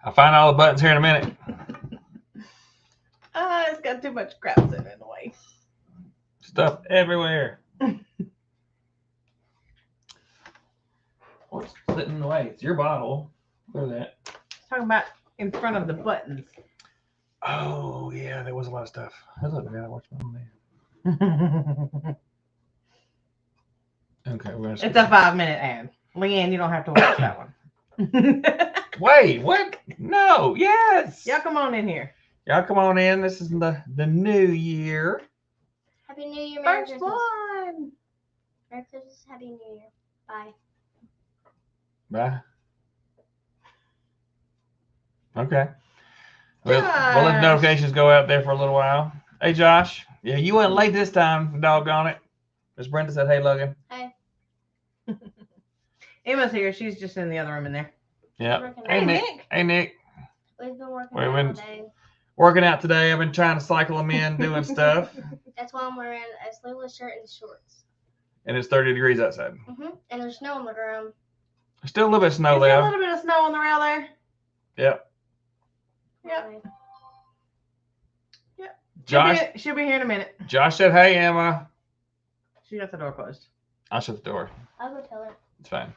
I'll find all the buttons here in a minute. It's got too much crap sitting in the way. Stuff everywhere. What's sitting in the way? It's your bottle. Clear that. Talking about in front of the buttons. Oh, yeah, there was a lot of stuff. Hello, I gotta watch my own man. Okay, we're gonna It's a 5-minute ad. Leanne, you don't have to watch that one. Wait, what? No, yes. Y'all come on in here. Y'all come on in. This is the new year. Happy New Year, Merry First Christmas. one. Merry Christmas, Happy New Year. Bye. Bye. Okay. We'll let notifications go out there for a little while. Hey, Josh. Yeah, you went late this time, doggone it. Miss Brenda said, hey, Logan. Hey. Emma's here. She's just in the other room in there. Yeah. Hey, Nick. Hey, Nick. We've been working We've out been all day. working out today. I've been trying to cycle them in, doing stuff. That's why I'm wearing a sleeveless shirt and shorts. And it's 30 degrees outside. And there's snow on the ground. There's still a little bit of snow Is there there. a little bit of snow on the ground there? Yep. Yep. Josh. She'll be here in a minute. Josh said, hey, Emma. She got the door closed. I'll shut the door. I'll go tell her. It's fine.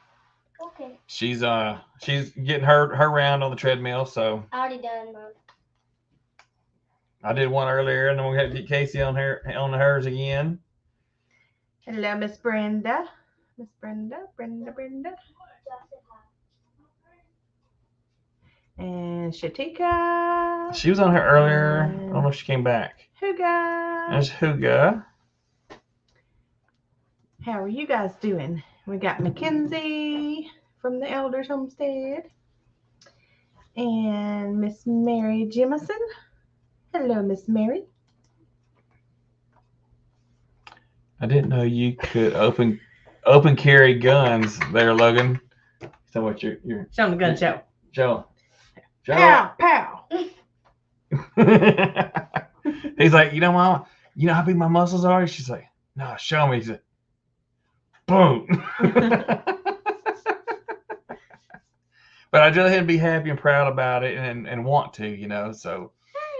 Okay. She's getting her round on the treadmill, so I already done mine. I did one earlier, and then we're gonna get Casey on hers again. Hello, Miss Brenda. Miss Brenda. And Shatika. She was on here earlier. I don't know if she came back. Huga. There's Huga. How are you guys doing? We got Mackenzie from the Elders Homestead. And Miss Mary Jemison. Hello, Miss Mary. I didn't know you could open carry guns there, Logan. So what you're Show them the gun show. Joe. Pow, pow. He's like, Mama, you know how big my muscles are? She's like, no, show me. He's like, boom. But I'd rather him be happy and proud about it and want to, so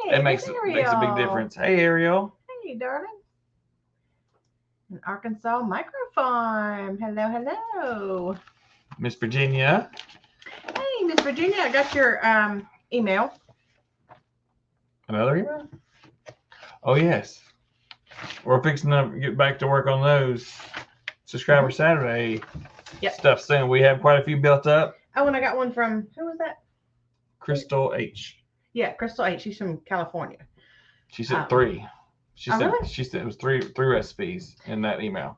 Hey, it makes a big difference. Hey, Ariel. Hey, darling. An Arkansas microfarm. Hello. Miss Virginia. Hey, Miss Virginia, I got your email. Another email? Oh, yes. We're fixing to get back to work on those Subscriber Saturday stuff soon. We have quite a few built up. Oh, and I got one from, who was that? Crystal H. Yeah, Crystal H. She's from California. She said 3. She said really? She said it was three recipes in that email.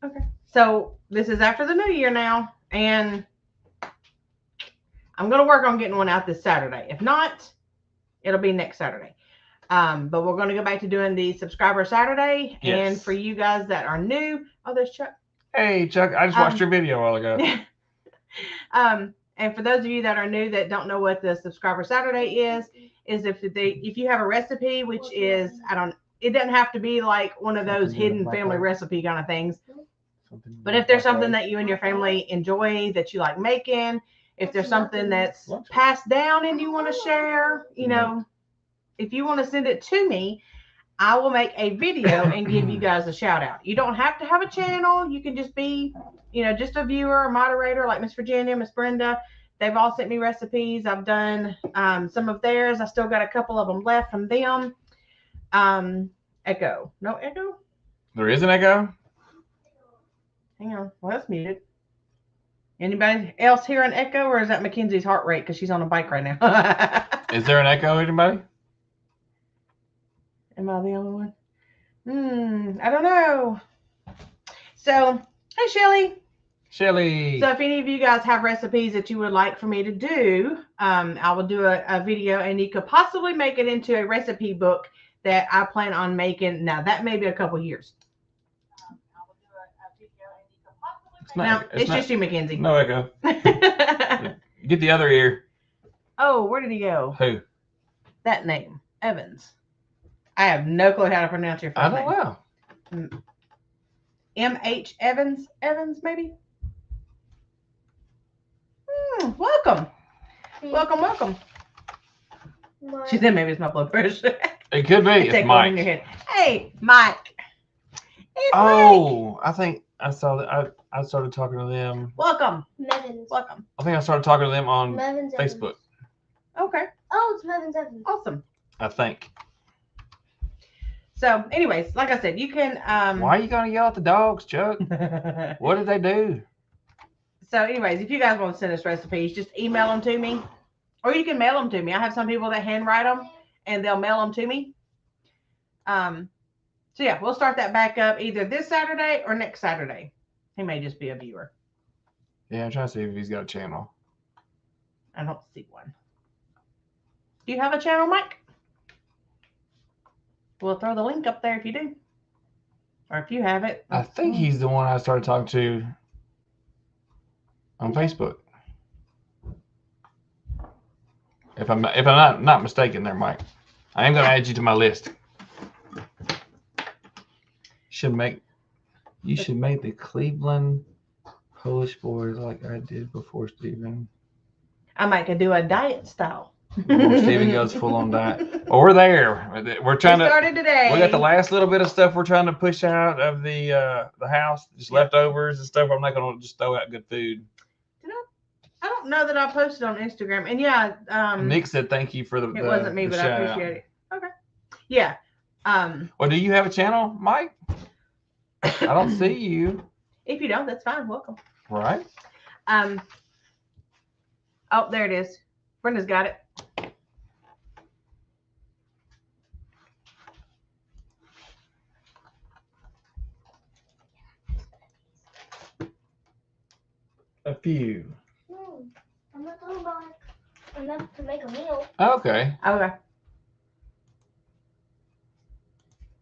Okay. So this is after the new year now, and I'm gonna work on getting one out this Saturday. If not, it'll be next Saturday. But we're gonna go back to doing the Subscriber Saturday. Yes. And for you guys that are new, oh, there's Chuck. Hey, Chuck, I just watched your video a while ago. And for those of you that are new that don't know what the Subscriber Saturday is if you have a recipe, which is, it doesn't have to be like one of those hidden family recipe kind of things. But if there's something that you and your family enjoy that you like making, if there's something that's passed down and you want to share, if you want to send it to me, I will make a video and give you guys a shout out. You don't have to have a channel. You can just be, just a viewer, a moderator like Miss Virginia, Miss Brenda. They've all sent me recipes. I've done some of theirs. I still got a couple of them left from them. Echo. No echo? There is an echo? Hang on. Well, that's muted. Anybody else hear an echo, or is that Mackenzie's heart rate because she's on a bike right now? Is there an echo, anybody? Am I the only one? I don't know. So, hey, Shelly. Shelly. So if any of you guys have recipes that you would like for me to do, I will do a video, and you could possibly make it into a recipe book that I plan on making. Now, that may be a couple years. I will do a video, and you could possibly it's just you, Mackenzie. No echo. Get the other ear. Oh, where did he go? Who? That name, Evans. I have no clue how to pronounce your first name. I don't know. M.H. Evans, maybe? Welcome. Welcome, welcome. She said maybe it's my blood pressure. It could be. It's Take Mike. in your head. Hey, Mike. It's Mike. Oh, I think I saw that. I started talking to them. Welcome. Mevins. Welcome. I think I started talking to them on Mevins Evans. Facebook. Okay. Oh, it's Mevins Evans. Awesome. I think. So, anyways, like I said, you can. Why are you gonna yell at the dogs, Chuck? What did they do? So, anyways, if you guys want to send us recipes, just email them to me, or you can mail them to me. I have some people that handwrite them, and they'll mail them to me. So yeah, we'll start that back up either this Saturday or next Saturday. He may just be a viewer. Yeah, I'm trying to see if he's got a channel. I don't see one. Do you have a channel, Mike? We'll throw the link up there if you do. Or if you have it. I think he's the one I started talking to on Facebook. If I'm not mistaken there, Mike. I am gonna add you to my list. You should make the Cleveland Polish boys like I did before Steven. I might do a diet style. Before Steven goes full on diet. Well, we're there. We're trying to. Started today. We got the last little bit of stuff we're trying to push out of the house, just leftovers and stuff. I'm not gonna just throw out good food. I don't know that I posted on Instagram. And yeah, Nick said thank you for the. It wasn't me, but I appreciate it. Okay. Yeah. Well, do you have a channel, Mike? I don't see you. If you don't, that's fine. Welcome. Right. Oh, there it is. Brenda's got it. A few. I'm not talking about enough to make a meal. Okay. Okay.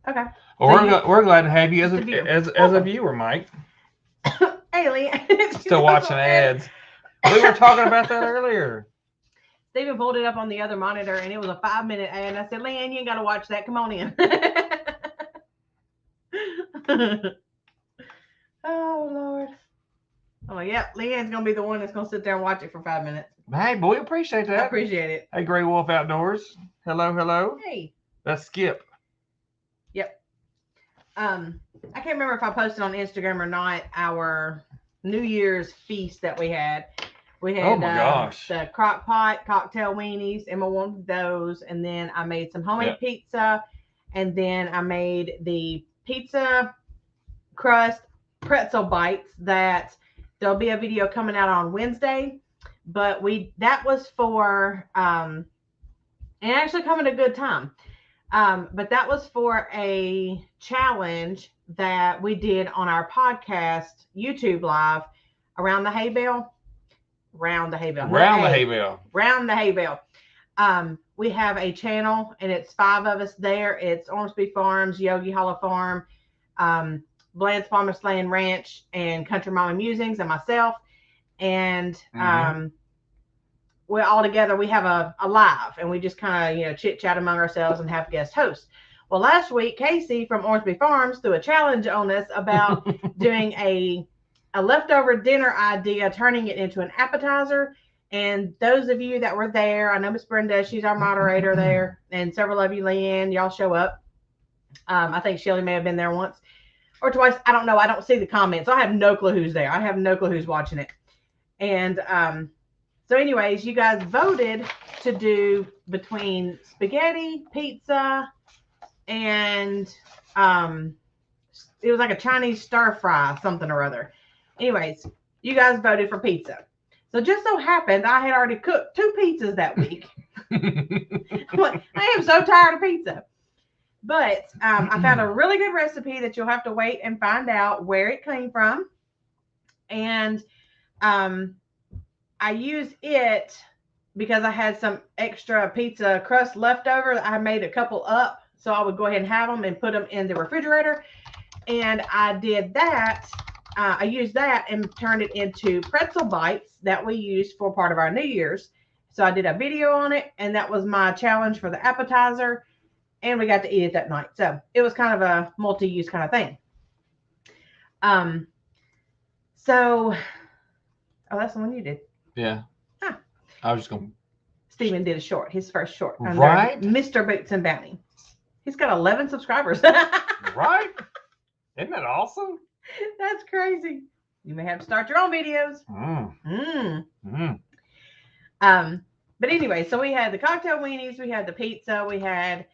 Okay. Well, we're glad to have you as Just a viewer, Mike. Hey, Lee. Still watching ads. We were talking about that earlier. Stephen pulled it up on the other monitor, and it was a 5-minute ad. And I said, Leanne, you ain't got to watch that. Come on in. Oh, Lord. I'm like, yep, Leanne's going to be the one that's going to sit there and watch it for 5 minutes. Hey, boy, appreciate that. I appreciate it. Hey, Grey Wolf Outdoors. Hello, hello. Hey. That's Skip. Yep. I can't remember if I posted on Instagram or not our New Year's feast that we had. We had oh my gosh. The crock pot cocktail weenies. Emma wanted those. And then I made some homemade pizza. And then I made the pizza crust pretzel bites that there'll be a video coming out on Wednesday. But that was for and actually come at a good time. But that was for a challenge that we did on our podcast YouTube live around the hay bale. Round the hay bale. Round the hay bale. We have a channel and it's 5 of us there. It's Ormsby Farms, Yogi Hollow Farm, Bland's Farmer's Land Ranch, and Country Mama Musings, and myself. And we're all together. We have a live, and we just kind of chit chat among ourselves and have guest hosts. Well, last week Casey from Ormsby Farms threw a challenge on us about doing a leftover dinner idea, turning it into an appetizer. And those of you that were there, I know Miss Brenda, she's our moderator there, and several of you, Leanne, y'all show up. I think Shelly may have been there once or twice. I don't know. I don't see the comments. I have no clue who's there. I have no clue who's watching it. And so anyways, you guys voted to do between spaghetti, pizza, and it was like a Chinese stir fry, something or other. Anyways, you guys voted for pizza. So just so happened I had already cooked 2 pizzas that week. I am so tired of pizza. But I found a really good recipe that you'll have to wait and find out where it came from. And I used it because I had some extra pizza crust left over. I made a couple up, so I would go ahead and have them and put them in the refrigerator. And I did that. I used that and turned it into pretzel bites that we used for part of our New Year's. So I did a video on it, and that was my challenge for the appetizer. And we got to eat it that night. So it was kind of a multi-use kind of thing. Oh, that's the one you did. Yeah. Huh. I was just going to Steven did a short, his first short. Under Right? Mr. Boots and Bounty. He's got 11 subscribers. Right? Isn't that awesome? That's crazy. You may have to start your own videos. But anyway, so we had the cocktail weenies, we had the pizza, we had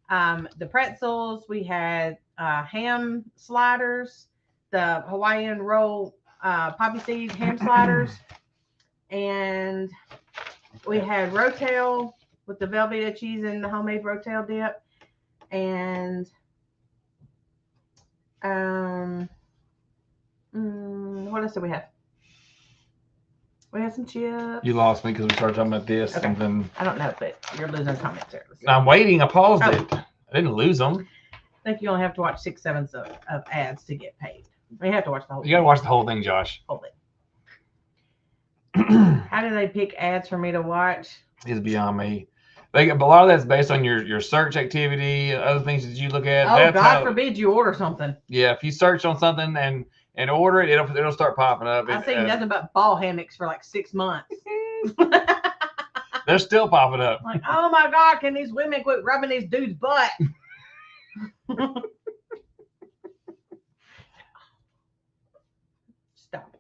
the pretzels, we had ham sliders, the Hawaiian roll poppy seed ham sliders, and we had rotel with the Velveeta cheese and the homemade rotel dip, and what else did we have? We had some chips. You lost me because we started talking about this. Okay. And then I don't know, but you're losing comments there. I'm waiting. I paused it. I didn't lose them. I think you only have to watch 6 7 of ads to get paid. You have to watch the whole You got to watch the whole thing, Josh. Whole thing. How do they pick ads for me to watch? It's beyond me. A lot of that's based on your search activity, other things that you look at. Oh, God forbid you order something. Yeah, if you search on something and order it, it'll start popping up. I've seen nothing but ball hammocks for like 6 months. They're still popping up. Like, oh my God, can these women quit rubbing these dudes' butt? Stop.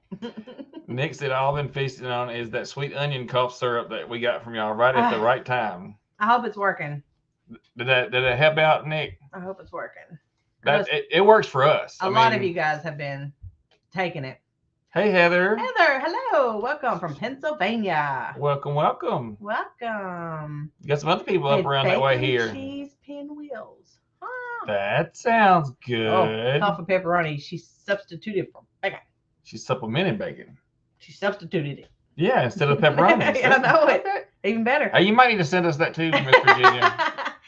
Next that I've been feasting on is that sweet onion cough syrup that we got from y'all right at the right time. I hope it's working. Did that help out, Nick? I hope it's working. It works for us. A lot of you guys have been taking it. Hey, Heather. Heather, hello. Welcome from Pennsylvania. Welcome. Welcome. You got some other people up around that way here. Cheese pinwheels. That sounds good. Oh, coffee pepperoni. She substituted for bacon. She supplemented bacon. She substituted it. Yeah, instead of pepperoni. I know it. Even better. Hey, you might need to send us that too, Miss Virginia.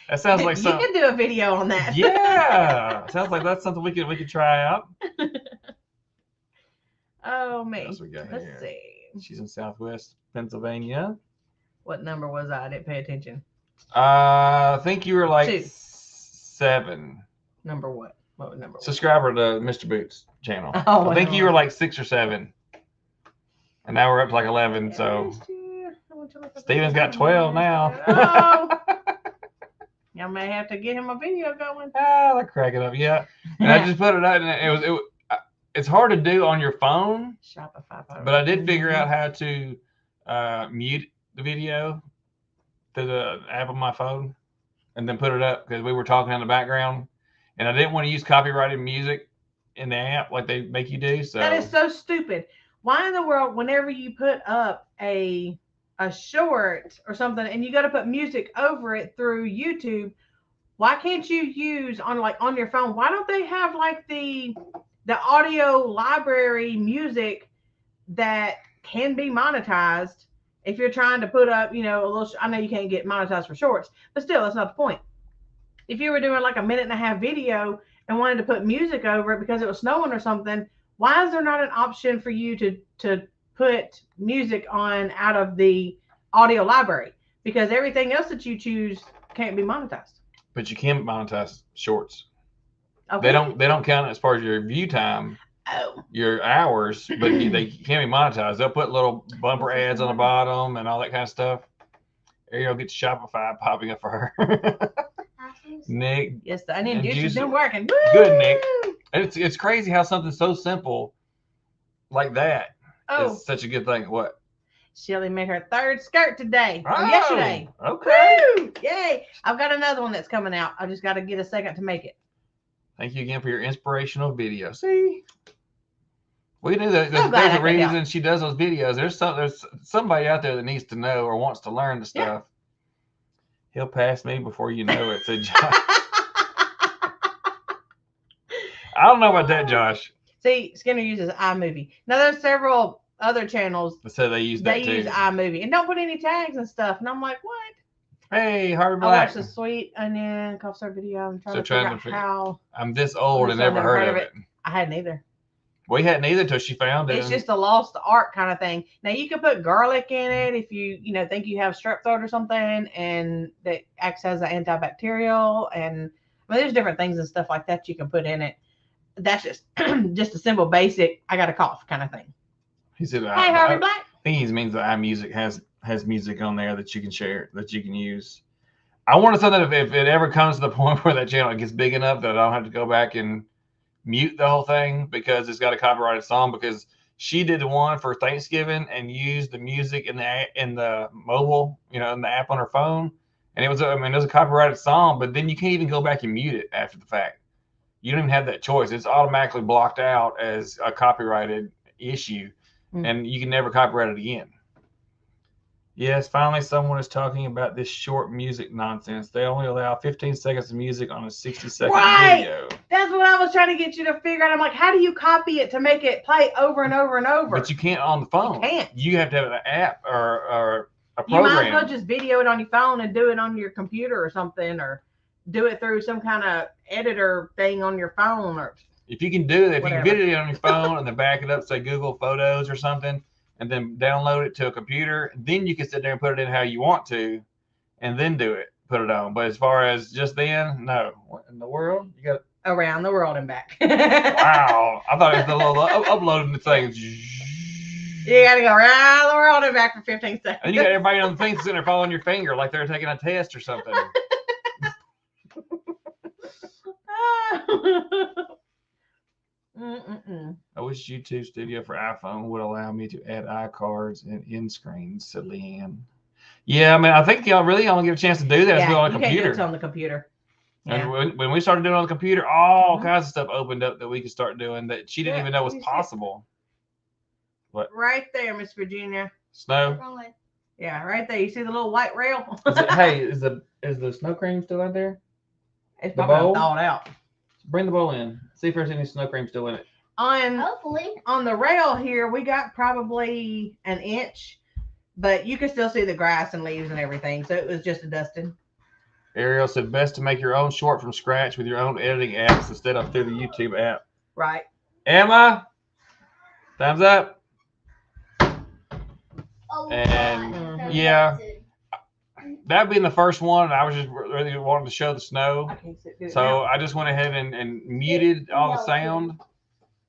That sounds like something. You can do a video on that. Yeah, sounds like that's something we could try out. Oh man. What else we got Let's here? see. She's in Southwest Pennsylvania. What number was I? I didn't pay attention. I think you were like 2. 7. Number what? What number? Subscriber to Mr. Boots channel. Oh, I think you were like 6 or 7. And now we're up to like 11. So Steven's got 12 now. Oh. Y'all may have to get him a video going. They're cracking up. Yeah. And I just put it out, and it's hard to do on your phone. Shopify. But I did figure out how to mute the video to the app on my phone and then put it up because we were talking in the background. And I didn't want to use copyrighted music in the app like they make you do. So that is so stupid. Why in the world, whenever you put up a short or something and you got to put music over it through YouTube, why can't you use on your phone? Why don't they have like the audio library music that can be monetized if you're trying to put up, a little, I know you can't get monetized for shorts, but still, that's not the point. If you were doing like a 1.5-minute video and wanted to put music over it because it was snowing or something, why is there not an option for you to put music on out of the audio library? Because everything else that you choose can't be monetized. But you can monetize shorts. Okay. They don't count as far as your view time, your hours, but they can be monetized. They'll put little bumper ads on the bottom and all that kind of stuff. There you'll get Shopify popping up for her. Nick. Yes, the onion juice has been working. Woo! Good, Nick. It's crazy how something so simple like that is such a good thing. What? Shelly made her 3rd skirt today. Oh, yesterday. Okay. Woo! Yay. I've got another one that's coming out. I just got to get a second to make it. Thank you again for your inspirational video. See? We knew that there's a reason she does those videos. There's somebody out there that needs to know or wants to learn the stuff. Yeah. He'll pass me before you know it, said Josh. I don't know about that, Josh. See, Skinner uses iMovie. Now, there's several other channels that say they use that too. They use iMovie and don't put any tags and stuff. And I'm like, what? Hey, Harvey Black. I watched the Sweet Onion cough syrup video. I'm trying to figure out how. I'm this old and never heard of it. I hadn't either. We hadn't either till she found it. It's just a lost art kind of thing. Now you can put garlic in it if you think you have strep throat or something, and that acts as an antibacterial. And there's different things and stuff like that you can put in it. That's just a simple basic. I got a cough kind of thing. He said, "Hey, Harvey Black." I think he means that iMusic has has music on there that you can share, that you can use. I want to say that if it ever comes to the point where that channel gets big enough that I don't have to go back and mute the whole thing because it's got a copyrighted song, because she did the one for Thanksgiving and used the music in the mobile, in the app on her phone, and it was a copyrighted song, but then you can't even go back and mute it after the fact. You don't even have that choice. It's automatically blocked out as a copyrighted issue, and you can never copyright it again. Yes, finally someone is talking about this short music nonsense. They only allow 15 seconds of music on a 60-second video. That's what I was trying to get you to figure out. I'm like, how do you copy it to make it play over and over and over? But you can't on the phone. You can't. You have to have an app or a program. You might as well just video it on your phone and do it on your computer or something, or do it through some kind of editor thing on your phone. Or if you can do it, if whatever. you can video it on your phone and then back it up, say Google Photos or something, and then download it to a computer, then you can sit there and put it in how you want to, and then put it on. But as far as just then, no. What in the world? You got around the world and back. Wow. I thought it was the little uploading the thing. You got to go around the world and back for 15 seconds. And you got everybody on the thing sitting there following your finger like they're taking a test or something. I wish YouTube Studio for iPhone would allow me to add iCards and end screens, said Leanne. Yeah, I mean, I think y'all really only get a chance to do that if on a computer. Can't do it on the computer. And when we started doing it on the computer, all kinds of stuff opened up that we could start doing that she didn't even know was possible. What? Right there, Miss Virginia. Snow? Wrong way. Yeah, right there. You see the little white rail? Is the snow cream still out there? It's probably thawed out. Bring the bowl in. See if there's any snow cream still in it. Hopefully. On the rail here, we got probably an inch, but you can still see the grass and leaves and everything. So it was just a dusting. Ariel said best to make your own short from scratch with your own editing apps instead of through the YouTube app. Right. Emma, thumbs up. Oh, And yeah, that being the first one, I was just really wanting to show the snow. So I just went ahead and muted all the sound.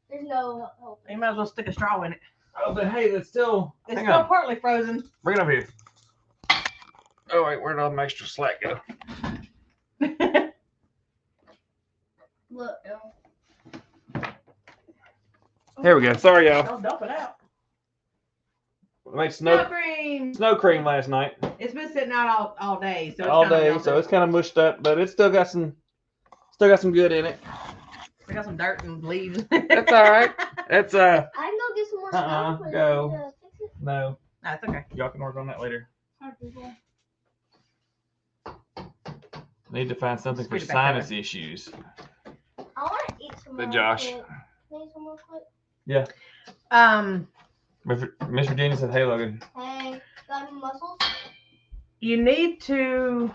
There's no hope. You might as well stick a straw in it. Oh, but hey, it's still partly frozen. Bring it up here. Oh wait, where did all my extra slack go? Look. Here we go. Sorry, y'all. Don't dump it out. I made Snow cream. snow cream last night. It's been sitting out all day, so It's kind of mushed up, but it's still got some good in it. We got some dirt and leaves. That's all right. That's I can go get some more stuff. go. No. That's okay. Y'all can work on that later. Need to find something for sinus issues. I want to eat some more. Josh. Can I eat some more quick? Yeah. Miss Virginia said, "Hey, Logan." Hey, got any muscles? You need to.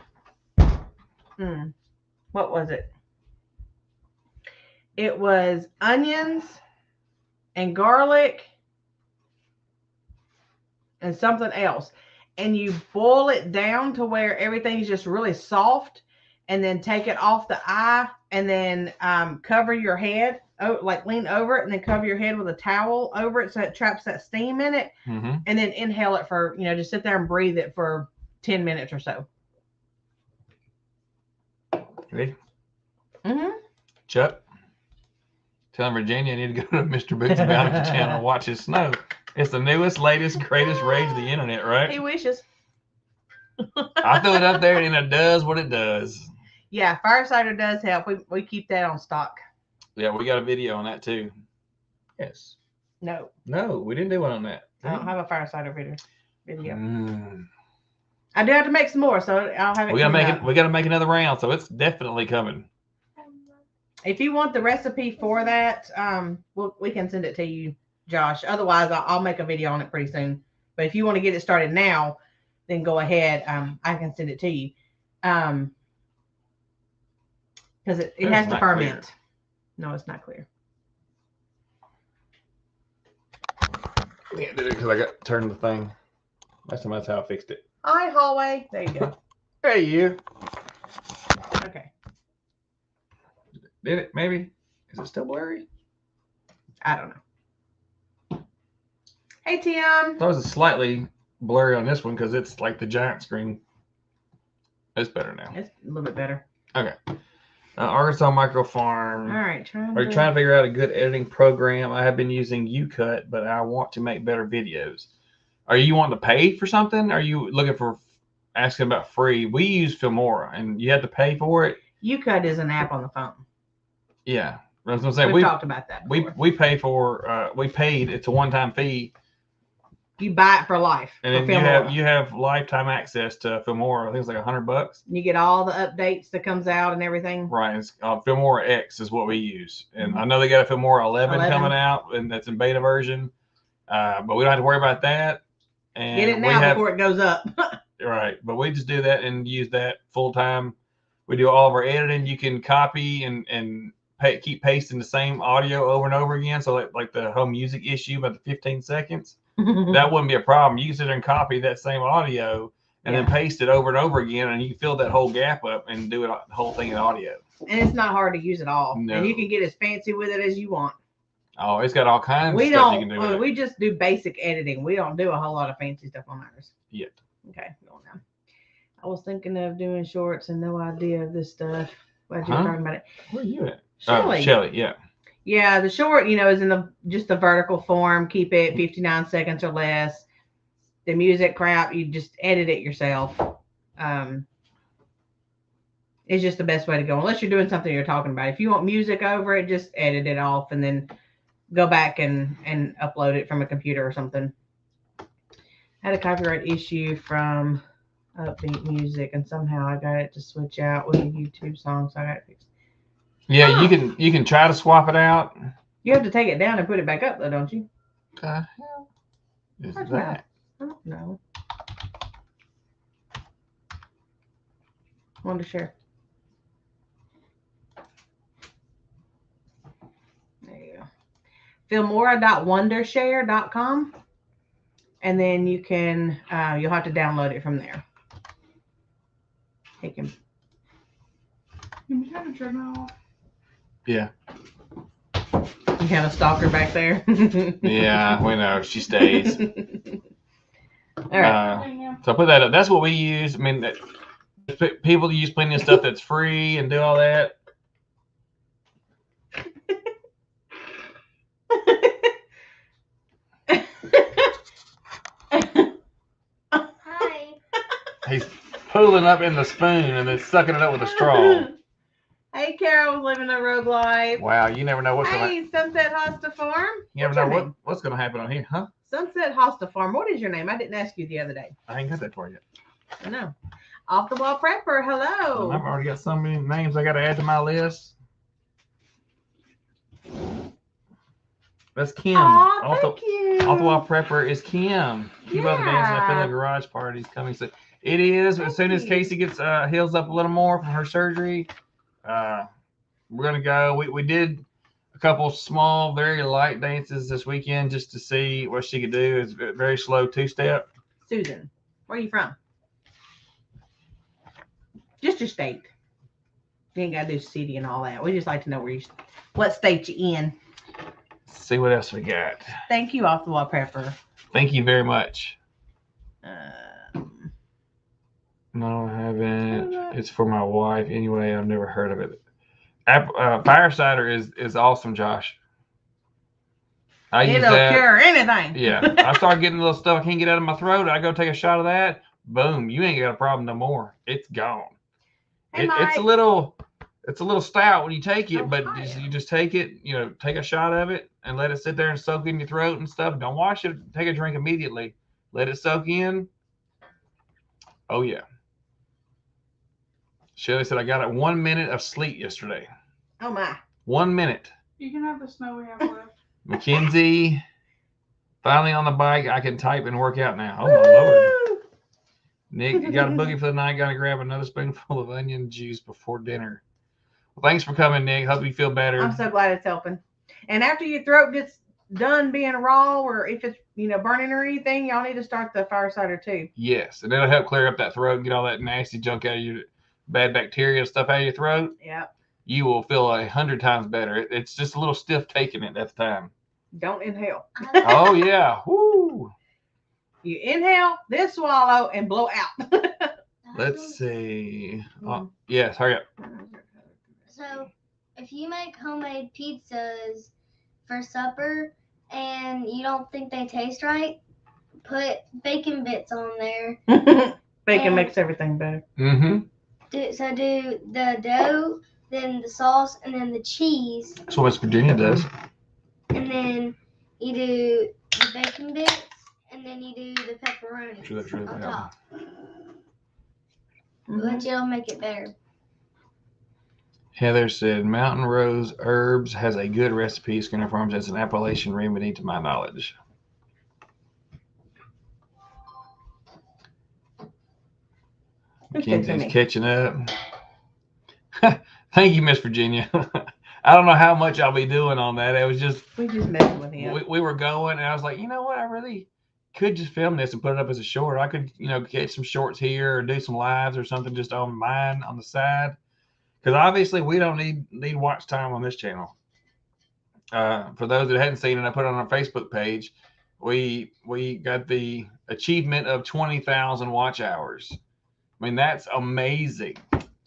What was it? It was onions and garlic and something else. And you boil it down to where everything's just really soft, and then take it off the eye, and then cover your head, like lean over it, and then cover your head with a towel over it so it traps that steam in it, and then inhale it for, just sit there and breathe it for 10 minutes or so. Ready? Chuck, telling Virginia I need to go to Mr. Boots Bounty channel and watch his snow. It's the newest, latest, greatest rage of the internet, right? He wishes. I threw it up there and it does what it does. Yeah, Firesider does help. We keep that on stock. Yeah, we got a video on that too. Yes. No, we didn't do one on that. I don't have a Firesider video. I do have to make some more, so I'll have it. We gotta make another round, so it's definitely coming. If you want the recipe for that, we can send it to you, Josh. Otherwise, I'll make a video on it pretty soon. But if you want to get it started now, then go ahead. I can send it to you. Because it has to ferment. Clear. No, it's not clear. Yeah, did it because I got turned the thing. Last time that's how I fixed it. Hi, hallway. There you go. Hey, you. Okay. Did it? Maybe. Is it still blurry? I don't know. Hey, Tim. That was a slightly blurry on this one because it's like the giant screen. It's better now. It's a little bit better. Okay. Arkansas Micro Farm. All right, Are you trying to figure out a good editing program? I have been using UCut, but I want to make better videos. Are you wanting to pay for something? Are you looking for asking about free? We use Filmora, and you have to pay for it. UCut is an app on the phone. Yeah, that's what I'm saying. We've talked about that before. We pay for we paid. It's a one-time fee. You buy it for life. And then you have lifetime access to Filmora. I think it's like $100. You get all the updates that comes out and everything. Right. It's Filmora X is what we use, and I know they got a Filmora 11 coming out, and that's in beta version. But we don't have to worry about that. And get it now before it goes up. Right. But we just do that and use that full time. We do all of our editing. You can copy and keep pasting the same audio over and over again. So like the whole music issue about the 15 seconds. That wouldn't be a problem. You can sit there and copy that same audio and then paste it over and over again, and you can fill that whole gap up and do the whole thing in audio. And it's not hard to use at all. No. And you can get as fancy with it as you want. Oh, it's got all kinds of stuff you can do with it. We just do basic editing. We don't do a whole lot of fancy stuff on ours. Yet. Okay, going on. I was thinking of doing shorts and no idea of this stuff. Glad you were talking about it. Where are you at? Shelly. Shelly, yeah. Yeah, the short, is in just the vertical form. Keep it 59 seconds or less. The music crap, you just edit it yourself. It's just the best way to go, unless you're doing something you're talking about. If you want music over it, just edit it off and then go back and upload it from a computer or something. I had a copyright issue from Upbeat Music, and somehow I got it to switch out with a YouTube song, so I got it fixed. Yeah, you can try to swap it out. You have to take it down and put it back up, though, don't you? The hell is Where's that? I don't know. Wanted to share. There you go. Filmora.wondershare.com, and then you can you'll have to download it from there. Take him. You have to turn that off. Yeah. You have a stalker back there. Yeah, we know. She stays. All right. So I put that up. That's what we use. I mean, people use plenty of stuff that's free and do all that. Hi. He's pulling up in the spoon and then sucking it up with a straw. Hey, Carol, living a rogue life. Wow, you never know what's going to happen. Hey, Sunset Hosta Farm. You never know what's going to happen on here, huh? Sunset Hosta Farm. What is your name? I didn't ask you the other day. I ain't got that for you. I know. Off the Wall Prepper. Hello. I've already got so many names I got to add to my list. That's Kim. Aw, thank you. Off the Wall Prepper is Kim. Keep up the dancing. I feel like a garage party's coming soon. It is. As soon as Casey gets heals up a little more from her surgery, we're gonna go. We did a couple small, very light dances this weekend just to see what she could do. It's very slow two-step. Susan, where are you from? Just your state. You ain't gotta do city and all that. We just like to know what state you in. Let's see what else we got. Thank you, Off the Wall Prepper. Thank you very much. No, I haven't. It's for my wife anyway. I've never heard of it. Firesider is awesome, Josh. It'll cure anything. Yeah, I start getting a little stuff I can't get out of my throat. I go take a shot of that. Boom, you ain't got a problem no more. It's gone. Hey, it's a little stout when you take it, but you just take it. Take a shot of it and let it sit there and soak in your throat and stuff. Don't wash it. Take a drink immediately. Let it soak in. Oh yeah. Shelly said I got 1 minute of sleep yesterday. Oh my. 1 minute. You can have the snow we have left. Mackenzie, finally on the bike. I can type and work out now. Oh my Lord. Nick, you got a boogie for the night. Got to grab another spoonful of onion juice before dinner. Well, thanks for coming, Nick. Hope you feel better. I'm so glad it's helping. And after your throat gets done being raw, or if it's burning or anything, y'all need to start the Firesider too. Yes, and it'll help clear up that throat and get all that nasty junk out of your bad bacteria and stuff out of your throat. Yeah. You will feel 100 times better. It's just a little stiff taking it at the time. Don't inhale. Oh yeah. Woo. You inhale, then swallow, and blow out. Let's see. Oh, yes, hurry up. So, if you make homemade pizzas for supper and you don't think they taste right, put bacon bits on there. Bacon And- makes everything better. Mm-hmm. Do the dough, then the sauce, and then the cheese, That's what West Virginia does. and then you do the bacon bits, and then you do the pepperoni True, on yeah. top, Mhm. which it'll make it better. Heather said Mountain Rose Herbs has a good recipe. Skinner Farms has an Appalachian remedy to my knowledge. Mackenzie's catching up. Thank you, Miss Virginia. I don't know how much I'll be doing on that. It was just We just messing with him. we were going, and I was like, you know what? I really could just film this and put it up as a short. I could, catch some shorts here or do some lives or something just on mine on the side. Because obviously we don't need watch time on this channel. For those that hadn't seen it, I put it on our Facebook page. We got the achievement of 20,000 watch hours. I mean, that's amazing.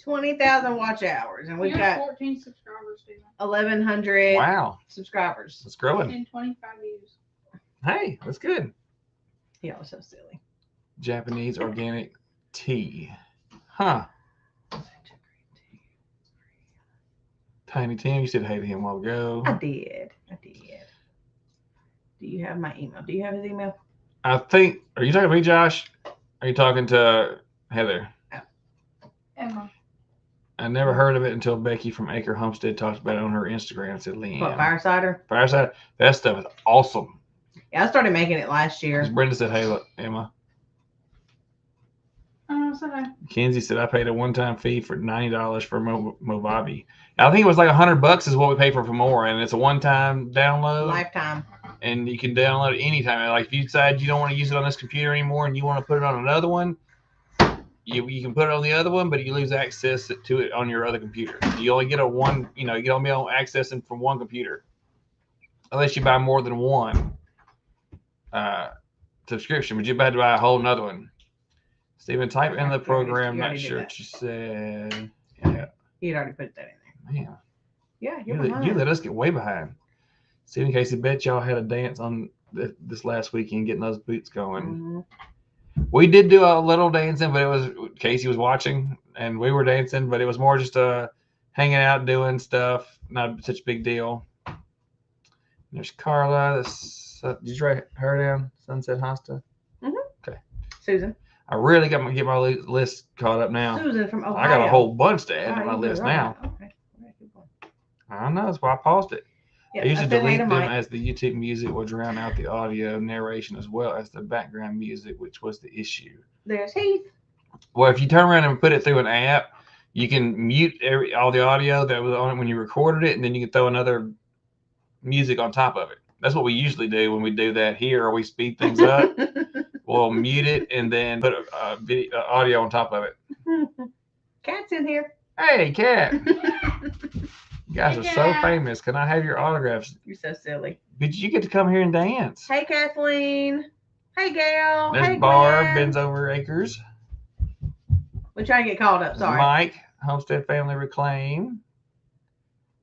20,000 watch hours, and we've got 14 subscribers, Stephen. 1,100 Wow, subscribers. it's growing. And 25 views. Hey, that's good. Y'all are so silly. Japanese organic tea. Huh. Tiny Tim, you said hey to him a while ago. I did. Do you have my email? Do you have his email? I think, are you talking to me, Josh? Are you talking to Heather? Emma. I never heard of it until Becky from Acre Homestead talked about it on her Instagram. Said, Leanne. What, Firesider? Fireside? That stuff is awesome. Yeah, I started making it last year. Because Brenda said, hey, look, Emma. Sorry. Kenzie said, I paid a one-time fee for $90 for Movavi. I think it was like $100 is what we paid for more, and it's a one-time download. Lifetime. And you can download it anytime. Like if you decide you don't want to use it on this computer anymore and you want to put it on another one, you can put it on the other one, but you lose access to it on your other computer. You only get you can only be able to access it from one computer, unless you buy more than one subscription. But you're about to buy a whole nother one. Stephen, type in the program. You Not already did sure that. what you said. Yeah, You'd already put that in there. man, Yeah, you let us get way behind. Stephen Casey, bet y'all had a dance on this last weekend getting those boots going. Mm-hmm. We did do a little dancing, but it was Casey was watching and we were dancing, but it was more just hanging out, doing stuff. Not such a big deal. There's Carla. Did you write her down? Sunset Hosta. Mm-hmm. Okay. Susan. I really got to get my list caught up now. Susan from Ohio. I got a whole bunch to add to Oh, my you list did, now. right. Okay. Keep going. I know, that's why I paused it. Yeah, I usually delete them Mike. as the YouTube music will drown out the audio narration as well as the background music, which was the issue. There's Heath. Well, if you turn around and put it through an app, you can mute all the audio that was on it when you recorded it, and then you can throw another music on top of it. That's what we usually do when we do that here, or we speed things up. We'll mute it and then put video audio on top of it. Cat's in here. Hey, Cat. You guys are so famous. Can I have your autographs? You're so silly. Did you get to come here and dance? Hey, Kathleen. Hey, Gail. There's Hey, Barb, Gwen. Ben's Over Acres. We're trying to get called up. Sorry. Mike, Homestead Family Reclaim.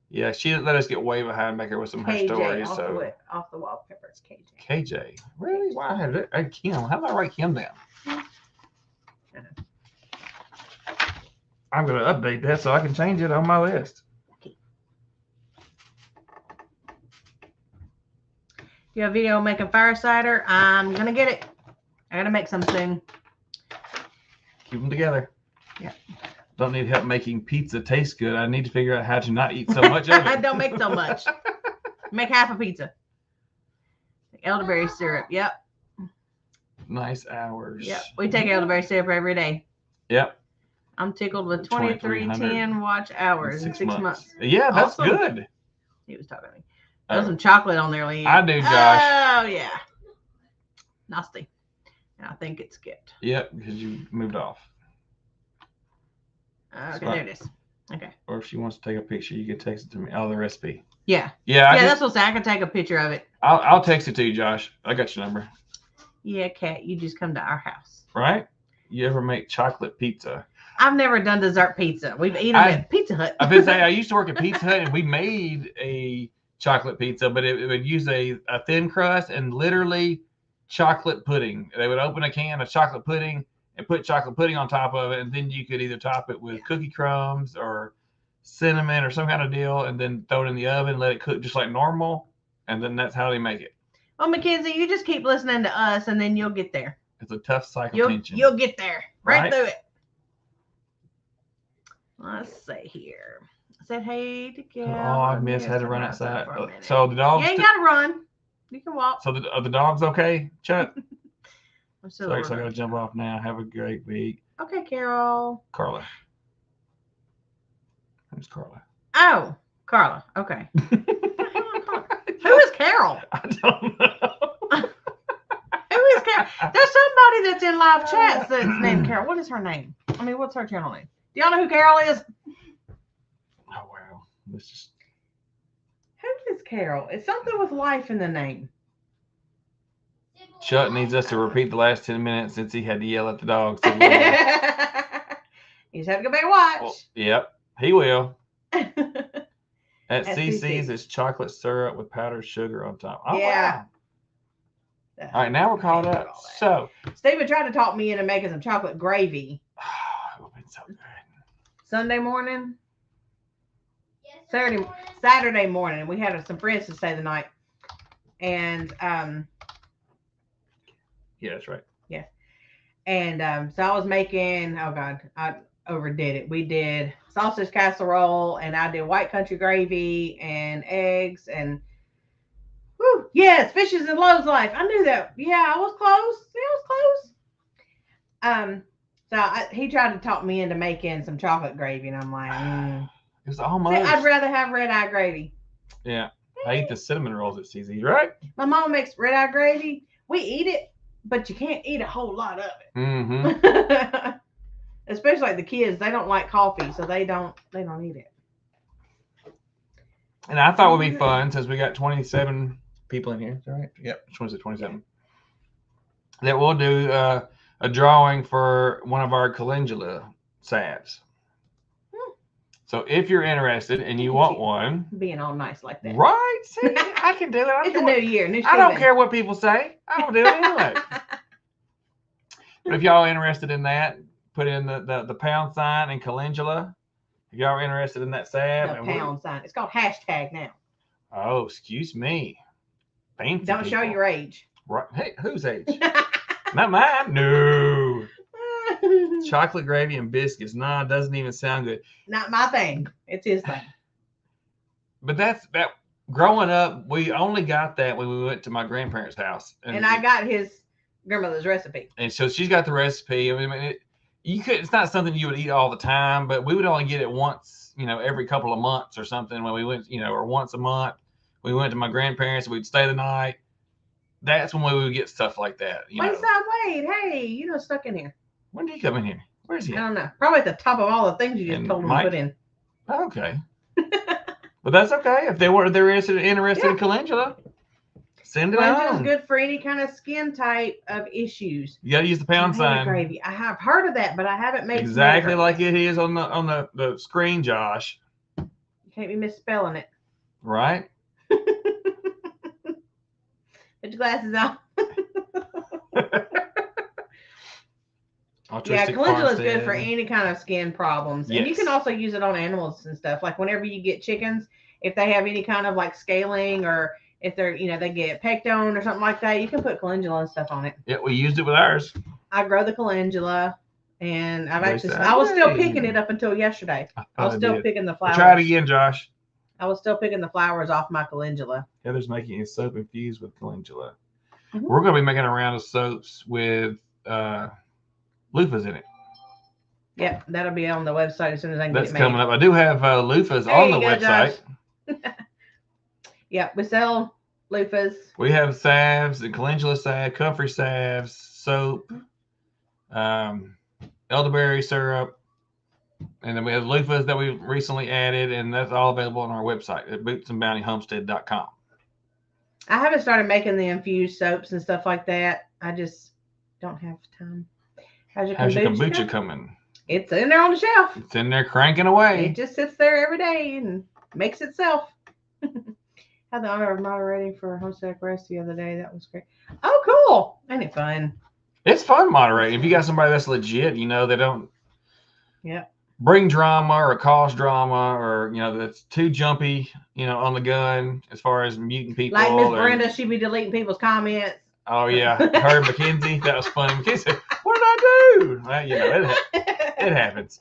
Yeah, she let us get way behind back here with some of her KJ, stories. off, So off the wallpaper. It's KJ. KJ, really? Why I had Kim? How did I write Kim down? I'm gonna update that so I can change it on my list. You have a video making fire cider? I'm gonna get it. I gotta make some soon. Keep them together. Yeah. Don't need help making pizza taste good. I need to figure out how to not eat so much of it. Don't make so much. Make half a pizza. Elderberry syrup. Yep. Nice hours. Yep. We take elderberry syrup every day. Yep. I'm tickled with 2310 watch hours in 6 months. Yeah, that's Awesome. good. He was talking to me. There's some chocolate on there, Leanne. I do, Josh. Oh, yeah. Nasty. And I think it skipped. Yep, because you moved off. Okay, Spot. there it is. Okay. Or if she wants to take a picture, you can text it to me. Oh, the recipe. Yeah. Yeah, Yeah, that's what I can take a picture of it. I'll text it to you, Josh. I got your number. Yeah, Kat, you just come to our house. Right? You ever make chocolate pizza? I've never done dessert pizza. We've eaten at Pizza Hut. I've been saying I used to work at Pizza Hut, and we made a chocolate pizza, but it would use a thin crust and literally chocolate pudding. They would open a can of chocolate pudding and put chocolate pudding on top of it, and then you could either top it with cookie crumbs or cinnamon or some kind of deal, and then throw it in the oven, let it cook just like normal, and then that's how they make it. Well, Mackenzie, you just keep listening to us, and then you'll get there. It's a tough cycle tension. You'll get there. Right Right? through it. Let's see here. I said, hey, together. Oh, I had to run outside. So the dogs. You ain't got to run. You can walk. So are the dogs okay, Chuck? I'm still Sorry, so I got to jump off now. Have a great week. Okay, Carol. Carla. Who's Carla? Oh, Carla. Okay. Who is Carol? I don't know. Who is Carol? There's somebody that's in live chats that's named Carol. What is her name? I mean, what's her channel name? Do y'all know who Carol is? Oh, wow. Let's just... Who is Carol? It's something with life in the name. Chuck needs us to repeat the last 10 minutes since he had to yell at the dogs. You just have to go back and watch. Well, yep, he will. At At CC's, it's chocolate syrup with powdered sugar on top. Oh, Yeah. wow. All right, now we're caught up. So, Steven tried to talk me into making some chocolate gravy it would have been so good. Sunday morning, Yes, Saturday morning. We had some friends to stay the night, and Yeah, that's right. and so I was making. Oh God, I overdid it. We did sausage casserole, and I did white country gravy and eggs, and whew, yes, fishes and loaves life. I knew that. Yeah, I was close. Yeah, I was close. So he tried to talk me into making some chocolate gravy, and I'm like, It was almost. I'd rather have red eye gravy. Yeah. I eat the cinnamon rolls at CC's, right? My mom makes red eye gravy. We eat it, but you can't eat a whole lot of it. Mm-hmm. Especially like the kids, they don't like coffee, so they don't eat it. And I thought it would be fun since we got 27 people in here. Is that right? Yep. Which one's it? 27. That we'll do a drawing for one of our calendula salves. So if you're interested and you want one, Being all nice like that. right? See, I can do it. It's a new year, new I don't Steven. care what people say. I don't do it anyway. But if y'all are interested in that, put in the pound sign and calendula. If y'all are interested in that salve. The pound sign. It's called hashtag now. Oh, excuse me. Fancy Don't show people. your age. Right. Hey, whose age? Not mine. No. Chocolate gravy and biscuits. Nah, it doesn't even sound good. Not my thing. It's his thing. But that. Growing up, we only got that when we went to my grandparents' house, And I got his grandmother's recipe. And so she's got the recipe. I mean, it's not something you would eat all the time, but we would only get it once, every couple of months or something when we went, or once a month. We went to my grandparents. We'd stay the night. That's when we would get stuff like that. Wade, hey, stuck in here. When did he come in here? Where's he I at? don't know. Probably at the top of all the things you just And told him Mike? to put in. Okay. But that's okay. If they're interested in calendula, send it Calendula's on. good for any kind of skin type of issues. You got to use the pound Tomato sign. gravy. I have heard of that, but I haven't made Exactly tomato like gravy. it is on the screen, Josh. You can't be misspelling it. Right? Put your glasses on. Yeah, calendula is good for any kind of skin problems. And you Yes. can also use it on animals and stuff. Like whenever you get chickens, if they have any kind of like scaling or if they're, they get pecked on or something like that, you can put calendula and stuff on it. Yeah, we used it with ours. I grow the calendula and I was still Hey. picking it up until yesterday. I was still picking the flowers. Try it again, Josh. I was still picking the flowers off my calendula. Heather's making a soap infused with calendula. Mhm. We're going to be making a round of soaps with loofahs in it. Yep, that'll be on the website as soon as I can That's get it made. coming up. I do have loofahs There on you the go, website. Josh. Yep, we sell loofahs. We have salves and calendula salve, comfrey salves, soap, elderberry syrup, and then we have loofahs that we recently added, and that's all available on our website at bootsandbountyhomestead.com. I haven't started making the infused soaps and stuff like that. I just don't have time. How's your kombucha coming? It's in there on the shelf. It's in there cranking away. It just sits there every day and makes itself. Had the honor of moderating for Homestead Rest the other day. That was great. Oh, cool. Ain't it fun? It's fun moderating. If you got somebody that's legit, you know, they don't bring drama or cause drama or, you know, that's too jumpy, you know, on the gun as far as muting people. Like Miss Brenda, she'd be deleting people's comments. Oh, yeah. Her and Mackenzie, that was funny. Mackenzie said, what did I do? Well, you know, it happens.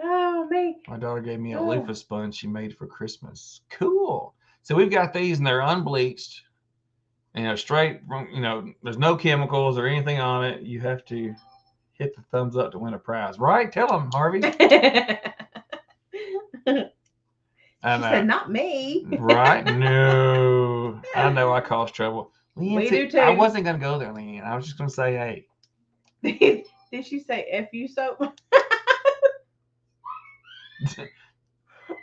Oh, me. My daughter gave me a loofah sponge she made for Christmas. Cool. So we've got these and they're unbleached. You know, straight from, you know, there's no chemicals or anything on it. You have to hit the thumbs up to win a prize. Right? Tell them, Harvey. She said, not me. Right? No. I know I cause trouble. Leanne, We do too. I wasn't going to go there, Leanne. I was just going to say, hey. Did she say FU soap?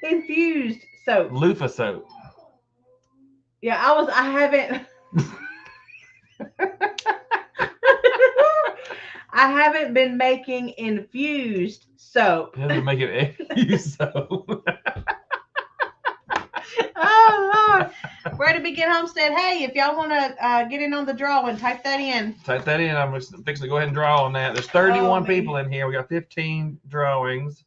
Infused soap. Loofah soap. Yeah, I haven't. I haven't been making infused soap. You have to make it FU soap. Oh, Lord. Where to begin Homestead? Hey, if y'all want to get in on the drawing, type that in. Type that in. I'm fixing to go ahead and draw on that. There's 31 people in here. We got 15 drawings.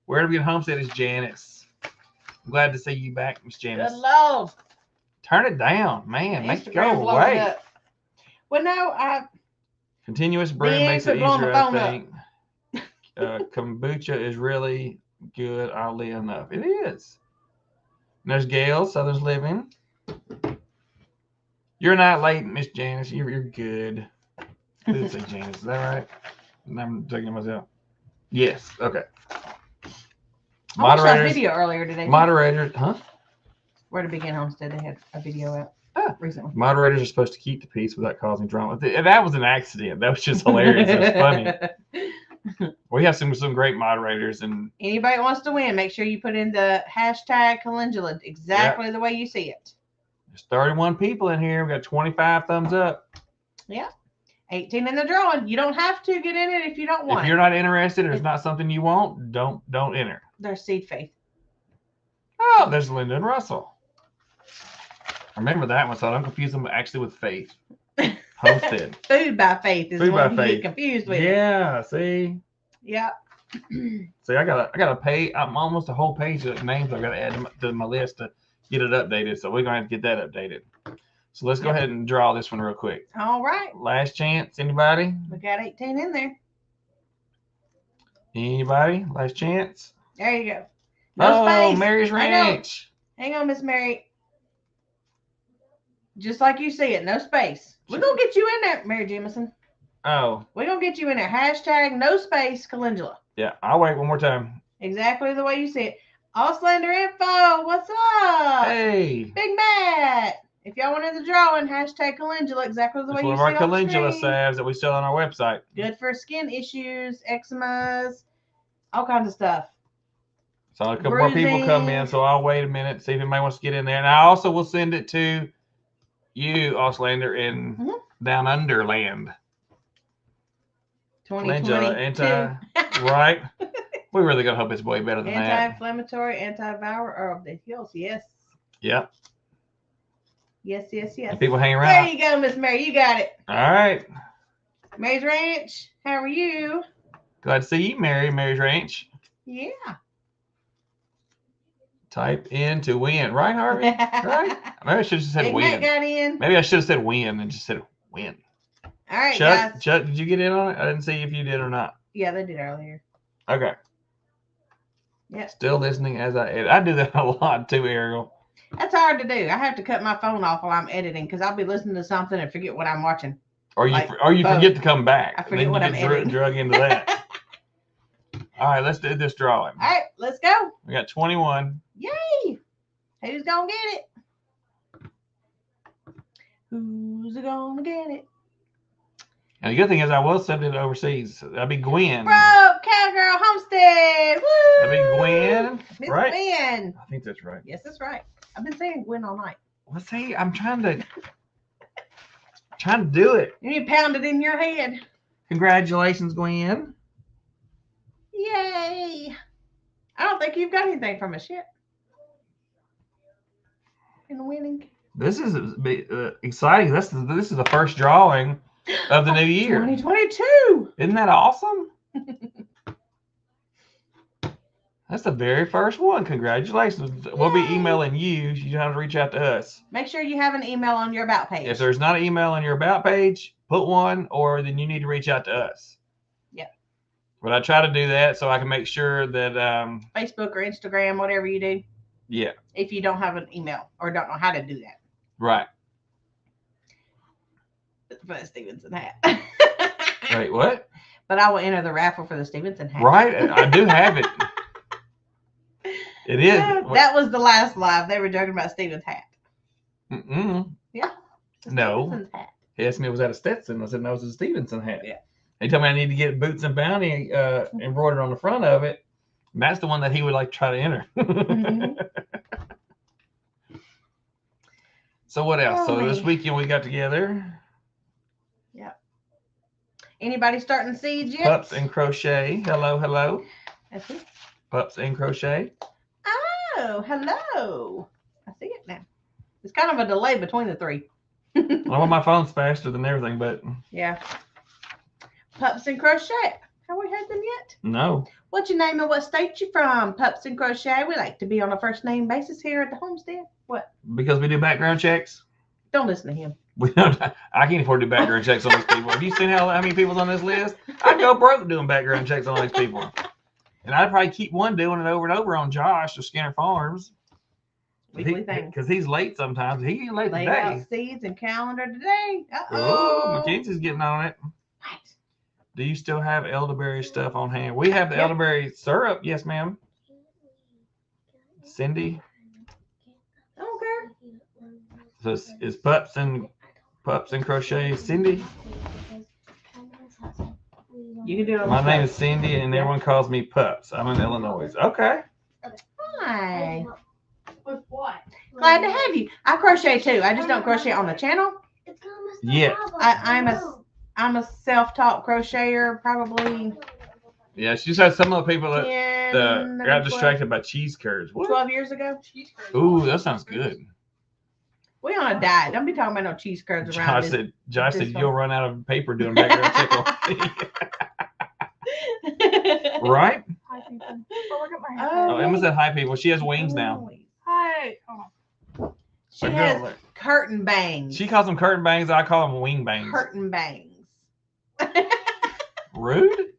Where to begin Homestead is Janice. I'm glad to see you back, Miss Janice. Good Lord. Turn it down, man. Make it go Instagram blowing away. up. Well, no, Continuous brewing makes it easier, I think. Kombucha is really good, oddly enough. It is. And there's Gail, Southern's Living. You're not late, Miss Janice. You're good. I did say Janice. Is that right? I'm taking myself. Yes. Okay. I watched that video earlier today. Moderators, huh? Where to begin Homestead? They had a video out recently. Moderators are supposed to keep the peace without causing drama. That was an accident. That was just hilarious. It was funny. We have some great moderators, and anybody that wants to win, make sure you put in the hashtag calendula exactly the way you see it. There's 31 people in here. We got 25 thumbs up. Yeah. 18 in the drawing. You don't have to get in it if you don't want. If you're not interested or it's not something you want, don't enter. There's Seed Faith. Oh, there's Linda and Russell. I remember that one, so I don't confuse them actually with Faith. Homestead. Food by Faith is the one you get confused with. Yeah, see? Yeah. See, I got a page. I'm almost a whole page of names I got to add to my list to get it updated. So we're going to have to get that updated. So let's go ahead and draw this one real quick. All right. Last chance. Anybody? We got 18 in there. Anybody? Last chance? There you go. No space. Mary's Ranch. Hang on, Miss Mary. Just like you see it, no space. We're going to get you in there, Mary Jemison. Oh. We're going to get you in there. Hashtag no space calendula. Yeah, I'll wait one more time. Exactly the way you see it. All Slender Info, what's up? Hey. Big Matt. If y'all want in the drawing, hashtag calendula, exactly the way you see it. One of our calendula salves that we sell on our website. Good for skin issues, eczemas, all kinds of stuff. So a couple more people come in, so I'll wait a minute, see if anybody wants to get in there. And I also will send it to you, Auslander, in Down Under Land. 2022. Right? We really got to hope it's way better than that. Anti-inflammatory, antiviral of the hills. Yes. Yep. Yes. And people hang around. There you go, Miss Mary. You got it. All right. Mary's Ranch. How are you? Glad to see you, Mary's Ranch. Yeah. Type in to win. Right, Harvey? Right? Maybe I should have said win. Got in. Maybe I should have said win and just said win. All right, Chuck, guys. Chuck, did you get in on it? I didn't see if you did or not. Yeah, they did earlier. Okay. Yeah. Still listening as I edit. I do that a lot too, Ariel. That's hard to do. I have to cut my phone off while I'm editing because I'll be listening to something and forget what I'm watching. Or you forget to come back. I forget what I'm editing. Drug into that. All right, let's do this drawing. All right, let's go. We got 21. Yay! Who's gonna get it? Who's gonna get it? And the good thing is I will send it overseas. That'd be Gwen. Bro, Cowgirl Homestead. Woo! That'd be Gwen. Miss right? Gwen. I think that's right. Yes, that's right. I've been saying Gwen all night. Well, see, I'm trying to do it. You need to pound it in your head. Congratulations, Gwen. Yay! I don't think you've got anything from us yet. In winning. This is exciting. This is the first drawing of the new year. 2022. Isn't that awesome? That's the very first one. Congratulations. We'll be emailing you. You don't have to reach out to us. Make sure you have an email on your about page. If there's not an email on your about page, put one, or then you need to reach out to us. Yep. But I try to do that so I can make sure that Facebook or Instagram, whatever you do. Yeah. If you don't have an email or don't know how to do that. Right. For the Stevenson hat. Wait, what? But I will enter the raffle for the Stevenson hat. Right. I do have it. It is. That was the last live. They were joking about Steven's hat. Mm-mm. Yeah. No. Stevenson's hat. He asked me, was that a Stetson? I said, no, it's a Stevenson hat. Yeah. He told me I need to get Boots and Bounty embroidered on the front of it. And that's the one that he would like to try to enter. Mm-hmm. So what else? So this weekend we got together. Yep. Anybody starting seeds yet? Pups and Crochet. Hello, hello. That's it. Pups and Crochet. Oh, hello. I see it now. It's kind of a delay between the three. Well, my phone's faster than everything, but Yeah. Pups and Crochet. Have we had them yet? no. What's your name and what state you from? Pups and Crochet. We like to be on a first name basis here at the homestead. What? Because we do background checks. Don't listen to him. We don't. I can't afford to do background checks on these people. Have you seen how many people's on this list? I'd go broke doing background checks on all these people. And I'd probably keep one doing it over and over on Josh of Skinner Farms. Weekly thing. Because he's late sometimes. He ain't late Laid today. out seeds and calendar today. Oh, Uh-oh. Mackenzie's getting on it. What? Do you still have elderberry stuff on hand? We have the Yep. elderberry syrup. Yes, ma'am. Cindy. Okay. So it's Pups and Crochet. Cindy. You can do it on My the name phone. is Cindy, and everyone calls me Pups. I'm in Illinois. Okay. Hi. With what? Glad to have you. I crochet too. I just don't crochet on the channel. Yeah. I'm a self-taught crocheter, probably Yeah, she just had some of the people that 10, got distracted by cheese curds. What? 12 years ago. Ooh, that sounds good. We on a diet. Don't be talking about no cheese curds around Josh said this you'll run out of paper doing background check on. Right? Hi, people. Oh, look at my Oh. hair. Oh, Emma said hi, people. She has wings now. Hi. Oh, She has curtain bangs. She calls them curtain bangs. I call them wing bangs. Curtain bangs. Rude.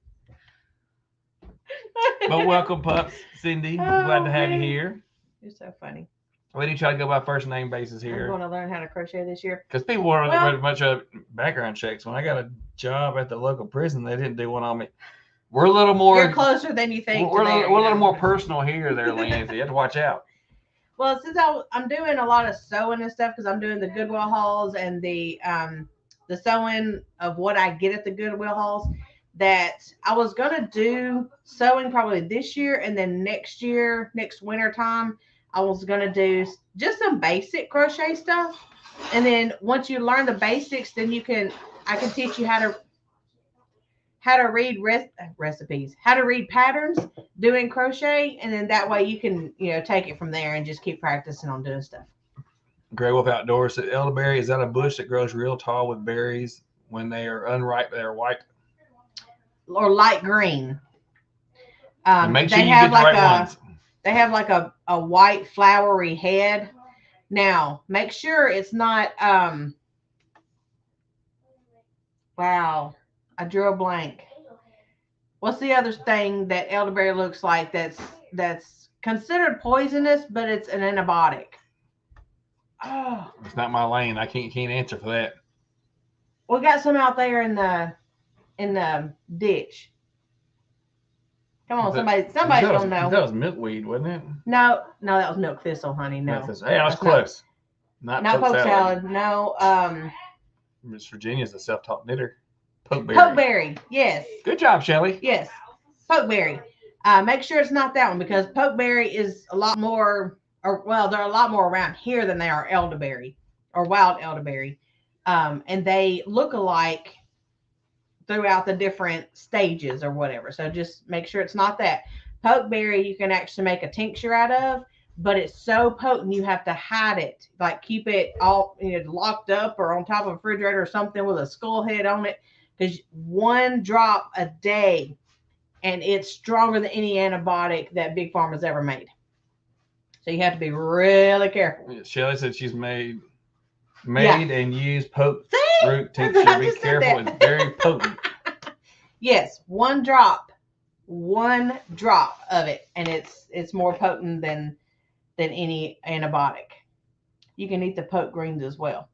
But welcome, Pups. Cindy. Glad to have you man. here. You're so funny. We do try to go by first name basis I'm here. going to learn how to crochet this year. Because people were Well- a bunch of background checks. When I got a job at the local prison, they didn't do one on me. We're a little more. You're closer than you think. We're, to there, we're a you little know. more personal here, there, Lindsay. You have to watch out. Well, since I'm doing a lot of sewing and stuff, because I'm doing the Goodwill hauls and the sewing of what I get at the Goodwill hauls, that I was gonna do sewing probably this year, and then next year, next winter time, I was gonna do just some basic crochet stuff, and then once you learn the basics, then I can teach you how to read recipes, how to read patterns doing crochet, and then that way you can take it from there and just keep practicing on doing stuff. Grey Wolf Outdoors said, elderberry, is that a bush that grows real tall with berries? When they are unripe, they're white. Or light green. And make sure They you have get the like right ones. they have like a white flowery head. Now make sure it's not wow, I drew a blank. What's the other thing that elderberry looks like that's considered poisonous, but it's an antibiotic? Oh, It's not my lane. I can't answer for that. we got some out there in the ditch. Come on, somebody's gonna know. That was milkweed, wasn't it? No, that was milk thistle, honey. No, Hey, I was That's close. Not poke salad. No, Miss Virginia's a self-taught knitter. Pokeberry. pokeberry. Yes, Good job, Shelley. yes, pokeberry. Make sure it's not that one because pokeberry is a lot more or well, there are a lot more around here than they are elderberry or wild elderberry. And they look alike throughout the different stages or whatever. So just make sure it's not that. Pokeberry you can actually make a tincture out of, but it's so potent you have to hide it, like keep it all locked up or on top of a refrigerator or something with a skull head on it, because 1 drop a day, and it's stronger than any antibiotic that Big Pharma's ever made. So you have to be really careful. Shelly said she's made and used poke root tincture. I Be just said careful; that. it's very potent. Yes, 1 drop of it, and it's more potent than any antibiotic. You can eat the poke greens as well.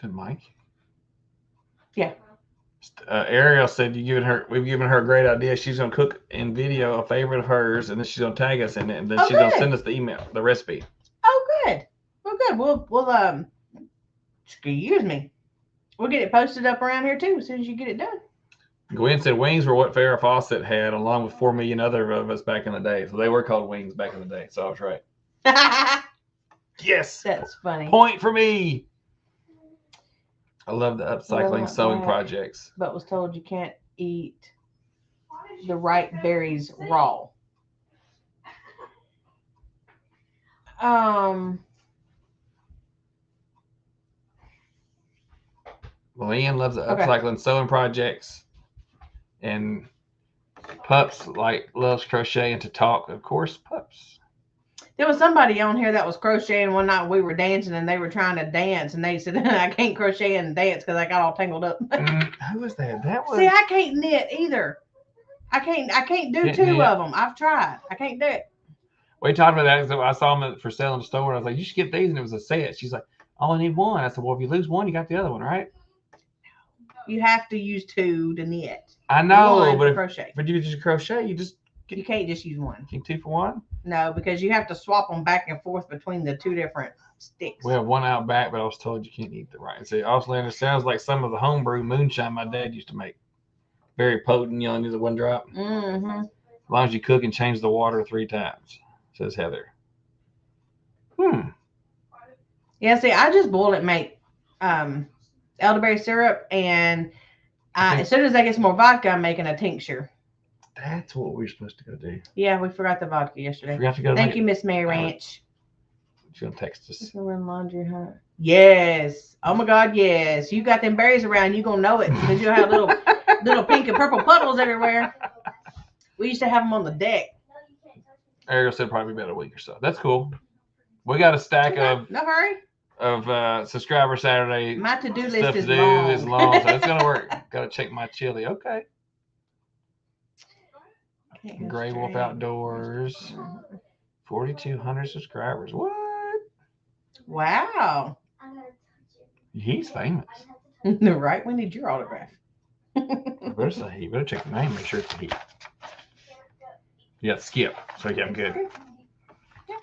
Said Mike. Yeah. Ariel said we've given her a great idea. She's gonna cook in video a favorite of hers, and then she's gonna tag us in it, and then she's gonna send us the email, the recipe. Oh, good. Well, good. We'll excuse me. We'll get it posted up around here too as soon as you get it done. Gwen said wings were what Farrah Fawcett had, along with 4 million other of us back in the day. So they were called wings back in the day. So I was right. Yes. That's funny. Point for me. I love the upcycling sewing projects. But was told you can't eat the ripe berries raw. Leanne loves the upcycling sewing projects, and Pups loves crocheting to talk. Of course, Pups. There was somebody on here that was crocheting one night. We were dancing, and they were trying to dance, and they said, "I can't crochet and dance because I got all tangled up." Who was that? That was. See, I can't knit either. I can't do two of them. I've tried. I can't do it. We talked about that. So I saw them for sale in the store, and I was like, "You should get these," and it was a set. She's like, "I only need one." I said, "Well, if you lose one, you got the other one, right?" You have to use 2 to knit. I know, but crochet. But you just crochet. You can't just use 1. You 2 for 1? No, because you have to swap them back and forth between the 2 different sticks. We have 1 out back, but I was told you can't eat the right. See, Austin, it sounds like some of the homebrew moonshine my dad used to make. Very potent. You only need the 1 drop. Mm-hmm. As long as you cook and change the water 3 times, says Heather. Yeah, see, I just boil it, make elderberry syrup, and as soon as I get some more vodka, I'm making a tincture. That's what we're supposed to go do. Yeah, we forgot the vodka yesterday. Forgot to go. Thank you, Miss Mary Ranch. She's gonna text us. Run laundry, huh? Yes. Oh my God, yes. You got them berries around, you gonna know it because you'll have little pink and purple puddles everywhere. We used to have them on the deck. Ariel said probably about a week or so. That's cool. We got a stack of no hurry of Subscriber Saturday. My to-do list stuff is to do long. is long, so it's gonna work. Got to check my chili. Okay. Gray Wolf Outdoors. 4,200 subscribers. What? Wow. He's famous. Right? We need your autograph. You better check the name. Make sure it's he. Yeah, Skip. So yeah, I'm good.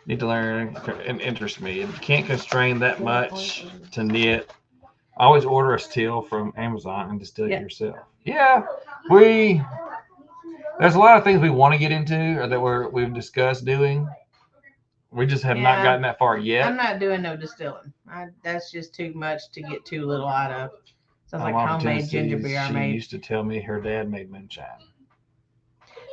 Need to learn and interest me. And can't constrain that much to knit. Always order a steel from Amazon and distill it yourself. Yeah, there's a lot of things we want to get into or that we've discussed doing. We just have not gotten that far yet. I'm not doing no distilling. That's just too much to get too little out of. Sounds like homemade ginger beer I made. She used to tell me her dad made moonshine.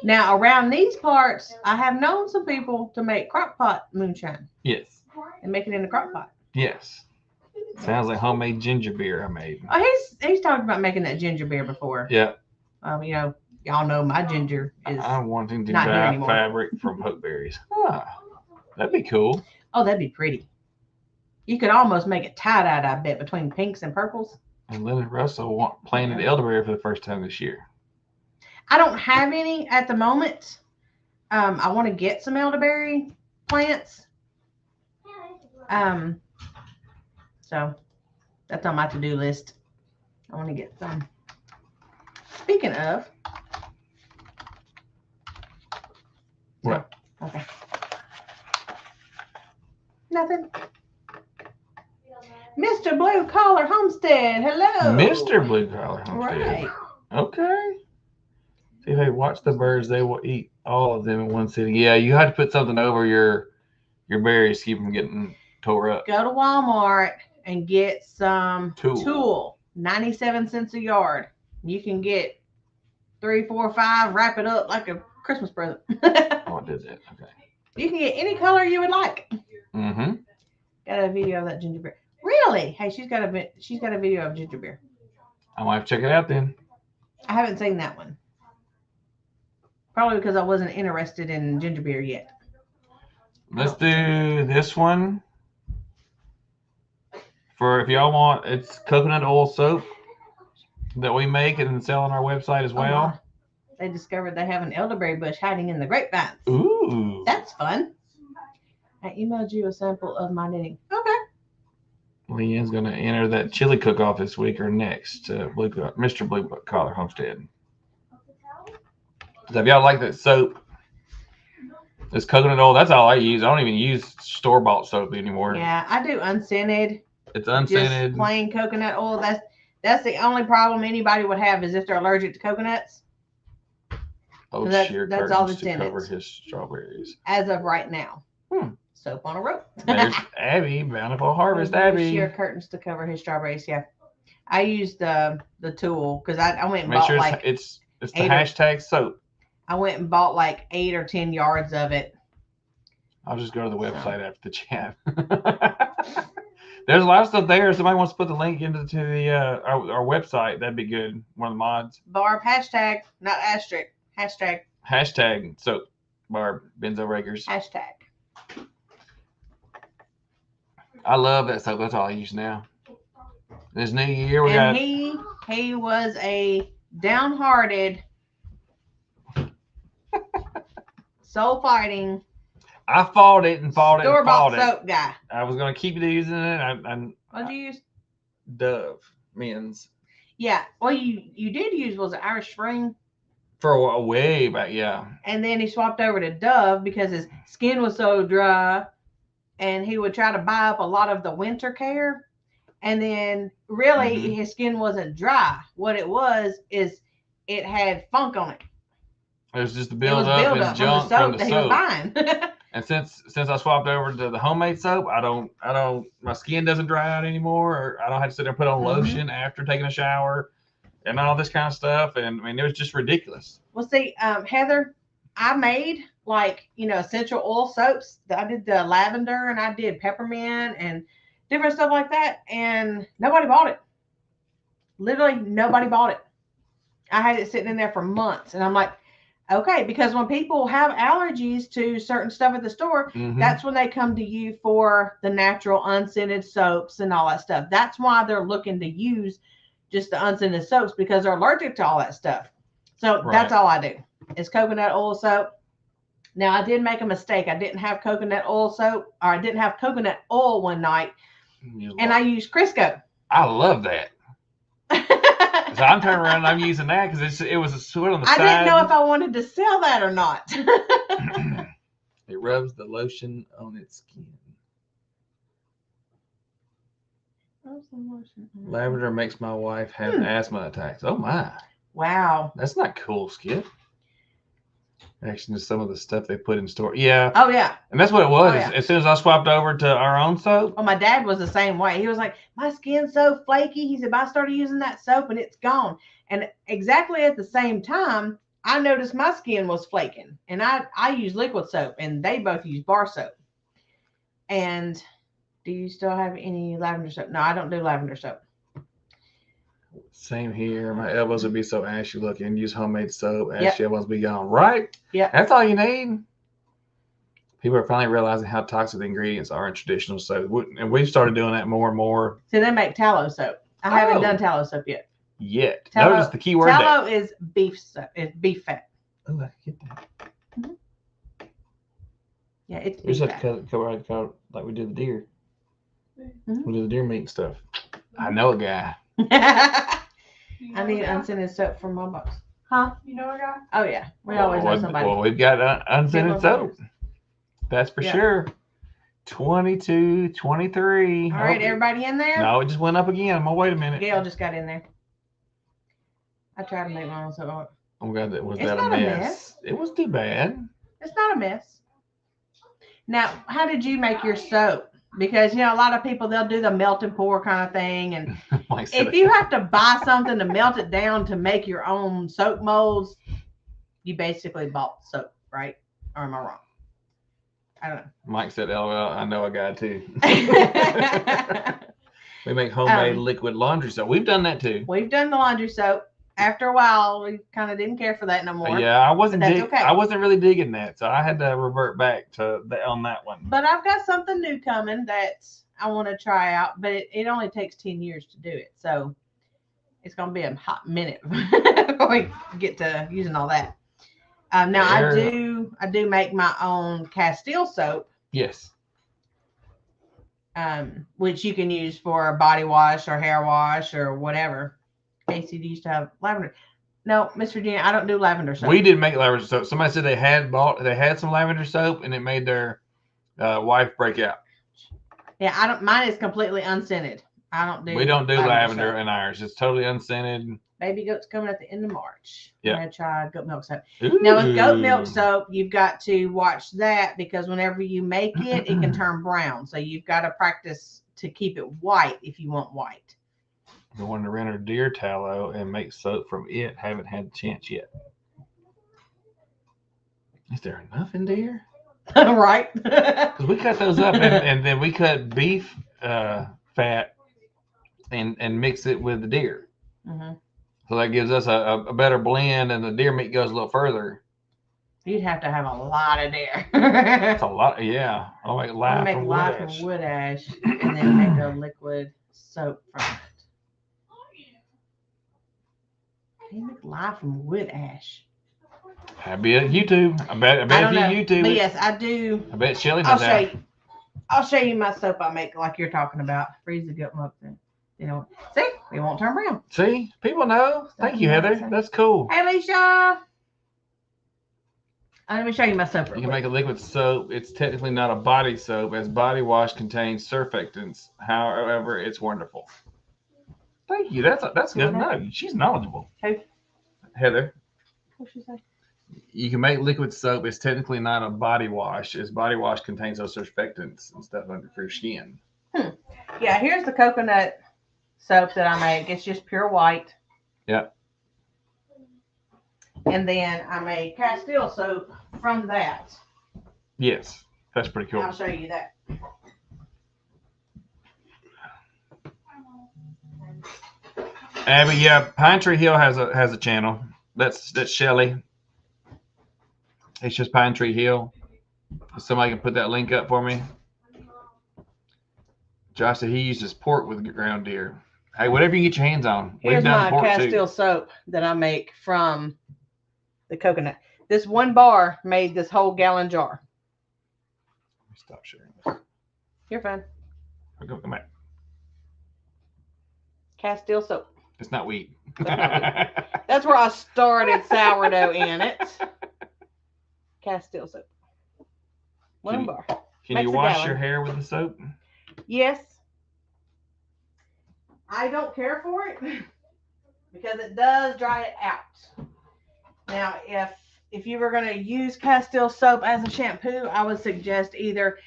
Now, around these parts, I have known some people to make crock pot moonshine. Yes. And make it in the crock pot. Yes. Sounds like homemade ginger beer I made. Oh, he's talked about making that ginger beer before. Yeah. Y'all know my ginger is I'm wanting to dye fabric from pokeberries. That'd be cool. Oh, that'd be pretty. You could almost make it tie-dyed, I bet, between pinks and purples. And Leonard Russell planted elderberry for the first time this year. I don't have any at the moment. I want to get some elderberry plants. So that's on my to-do list. I want to get some. Speaking of. What? Okay. Nothing. Mr. Blue Collar Homestead. Hello. Mr. Blue Collar Homestead. Right. Okay. See if they watch the birds, they will eat all of them in one sitting. Yeah, you have to put something over your berries to keep them getting tore up. Go to Walmart and get some Tool. Tool. 97 cents a yard. You can get 3, 4, 5, wrap it up like a Christmas present. Oh, I did that. Okay. You can get any color you would like. Mm-hmm. Got a video of that ginger beer. Really? Hey, she's got a video of ginger beer. I might have to check it out then. I haven't seen that one. Probably because I wasn't interested in ginger beer yet. Let's do this one. For if y'all want, it's coconut oil soap that we make and sell on our website as well. Oh, they discovered they have an elderberry bush hiding in the grapevines. Ooh. That's fun. I emailed you a sample of my knitting. Okay. Leanne's going to enter that chili cook-off this week or next. Mr. Blue Collar Homestead. So if y'all like that soap, this coconut oil, that's all I use. I don't even use store-bought soap anymore. Yeah, I do unscented. It's unscented. Just plain coconut oil. That's the only problem anybody would have is if they're allergic to coconuts. Oh, sheer that's all curtains that's to in cover it. his strawberries. As of right now. Soap on a rope. There's Abby, Bountiful Harvest Abby. Sheer curtains to cover his strawberries. Yeah, I used the tool because I went and Make bought sure like it's the 8 hashtag soap. I went and bought like 8 or 10 yards of it. I'll just go to the website after the chat. There's a lot of stuff there. If somebody wants to put the link into the our website, that'd be good. One of the mods. Barb, hashtag, not asterisk. Hashtag soap. Barb, Benzo Rakers. hashtag. I love that soap. That's all I use now. This new year we And got. he was a downhearted, soul fighting, I fought it and fought it and store-bought fought it. soap guy. I was gonna keep using it. What'd you use? Dove men's Yeah. Well, you did use, was it Irish Spring? for a way back, yeah. And then he swapped over to Dove because his skin was so dry, and he would try to buy up a lot of the winter care. And then really his skin wasn't dry. What it was is it had funk on it. It was just the It was build up build and up junk from the soap from the that he was soap. buying. And since I swapped over to the homemade soap, I don't my skin doesn't dry out anymore, or I don't have to sit there and put on lotion after taking a shower and all this kind of stuff. And I mean, it was just ridiculous. Well, see, Heather, I made essential oil soaps. I did the lavender and I did peppermint and different stuff like that. And nobody bought it. Literally nobody bought it. I had it sitting in there for months. And I'm like, okay, because when people have allergies to certain stuff at the store, that's when they come to you for the natural unscented soaps and all that stuff. That's why they're looking to use just the unscented soaps, because they're allergic to all that stuff. So that's all I do is coconut oil soap. Now, I did make a mistake. I didn't have coconut oil soap, or I didn't have coconut oil one night, and I used Crisco. I love that. So I'm turning around and I'm using that because it was a sweat on the side. I didn't know if I wanted to sell that or not. It rubs the lotion on its skin. Lavender makes my wife have asthma attacks. Oh my. Wow. That's not cool, Skip. Actually, just some of the stuff they put in store. Yeah. Oh, yeah. And that's what it was. Oh, yeah. As soon as I swapped over to our own soap. Well, my dad was the same way. He was like, my skin's so flaky. He said, but I started using that soap and it's gone. And exactly at the same time, I noticed my skin was flaking. And I use liquid soap, and they both use bar soap. And do you still have any lavender soap? No, I don't do lavender soap. Same here. My elbows would be so ashy looking. Use homemade soap. Ashy elbows be gone. Right? Yeah. That's all you need. People are finally realizing how toxic the ingredients are in traditional soap. And we've started doing that more and more. So they make tallow soap. I haven't done tallow soap yet. Notice the key word. Tallow is beef soap. It's beef fat. Oh, I get that. Yeah, it's We beef just have fat. to cut like we did the deer. We did the deer meat and stuff. I know a guy. I need unscented soap for my box. Huh? You know a guy? Oh, yeah. We always know somebody. Well, we've got unscented soap. That's for Yeah. sure. 22, 23. All right, everybody in there? No, it just went up again. I'm going to wait a minute. Gail just got in there. I tried to make my own soap. Oh God, was It's that a not a mess? mess. It was too bad. It's not a mess. Now, how did you make your soap? Because, a lot of people, they'll do the melt and pour kind of thing. And if you have to buy something to melt it down to make your own soap molds, you basically bought soap, right? Or am I wrong? I don't know. Mike said, "LOL, I know a guy too." We make homemade liquid laundry soap. We've done that too. We've done the laundry soap. After a while, we kind of didn't care for that no more. Yeah, I wasn't. Okay. I wasn't really digging that, so I had to revert back to on that one. But I've got something new coming that I want to try out. But it only takes 10 years to do it, so it's gonna be a hot minute before we get to using all that. Now I do make my own Castile soap. Yes. Which you can use for body wash or hair wash or whatever. Casey used to have lavender. No, Miss Virginia, I don't do lavender soap. We didn't make lavender soap. Somebody said they had some lavender soap and it made their wife break out. Yeah, I don't. Mine is completely unscented. We don't do lavender in ours. It's totally unscented. Baby goat's coming at the end of March. Yeah. I'm gonna try goat milk soap. Ooh. Now with goat milk soap, you've got to watch that because whenever you make it, it can turn brown. So you've got to practice to keep it white if you want white. We wanted to rent a deer tallow and make soap from it. Haven't had the chance yet. Is there enough in deer? Right. Because we cut those up and then we cut beef fat and mix it with the deer. Mm-hmm. So that gives us a better blend, and the deer meat goes a little further. You'd have to have a lot of deer. That's a lot, yeah. I'll make lye from wood ash and then make a liquid soap from it. Can you make lye from wood ash? That'd be at YouTube. I bet if you YouTube but it. Yes, I do. I bet Shelly knows that. I'll show you my soap I make like you're talking about. Freeze the goat milk then. See, it won't turn brown. See, people know. Thank you, Heather. That's cool. Hey, Alicia. Let me show you my soap. You can make a liquid soap. It's technically not a body soap, as body wash contains surfactants. However, it's wonderful. Thank you. That's good to know. She's knowledgeable. Who? Heather. What'd she say? You can make liquid soap. It's technically not a body wash, as body wash contains those surfactants and stuff under your skin. Yeah, here's the coconut soap that I make. It's just pure white. Yeah. And then I made Castile soap from that. Yes, that's pretty cool. I'll show you that. Abby, yeah, Pine Tree Hill has a channel. That's Shelly. It's just Pine Tree Hill. If somebody can put that link up for me. Josh said he uses pork with ground deer. Hey, whatever you get your hands on. Here's my Castile soap that I make from the coconut. This one bar made this whole gallon jar. Stop sharing this. You're fine. Come back. Castile soap. It's not wheat. That's where I started sourdough in it. Castile soap. One bar. Can you wash your hair with the soap? Yes. I don't care for it because it does dry it out. Now, if you were going to use Castile soap as a shampoo, I would suggest either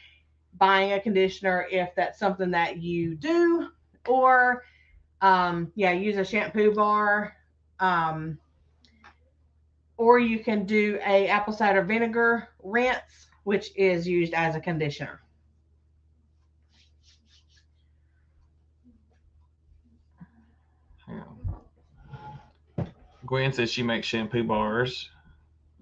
buying a conditioner if that's something that you do, or use a shampoo bar, or you can do a apple cider vinegar rinse, which is used as a conditioner. Gwen says she makes shampoo bars.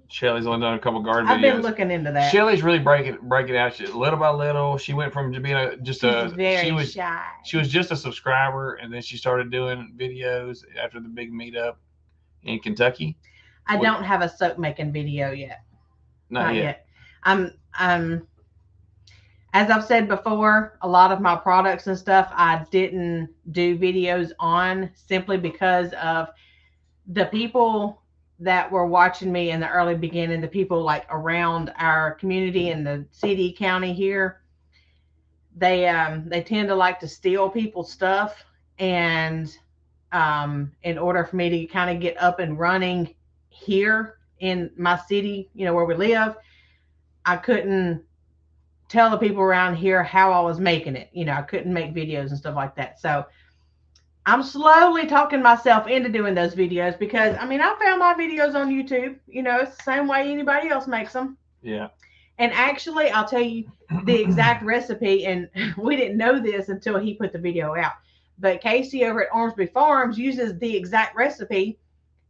Shelly's only done a couple garden videos. I've been looking into that. Shelly's really breaking out little by little. She went from being shy. She was just a subscriber, and then she started doing videos after the big meetup in Kentucky. I don't have a soap making video yet. Not yet. I'm as I've said before, a lot of my products and stuff I didn't do videos on simply because of the people that were watching me in the early beginning, the people like around our community in the city, county here. They tend to like to steal people's stuff, and in order for me to kind of get up and running here in my city, where we live, I couldn't tell the people around here how I was making it. I couldn't make videos and stuff like that. So I'm slowly talking myself into doing those videos because, I found my videos on YouTube. It's the same way anybody else makes them. Yeah. And actually, I'll tell you the exact recipe, and we didn't know this until he put the video out. But Casey over at Ormsby Farms uses the exact recipe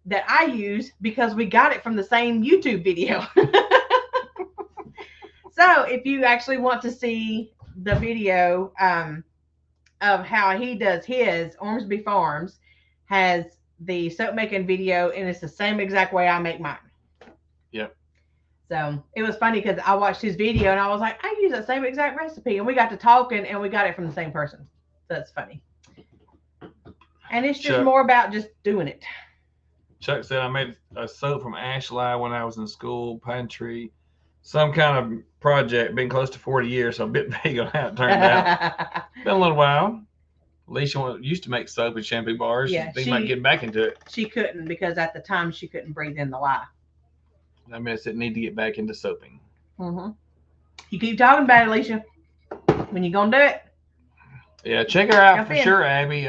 that I use because we got it from the same YouTube video. So if you actually want to see the video of how he does his, Ormsby Farms has the soap making video, and it's the same exact way I make mine. Yep. So it was funny because I watched his video and I was like, I use that same exact recipe, and we got to talking and we got it from the same person. So that's funny. And it's just more about just doing it. Chuck said I made a soap from ash lye when I was in school, pine tree, some kind of project, been close to 40 years, so a bit vague on how it turned out. Been a little while. Alicia used to make soap and shampoo bars. Yeah, she might get back into it. She couldn't because at the time she couldn't breathe in the lye. I mean, I said need to get back into soaping. Mm-hmm. You keep talking about it, Alicia. When you gonna do it? Yeah, check her out for sure, Abby.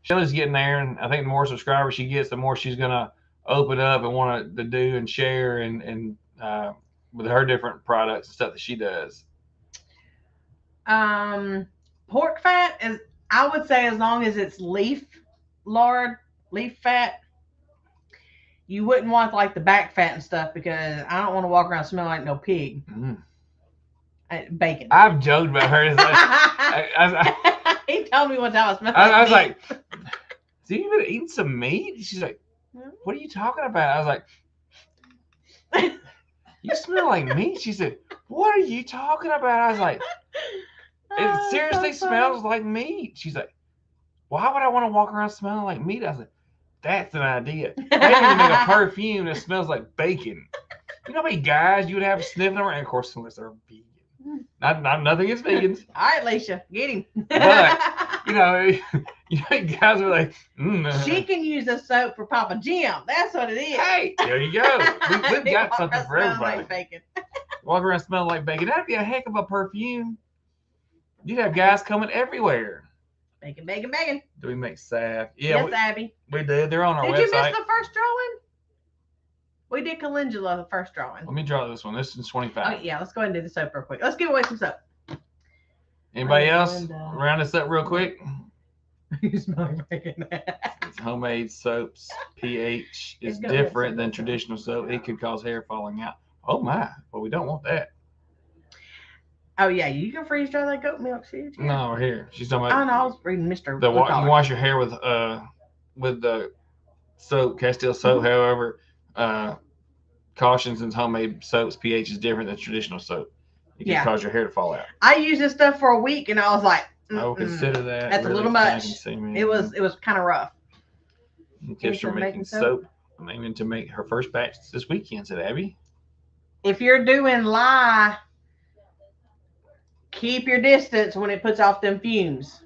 Shelly's getting there, and I think the more subscribers she gets, the more she's gonna open up and want to do and share and with her different products and stuff that she does. Pork fat is, I would say, as long as it's leaf fat. You wouldn't want like the back fat and stuff because I don't want to walk around smelling like no pig. Bacon. I've joked about her. He told me one time I smelled like I was meat. like, "So you been eating some meat?" She's like, "What are you talking about?" I was like, "You smell like meat." She said, "What are you talking about?" I was like, "It seriously smells like meat." She's like, "Why would I want to walk around smelling like meat?" I was like, "That's an idea. Maybe you make a perfume that smells like bacon." You know how many guys you would have sniffing around? And of course, unless they're vegan. Not nothing against vegans. All right, Alicia, get him. But guys are like, she can use a soap for Papa Jim. That's what it is. Hey, there you go. We've got something for everybody. Like bacon. Walk around smelling like bacon. That'd be a heck of a perfume. You'd have guys coming everywhere. Bacon, bacon, bacon. Do we make salve? Yeah, yes, Abby. We did. They're on our website. Did you miss the first drawing? We did calendula, the first drawing. Let me draw this one. This is 25. Oh, yeah, let's go ahead and do the soap real quick. Let's give away some soap. Anybody else? Round us up real quick. You smell like bacon. It's homemade soaps. pH is different than traditional soap. It could cause hair falling out. Oh, my. Well, we don't want that. Oh, yeah, you can freeze dry that goat milk, see? Yeah. No, here. She's talking about. Oh, no, I was reading Mr. You wash your hair with the soap, Castile soap, however. Cautions in homemade soaps, pH is different than traditional soap. It can cause your hair to fall out. I used this stuff for a week and I was like, I will consider that. That's really a little much. It was kind of rough. Tips for making soap. I'm aiming to make her first batch this weekend, said Abby. If you're doing lye, keep your distance when it puts off them fumes.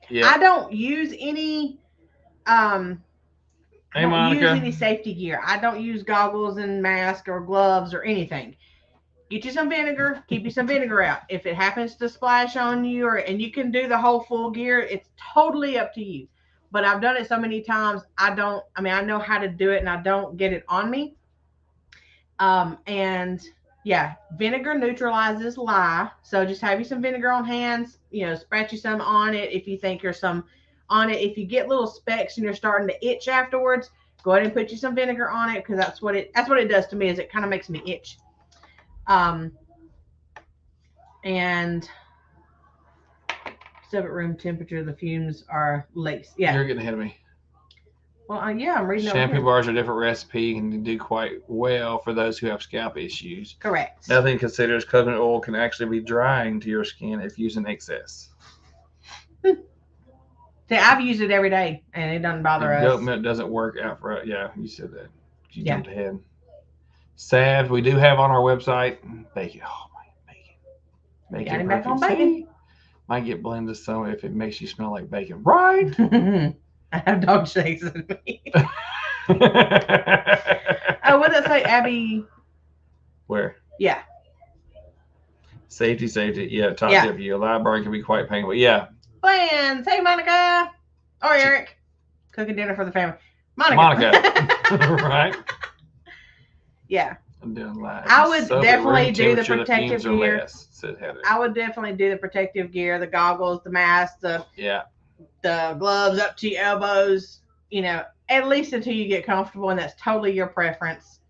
Yeah. I don't use any use any safety gear. I don't use goggles and mask or gloves or anything. Get you some vinegar. Keep you some vinegar out. If it happens to splash on you, and you can do the whole full gear, it's totally up to you. But I've done it so many times. I know how to do it, and I don't get it on me. And yeah, vinegar neutralizes lye. So just have you some vinegar on hands. Sprat you some on it if you think there's some on it. If you get little specks and you're starting to itch afterwards, go ahead and put you some vinegar on it because that's what it does to me. Is it kind of makes me itch. And sub at room temperature, the fumes are laced. Yeah, you're getting ahead of me. Well, yeah, I'm reading. Shampoo bars are a different recipe and do quite well for those who have scalp issues. Correct. Nothing considers coconut oil can actually be drying to your skin if used in excess. See, I've used it every day, and it doesn't bother us. Goat milk doesn't work out for us. Yeah, you said that. You jumped ahead. Salve, we do have on our website. Bacon. Oh, man, bacon. Got him back on bacon. Might get blended some if it makes you smell like bacon. Right? I have dog shakes in me. Oh, what did it say, Abby? Where? Yeah. Safety. Yeah, top Yeah. tip for you. A live burn can be quite painful. Yeah. Plans. Hey, Monica. Or Eric. Cooking dinner for the family. Monica. Right? Yeah. I'm doing live. I would Soap at definitely room do the temperature, protective fumes are gear. less, said Heather. I would definitely do the protective gear, the goggles, the mask, the gloves up to your elbows, at least until you get comfortable, and that's totally your preference.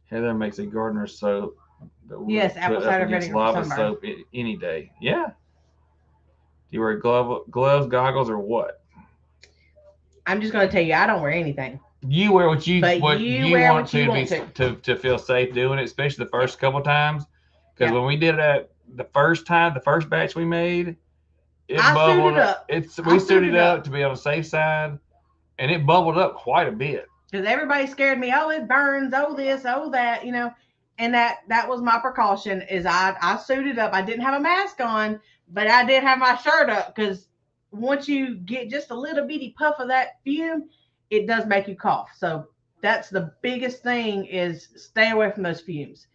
Heather makes a gardener soap that would Yes, apple put up cider against vinegar for lava sunburn. soap any day. Yeah. Do you wear gloves, goggles, or what? I'm just going to tell you, I don't wear anything. You wear what you wear want what you want to feel safe doing it, especially the first couple times. Because Yeah. when we did it the first batch we made, I bubbled suited up. We suited up to be on the safe side, and it bubbled up quite a bit. Because everybody scared me. Oh, it burns. Oh, this. Oh, that. And that was my precaution. Is I suited up. I didn't have a mask on, but I did have my shirt up because once you get just a little bitty puff of that fume, it does make you cough. So that's the biggest thing, is stay away from those fumes.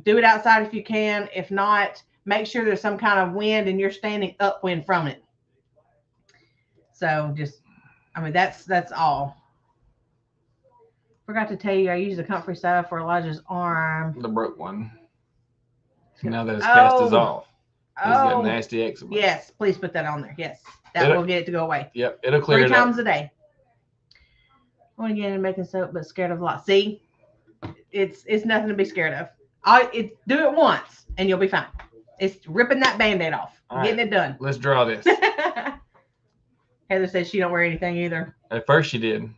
Do it outside if you can. If not, make sure there's some kind of wind and you're standing upwind from it. So that's all. Forgot to tell you, I used the comfrey salve for Elijah's arm. The broke one. Now that his cast is off. He's got nasty eczema. Yes, please put that on there. Yes, that will get it to go away. Yep, it'll clear 3 times a day. I want to get into making soap, but scared of a lot. See, it's nothing to be scared of. Do it once, and you'll be fine. It's ripping that Band-Aid off, getting it done. Let's draw this. Heather says she don't wear anything either. At first she did.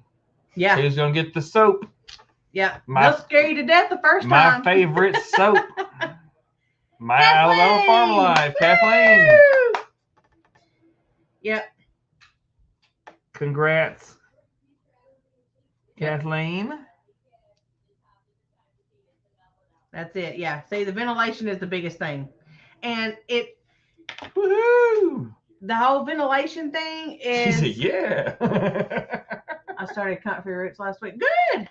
Yeah. Who's gonna get the soap? Yeah. They'll scare you to death the first time. My favorite soap. My Alabama Farm Life, Kathleen. Woo! Yep. Congrats, Kathleen. That's it. Yeah. See, the ventilation is the biggest thing, and Woohoo! The whole ventilation thing is. Yeah. I started Comfrey Roots last week. Good.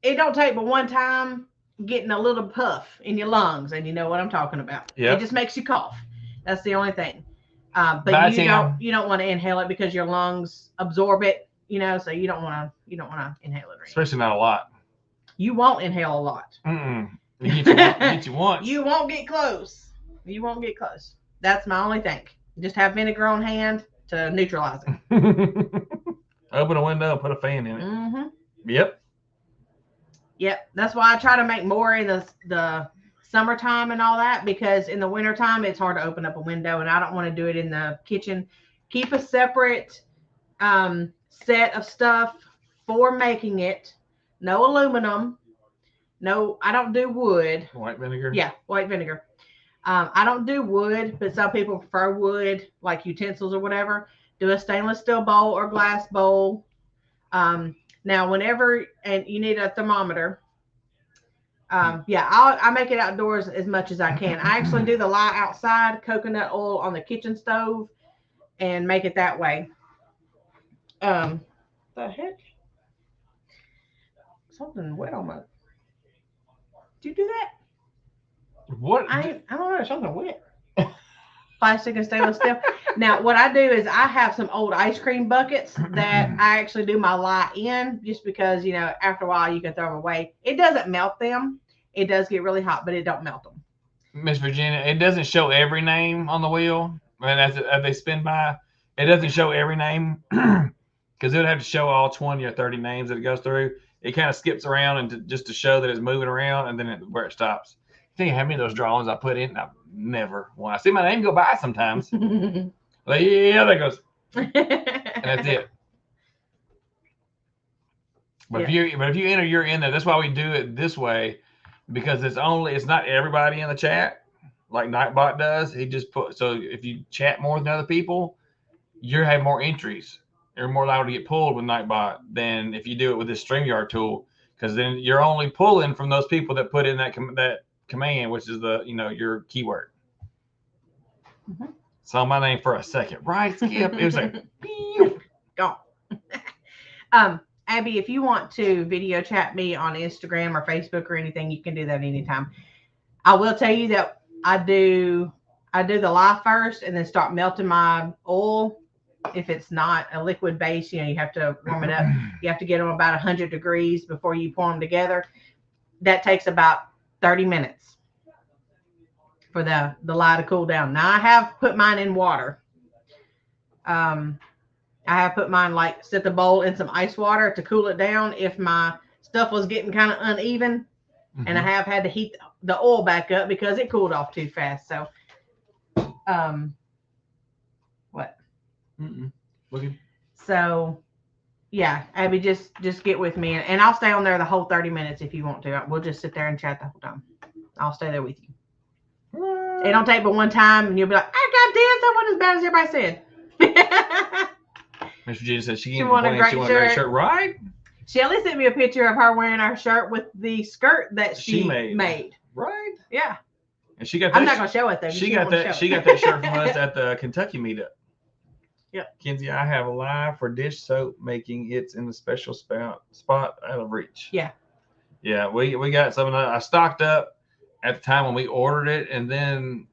It don't take but one time getting a little puff in your lungs, and you know what I'm talking about. Yep. It just makes you cough. That's the only thing. But you don't want to inhale it because your lungs absorb it. So you don't want to inhale it. Especially not a lot. You won't inhale a lot. You get you once. You won't get close. That's my only thing. Just have vinegar on hand to neutralize it. Open a window and put a fan in it. Mm-hmm. Yep. That's why I try to make more in the summertime and all that, because in the wintertime it's hard to open up a window, and I don't want to do it in the kitchen. Keep a separate set of stuff for making it. No aluminum. No, I don't do wood. White vinegar? Yeah, white vinegar. I don't do wood, but some people prefer wood, like utensils or whatever. Do a stainless steel bowl or glass bowl. Now, whenever, and you need a thermometer. I make it outdoors as much as I can. I actually do the lye outside, coconut oil on the kitchen stove, and make it that way. The heck? Something wet on my. Did you do that? What? I don't know. Something wet. Plastic and stainless steel. Now, what I do is I have some old ice cream buckets that I actually do my lye in, just because, after a while you can throw them away. It doesn't melt them. It does get really hot, but it don't melt them. Miss Virginia, it doesn't show every name on the wheel. And as they spin by, it doesn't show every name because it would have to show all 20 or 30 names that it goes through. It kind of skips around and just to show that it's moving around, and then where it stops. Think how many of those drawings I put in? I've never won. I see my name go by sometimes. Like, yeah, there goes. And that's it. But if you enter your in there, that's why we do it this way, because it's not everybody in the chat like Nightbot does. He just so if you chat more than other people, you have more entries. You're more likely to get pulled with Nightbot than if you do it with this StreamYard tool, because then you're only pulling from those people that put in that command, which is your keyword. Mm-hmm. Saw my name for a second, right? Skip. It was like, gone. Abby, if you want to video chat me on Instagram or Facebook or anything, you can do that anytime. I will tell you that I do the lye first and then start melting my oil. If it's not a liquid base, you have to warm it up. You have to get them about 100 degrees before you pour them together. That takes about 30 minutes for the lye to cool down. Now I have put mine in water. I have put mine, set the bowl in some ice water to cool it down if my stuff was getting kind of uneven. Mm-hmm. And I have had to heat the oil back up because it cooled off too fast. So, what? Okay. So, yeah, Abby, just get with me. And I'll stay on there the whole 30 minutes if you want to. We'll just sit there and chat the whole time. I'll stay there with you. It don't take but one time, and you'll be like, "Oh, goddamn, that wasn't as bad as everybody said." Miss Virginia said she want a great shirt, right? Shelly sent me a picture of her wearing our shirt with the skirt that she made. Right? Yeah. And she got that. I'm not gonna show it though. She got that shirt from us at the Kentucky meetup. Yep. Kenzie, I have a lye for dish soap making. It's in the special spot out of reach. Yeah. Yeah, we got some of that. I stocked up at the time when we ordered it, and then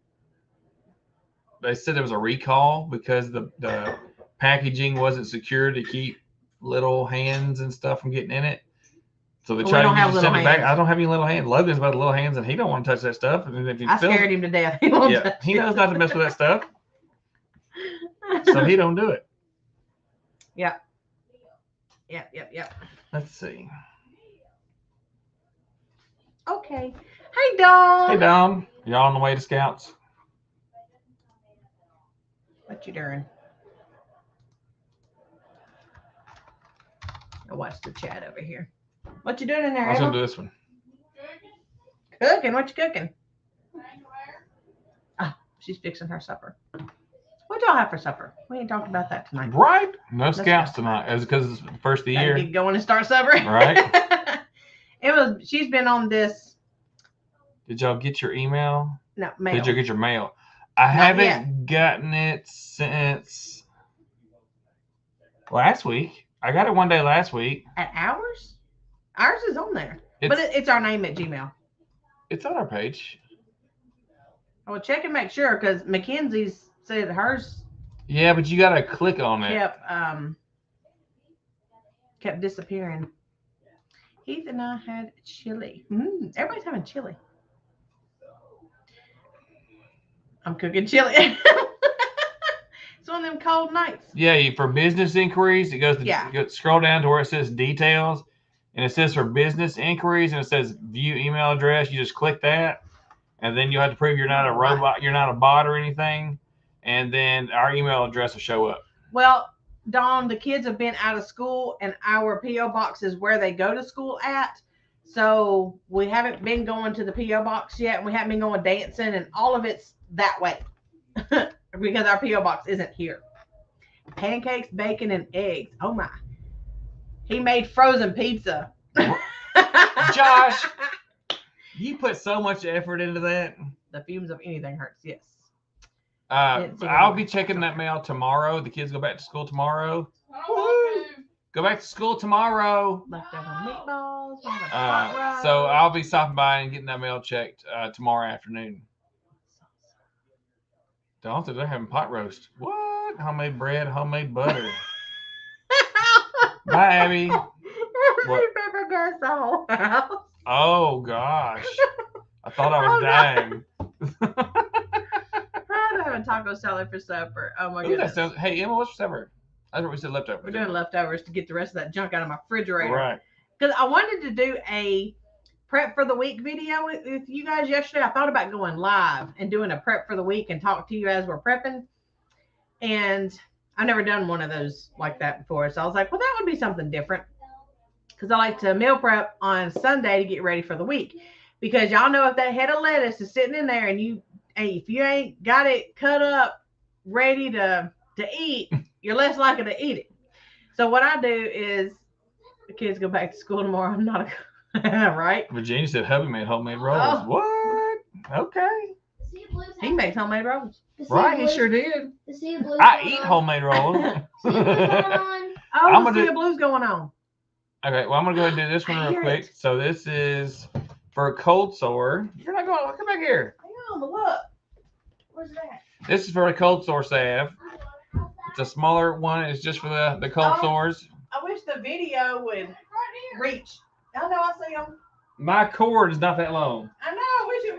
they said there was a recall because the packaging wasn't secure to keep little hands and stuff from getting in it. So they tried to send it back. I don't have any little hands. Logan's about the little hands, and he don't want to touch that stuff. And if I scared him to death. He knows not to mess with that stuff, so he don't do it. Yep. Let's see. Okay. Hey, Dom. Hey, Dom. Y'all on the way to Scouts? What you doing? I'll watch the chat over here. What you doing in there? I was gonna do this one. Cooking? What you cooking? Ah, she's fixing her supper. What y'all have for supper? We ain't talking about that tonight. Right? No Scouts tonight. It's because it's the first of the year. Get going and start supper. Right. She's been on this. Did y'all get your email? No, mail. Did you get your mail? I haven't gotten it since last week. I got it one day last week. At ours? Ours is on there. But it's our name at Gmail. It's on our page. I will check and make sure because Mackenzie's said hers. Yeah, but you got to click on it. Kept disappearing. Heath and I had chili. Everybody's having chili. I'm cooking chili. It's one of them cold nights. Yeah, for business inquiries, it goes to scroll down to where it says details, and it says for business inquiries, and it says view email address. You just click that, and then you have to prove you're not a robot, you're not a bot or anything, and then our email address will show up. Well, Dawn, the kids have been out of school, and our P.O. box is where they go to school at. So we haven't been going to the P.O. box yet, and we haven't been going dancing, and all of it's that way. Because our P.O. box isn't here. Pancakes, bacon, and eggs. Oh my. He made frozen pizza. Josh, you put so much effort into that. The fumes of anything hurts, yes. I'll be checking that mail tomorrow. The kids go back to school tomorrow. Go back to school tomorrow. Leftover meatballs. So I'll be stopping by and getting that mail checked tomorrow afternoon. They're having pot roast. What? Homemade bread, homemade butter. Bye, Abby. Paper goes the whole house. Oh, gosh. I thought I was dying. I'm having taco salad for supper. Oh, my goodness. Hey, Emma, what's for supper? I thought we said leftovers. We're doing leftovers to get the rest of that junk out of my refrigerator. Right. Because I wanted to do a prep for the week video with you guys yesterday. I thought about going live and doing a prep for the week and talk to you as we're prepping. And I've never done one of those like that before. So I was like, well, that would be something different. Because I like to meal prep on Sunday to get ready for the week. Because y'all know if that head of lettuce is sitting in there and if you ain't got it cut up, ready to eat, you're less likely to eat it. So what I do is the kids go back to school tomorrow. I'm not a right? Virginia said hubby made homemade rolls. Oh. What? Okay. He makes homemade rolls. Right, he sure did. The sea of blue's I going eat on. homemade rolls. Sea of blue's going on. Oh, I'm the gonna sea of blue's going on. Okay, well, I'm going to go ahead and do this one I real hear quick. So this is for a cold sore. You're not going to come back here. Hang on, but look. Where's that? This is for a cold sore salve. It's a smaller one. It's just for the cold sores. I wish the video would reach. I know, I see them. My cord is not that long. I know, I wish it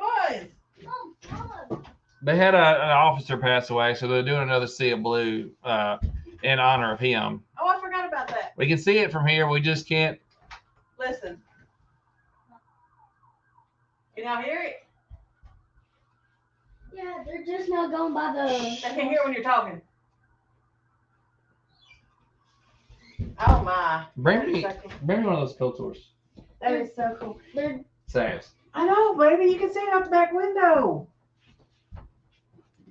was. They had an officer pass away, so they're doing another sea of blue in honor of him. Oh, I forgot about that. We can see it from here. We just can't. Listen. Can y'all hear it? Yeah, they're just not going by the. I can't hear when you're talking. Oh my. Bring me one of those cold sores. That is so cool. They're Salves. I know, baby. You can see it out the back window.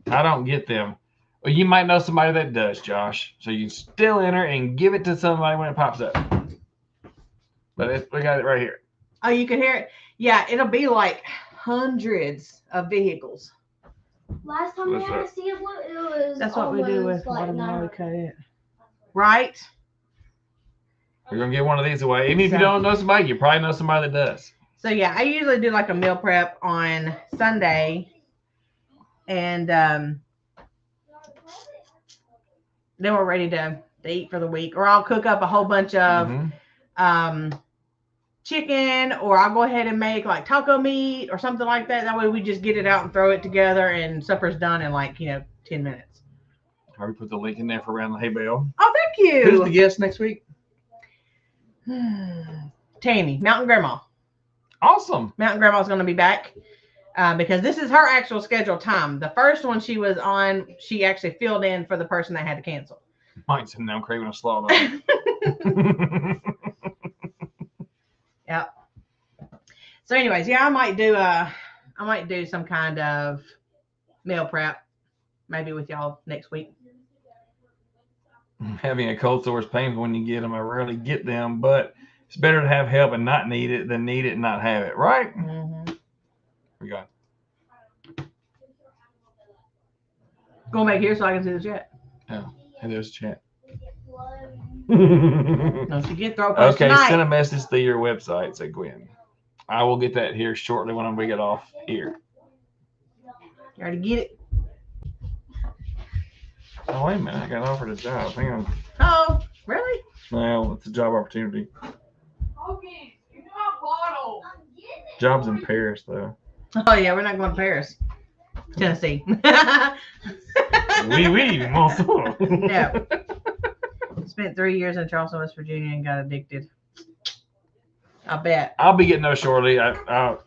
I don't get them. Well, you might know somebody that does, Josh. So you still enter and give it to somebody when it pops up. But we got it right here. Oh, you can hear it? Yeah, it'll be like hundreds of vehicles. last time we What's had that? a sea of blue, it was. That's what we do with like watermelon cut it. Right? We're going to give one of these away. Even if you don't know somebody, you probably know somebody that does. So yeah, I usually do like a meal prep on Sunday. And then we're ready to eat for the week. Or I'll cook up a whole bunch of chicken, or I'll go ahead and make like taco meat or something like that. That way we just get it out and throw it together, and supper's done in like 10 minutes. I'll put the link in there for Around the Hay Bale. Oh, thank you. Who's the guest next week? Tammy, Mountain Grandma. Awesome. Mountain Grandma's going to be back because this is her actual scheduled time. The first one she was on, she actually filled in for the person that had to cancel. Mike's sitting down craving a slaw dog. Yep. So anyways, yeah, I might do some kind of meal prep maybe with y'all next week. Having a cold sore is painful when you get them. I rarely get them, but it's better to have help and not need it than need it and not have it, right? Mm-hmm. We got. Go back here so I can see the chat. Oh, hey, there's chat. Don't you get throw punch Okay, tonight. send a message through your website, said Gwen. I will get that here shortly when we get off here. You already get it. Oh, wait a minute. I got offered a job. Hang on. Oh, really? No, it's a job opportunity. Okay, you got bottle. Job's in Paris, though. Oh yeah, we're not going to Paris, Tennessee. Oui, bonsoir. No. Spent 3 years in Charleston, West Virginia, and got addicted. I bet. I'll be getting those shortly. I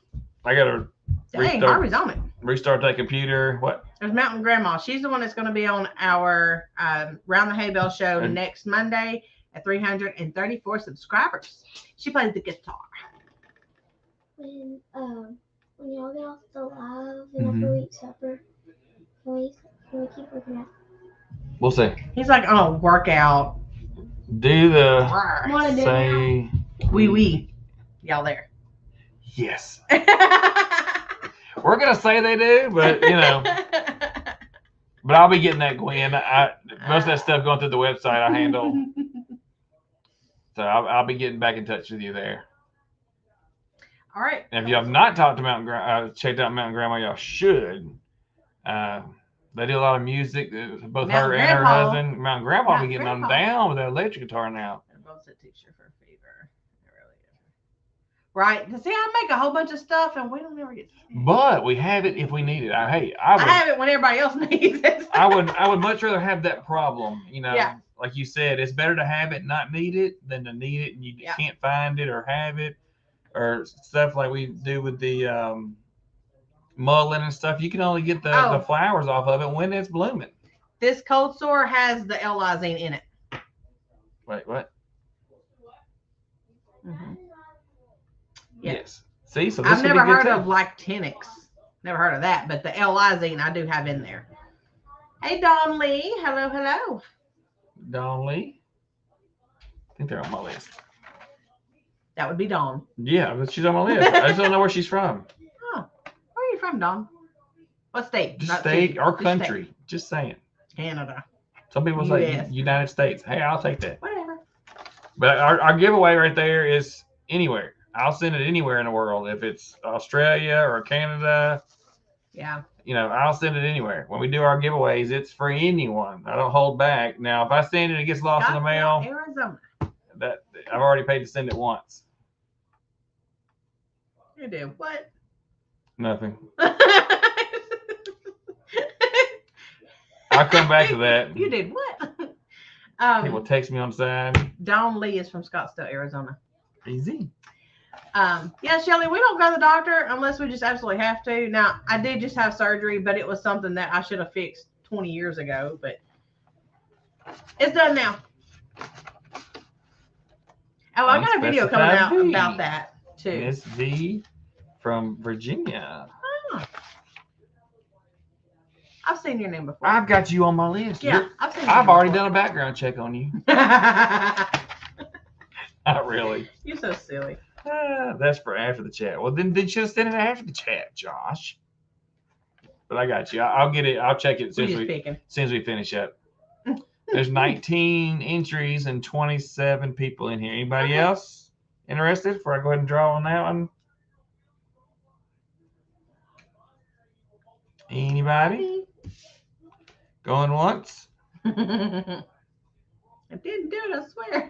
gotta Dang, Harvey's on it. restart that computer. What? There's Mountain Grandma. She's the one that's going to be on our Round the Hay Bale show next Monday at 334 subscribers. She plays the guitar. When y'all get off the live and after we eat supper, can we keep looking at? We'll see. He's like on a workout. Do the Wanna do say Wee. Y'all there? yes. We're gonna say they do, but but I'll be getting that, Gwen. Most of that stuff going through the website I handle, so I'll be getting back in touch with you there. All right. And if you have not talked to checked out Mountain Grandma, y'all should. They do a lot of music. Both her and her husband. Mountain Grandma be getting them down with that electric guitar now. They're both a teacher for fever. They really is. Right. See, I make a whole bunch of stuff and we don't ever get. But we have it if we need it. I have it when everybody else needs it. I would much rather have that problem. Yeah. Like you said, it's better to have it and not need it than to need it and you can't find it or have it, or stuff like we do with the mullein and stuff. You can only get the flowers off of it when it's blooming. This cold sore has the L-lysine in it. Wait, what? Mm-hmm. Yes. See, so this I've never heard of Lactinics. Never heard of that, but the L-lysine I do have in there. Hey, Dawn Lee. Hello. Dawn Lee? I think they're on my list. That would be Dawn. Yeah, but she's on my list. I just don't know where she's from. Oh, where are you from, Dawn? What state? Just state or country. Just saying. Canada. Some people say United States. Hey, I'll take that. Whatever. But our giveaway right there is anywhere. I'll send it anywhere in the world. If it's Australia or Canada, Yeah. I'll send it anywhere. When we do our giveaways, it's for anyone. I don't hold back. Now, if I send it and it gets lost in the mail, Arizona. that I've already paid to send it once. You do what? Nothing. I'll come back to that. You did what? People text me on the side. Dawn Lee is from Scottsdale, Arizona. Easy. Yeah, Shelly, we don't go to the doctor unless we just absolutely have to. Now, I did just have surgery, but it was something that I should have fixed 20 years ago, but it's done now. Oh, I got a video coming out about that too. Miss V from Virginia. Oh. I've seen your name before. I've got you on my list. Yeah, I've already done a background check on you. Not really. You're so silly. That's for after the chat. Well, then you should have sent it after the chat, Josh. But I got you. I'll get it. I'll check it as soon as we finish up. There's 19 entries and 27 people in here. Anybody else interested? Before I go ahead and draw on that one. Anybody? Going once? I didn't do it, I swear.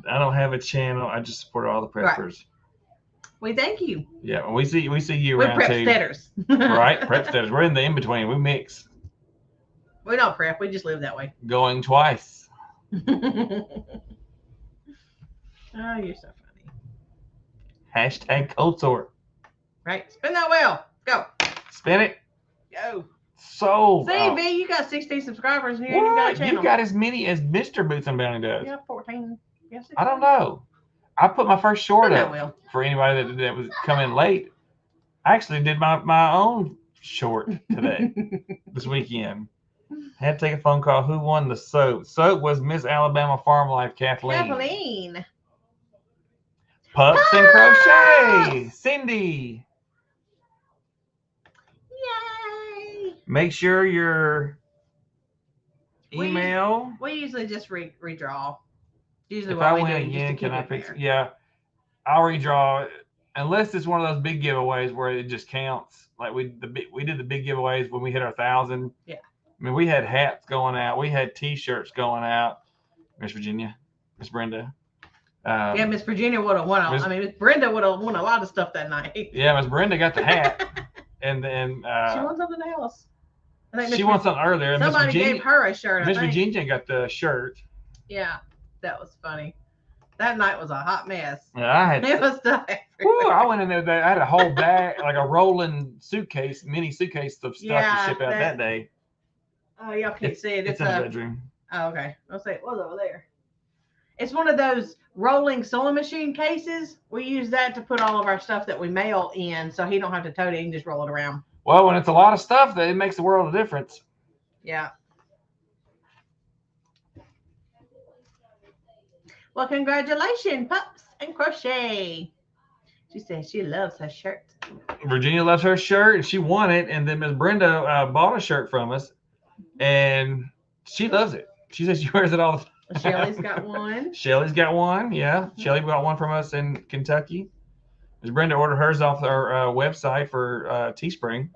I don't have a channel. I just support all the preppers. Right. We thank you. Yeah, we see you We're around prep too. steaders. Right, prep steaders. We're in the in between. We mix. We don't prep. We just live that way. Going twice. Oh, you're so funny. Hashtag cold sort. Right. Spin that wheel. Go. Spin it. Go. Sold. See, V, you got 16 subscribers and you ain't even got a channel. You got as many as Mr. Boots and Bounty does. Yeah, 14. Yes, I don't know. I put my first short Spin that up wheel. for anybody that was coming late. I actually did my own short today, this weekend. Had to take a phone call. Who won the soap? Soap was Miss Alabama Farm Life, Kathleen. Pups and Crochet, Cindy. Yay! Make sure your email. We usually just redraw. Usually If what I we win do, again, just to can keep I it fix fair. it? Yeah, I'll redraw it. Unless it's one of those big giveaways where it just counts. Like we did the big giveaways when we hit our 1,000. Yeah. I mean, we had hats going out. We had T-shirts going out. Miss Virginia, Miss Brenda. Yeah, Miss Virginia would have won. Miss Brenda would have won a lot of stuff that night. Yeah, Miss Brenda got the hat, and then she won something else. I think she won something earlier. Somebody gave her a shirt. Miss Virginia got the shirt. Yeah, that was funny. That night was a hot mess. Yeah, It was stuff everywhere. Woo, I went in there. I had a whole bag, like a rolling suitcase, mini suitcase of stuff to ship out that day. Oh, y'all can't see it. It's in the bedroom. Oh, okay. I'll say it was over there. It's one of those rolling sewing machine cases. We use that to put all of our stuff that we mail in, so he don't have to tote it. He can just roll it around. Well, when it's a lot of stuff, it makes a world of difference. Yeah. Well, congratulations, Pups and Crochet. She says she loves her shirt. Virginia loves her shirt, and she won it. And then Miss Brenda bought a shirt from us, and she loves it. She says she wears it all the time. Shelly's got one. Shelly's got one, yeah. Shelly got one from us in Kentucky. Miss Brenda ordered hers off our website for Teespring,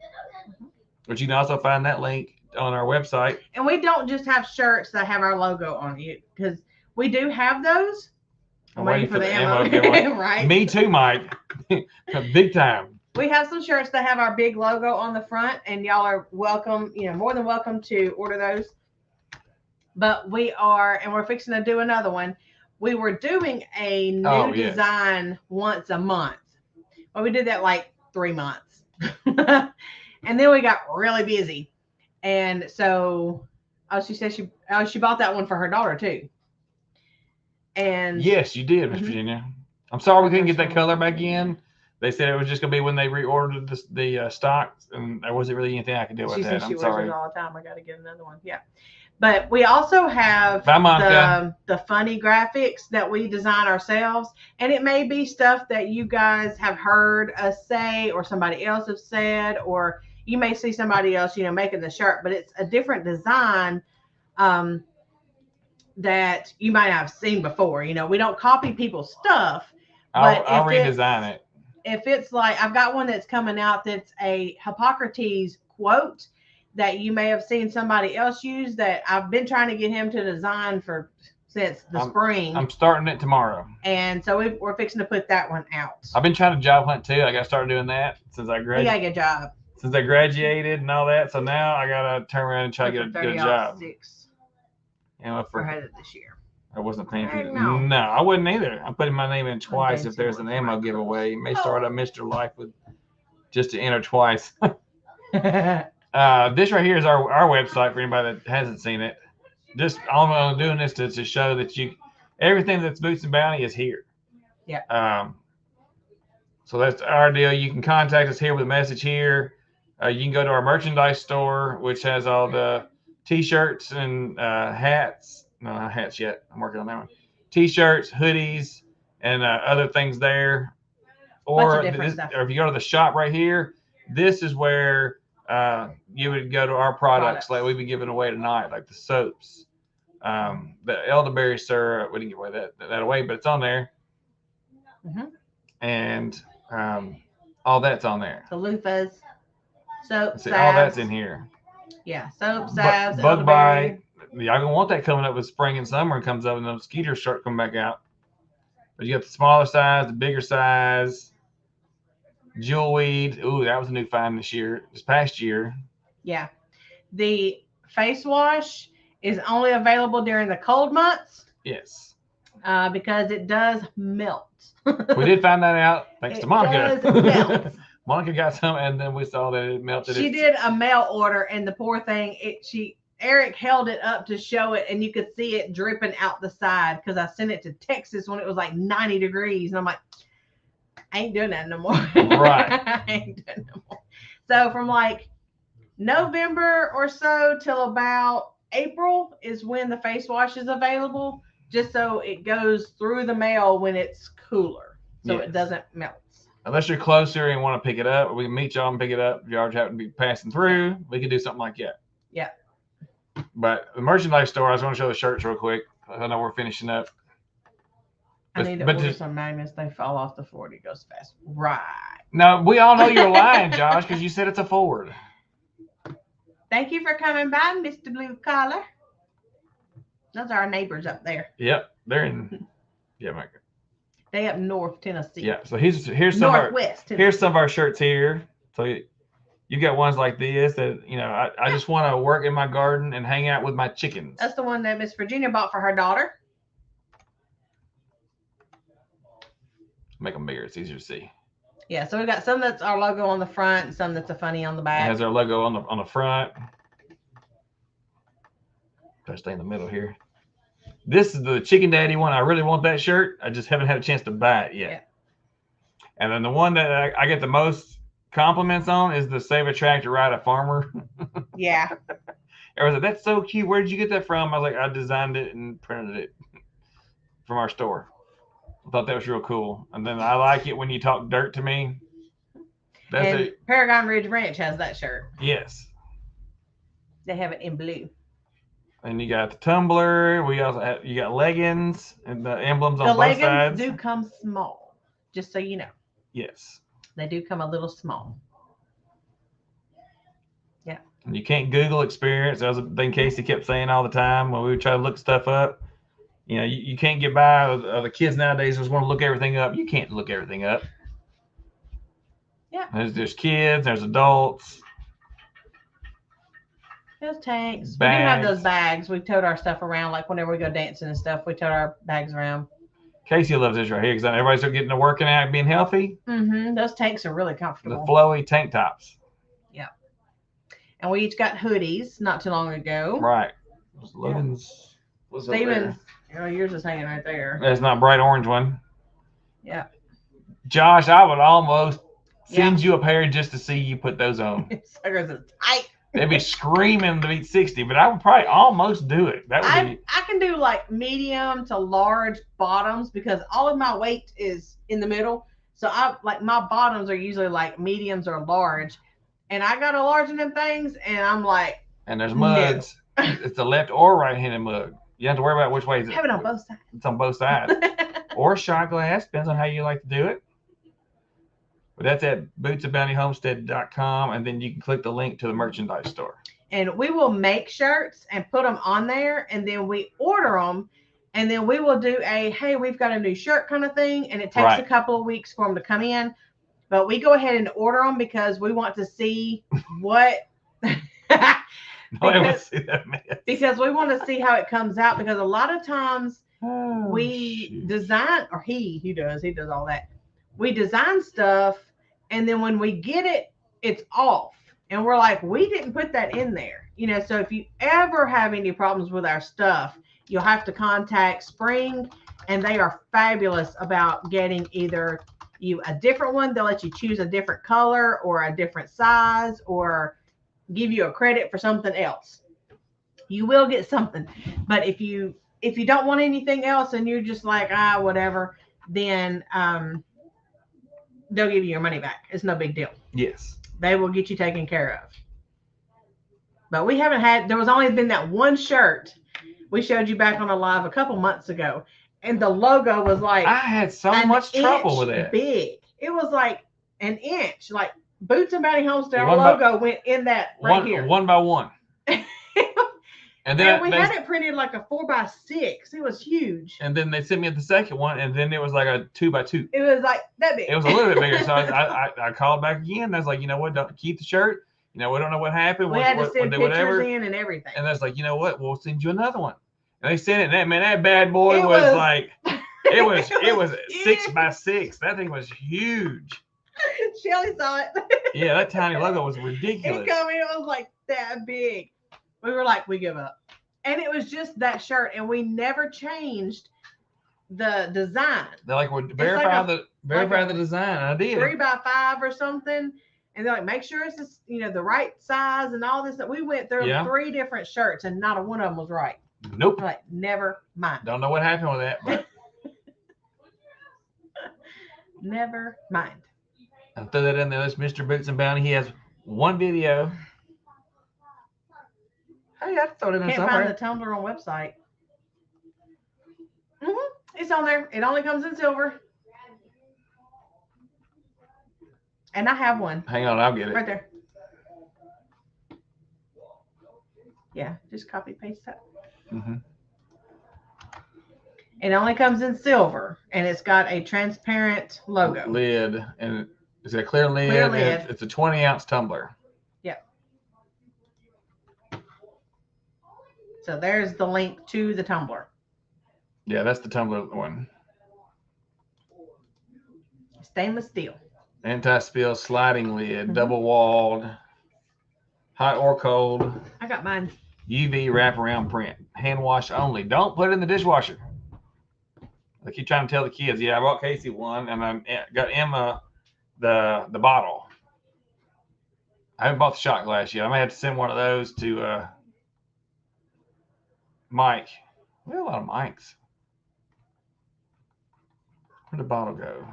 which you can also find that link on our website. And we don't just have shirts that have our logo on it, because we do have those. I'm waiting for the ammo. Right. Me too, Mike. Big time. We have some shirts that have our big logo on the front, and y'all are welcome, more than welcome to order those. But we're fixing to do another one. We were doing a new design once a month. Well, we did that like 3 months. And then we got really busy. And so, she said she bought that one for her daughter too. And yes, you did, Miss Virginia. I'm sorry we couldn't get that color back in. They said it was just going to be when they reordered the stocks, and there wasn't really anything I could do with that. She said she I'm sorry. wears it all the time. I got to get another one. Yeah. But we also have the funny graphics that we design ourselves. And it may be stuff that you guys have heard us say, or somebody else have said, or, you may see somebody else, making the shirt, but it's a different design that you might have seen before. We don't copy people's stuff, but I'll redesign it. If it's like, I've got one that's coming out that's a Hippocrates quote that you may have seen somebody else use that I've been trying to get him to design since the spring. I'm starting it tomorrow. And so we're fixing to put that one out. I've been trying to job hunt too. I got to start doing that since I graduated. You got a good job. Since I graduated and all that. So now I got to turn around and try to get a good job. For ahead of this year. I wasn't paying for it. No, I wouldn't either. I'm putting my name in twice if there's an ammo giveaway. You may start a Mr. Life with just to enter twice. This right here is our website for anybody that hasn't seen it. Just all I'm doing this to show that everything that's Boots and Bounty is here. Yeah. So that's our deal. You can contact us here with a message here. You can go to our merchandise store, which has all the T-shirts and hats. No, not hats yet. I'm working on that one. T-shirts, hoodies, and other things there. Or if you go to the shop right here, this is where you would go to our products like we've been giving away tonight, like the soaps, the elderberry syrup. We didn't give away that away, but it's on there. Mm-hmm. And all that's on there. The loofahs, soap, salves. All that's in here. Yeah, soap, salves, bug bite. Y'all gonna want that coming up with spring and summer. Comes up and the mosquitoes start coming back out. But you got the smaller size, the bigger size, jewelweed. Ooh, that was a new find this past year. Yeah, the face wash is only available during the cold months. Yes. Because it does melt. We did find that out thanks to Monica. It does melt. Monica got some, and then we saw that it melted. She did a mail order, and the poor thing, Eric held it up to show it, and you could see it dripping out the side because I sent it to Texas when it was like 90 degrees, and I'm like, I ain't doing that no more. Right. I ain't doing no more. So from like November or so till about April is when the face wash is available, just so it goes through the mail when it's cooler, so it doesn't melt. Unless you're closer and want to pick it up, we can meet y'all and pick it up. Y'all happen to be passing through. We could do something like that. Yeah. But the merchandise store, I just want to show the shirts real quick. I know we're finishing up. I need to order some magnets. They fall off the Ford. It goes fast. Right. No, we all know you're lying, Josh, because you said it's a Ford. Thank you for coming by, Mr. Blue Collar. Those are our neighbors up there. Yep. They're in. Yeah, Mike. They up north Tennessee. Yeah. So here's some of our shirts here. So you got ones like this that I just want to work in my garden and hang out with my chickens. That's the one that Miss Virginia bought for her daughter. Make them bigger. It's easier to see. Yeah. So we got some that's our logo on the front, and some that's a funny on the back. It has our logo on the front. Try to stay in the middle here. This is the Chicken Daddy one. I really want that shirt. I just haven't had a chance to buy it yet. Yeah. And then the one that I get the most compliments on is the Save a Tractor, Ride a Farmer. Yeah. Everyone's like, that's so cute. Where did you get that from? I was like, I designed it and printed it from our store. I thought that was real cool. And then I like it when you talk dirt to me. That's and it. Paragon Ridge Ranch has that shirt. Yes. They have it in blue. And you got the tumbler. We also have, you got leggings and the emblems on both sides. The leggings do come small, just so you know. Yes. They do come a little small. Yeah. And you can't Google experience. That was a thing Casey kept saying all the time when we would try to look stuff up. You can't get by. The kids nowadays just want to look everything up. You can't look everything up. Yeah. There's kids. There's adults. Those tanks. Bags. We do have those bags. We tote our stuff around, like whenever we go dancing and stuff. We tote our bags around. Casey loves this right here because everybody's getting to working out, being healthy. Mm-hmm. Those tanks are really comfortable. The flowy tank tops. Yeah. And we each got hoodies not too long ago. Right. Logan's. Steven's. Yours is hanging right there. That's not a bright orange one. Yeah. Josh, I would almost send you a pair just to see you put those on. Suckers is tight. They'd be screaming to beat 60, but I would probably almost do it. I can do like medium to large bottoms because all of my weight is in the middle. So my bottoms are usually like mediums or large. And I got a large in them things, and I'm like, And there's mugs. It's the left or right-handed mug. You don't have to worry about which way is it. have it on both sides. It's on both sides. Or shot glass, depends on how you like to do it. But that's at bootsofbountyhomestead.com, and then you can click the link to the merchandise store. And we will make shirts and put them on there, and then we order them, and then we will do a, hey, we've got a new shirt kind of thing, and it takes a couple of weeks for them to come in. But we go ahead and order them because we want to see what... because we want to see how it comes out, because a lot of times design, or he does all that. We design stuff, and then when we get it, it's off, and we're like, we didn't put that in there, you know. So if you ever have any problems with our stuff, you'll have to contact Spring, and they are fabulous about getting either you a different one. They'll let you choose a different color or a different size, or give you a credit for something else. You will get something, but if you don't want anything else and you're just like, whatever, then they'll give you your money back. It's no big deal. Yes, they will get you taken care of. But we haven't had, there was only been that one shirt we showed you back on a live a couple months ago, and the logo was like, I had so much trouble with it. Big. It was like an inch, like Boots and Bounty Homestead logo went in that here. One by one. And then we had it printed like a 4x6. It was huge. And then they sent me the second one, and then it was like a 2x2. It was like that big. It was a little bit bigger. So I called back again. I was like, you know what? Don't keep the shirt. You know, we don't know what happened. We had to send pictures in and everything. And that's like, you know what? We'll send you another one. And they sent it. And that bad boy was like, it was 6x6. That thing was huge. Shelly saw it. Yeah, that tiny logo was ridiculous. It was like that big. We were like, we give up. And it was just that shirt, and we never changed the design. They're like, we'll verify the design. I did 3x5 or something, and they're like, make sure it's just, you know, the right size and all this. That we went through 3 different shirts, and not a one of them was right. Nope. We're like, never mind. Don't know what happened with that, but never mind. I threw that in there. That's Mr. Boots and Bounty. He has one video. Hey, I throw it in there somewhere. Can't find the Tumblr on website. It's on there. It only comes in silver. And I have one. Hang on, I'll get it. Right there. Yeah, just copy paste that. It only comes in silver, and it's got a transparent logo. Lid, and it's a clear lid. Clear lid. It's a 20-ounce tumbler. Yep. So there's the link to the tumbler. Yeah, that's the tumbler one. Stainless steel. Anti-spill sliding lid, double-walled, hot or cold. I got mine. UV wraparound print. Hand wash only. Don't put it in the dishwasher. I keep trying to tell the kids, yeah, I bought Casey one, and I got Emma the bottle. I haven't bought the shot glass yet. I may have to send one of those to Mike. We have a lot of Mikes. Where'd the bottle go?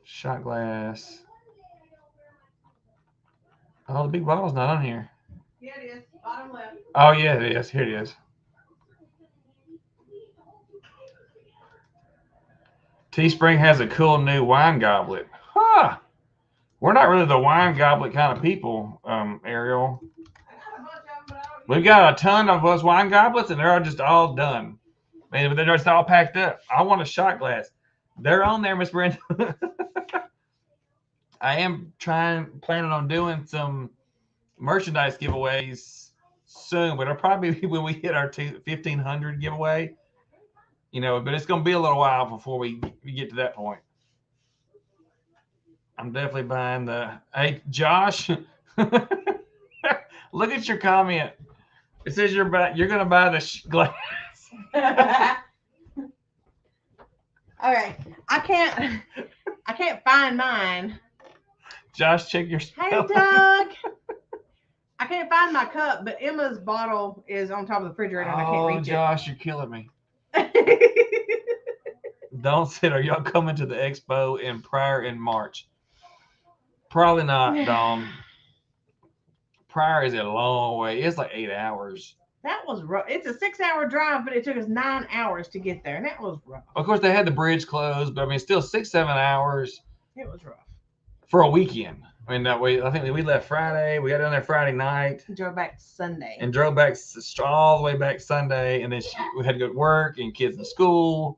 Shot glass. Oh, the big bottle's not on here. Yeah, it is. Bottom left. Oh, yeah, it is. Here it is. Teespring has a cool new wine goblet. Huh. We're not really the wine goblet kind of people, Ariel. We've got a ton of those wine goblets, and they're just all done. I mean, they're just all packed up. I want a shot glass. They're on there, Miss Brenda. I am planning on doing some merchandise giveaways soon, but it'll probably be when we hit our 1,500 giveaway. You know, but it's going to be a little while before we get to that point. I'm definitely buying the. Hey, Josh, look at your comment. It says you're going to buy the glass. Okay, I can't find mine. Josh, check your spelling. Hey, Doug. I can't find my cup, but Emma's bottle is on top of the refrigerator, and I can't reach Josh, you're killing me. Don't sit. Are y'all coming to the expo in March? Probably not, Dawn. Pryor is a long way. It's like 8 hours. That was rough. It's a 6-hour drive, but it took us 9 hours to get there, and that was rough. Of course, they had the bridge closed, but I mean, still 6-7 hours. It was rough. For a weekend. I mean, that way, I think we left Friday. We got down there Friday night. Drove back Sunday. And drove back all the way back Sunday. And then we had to go to work and kids in school.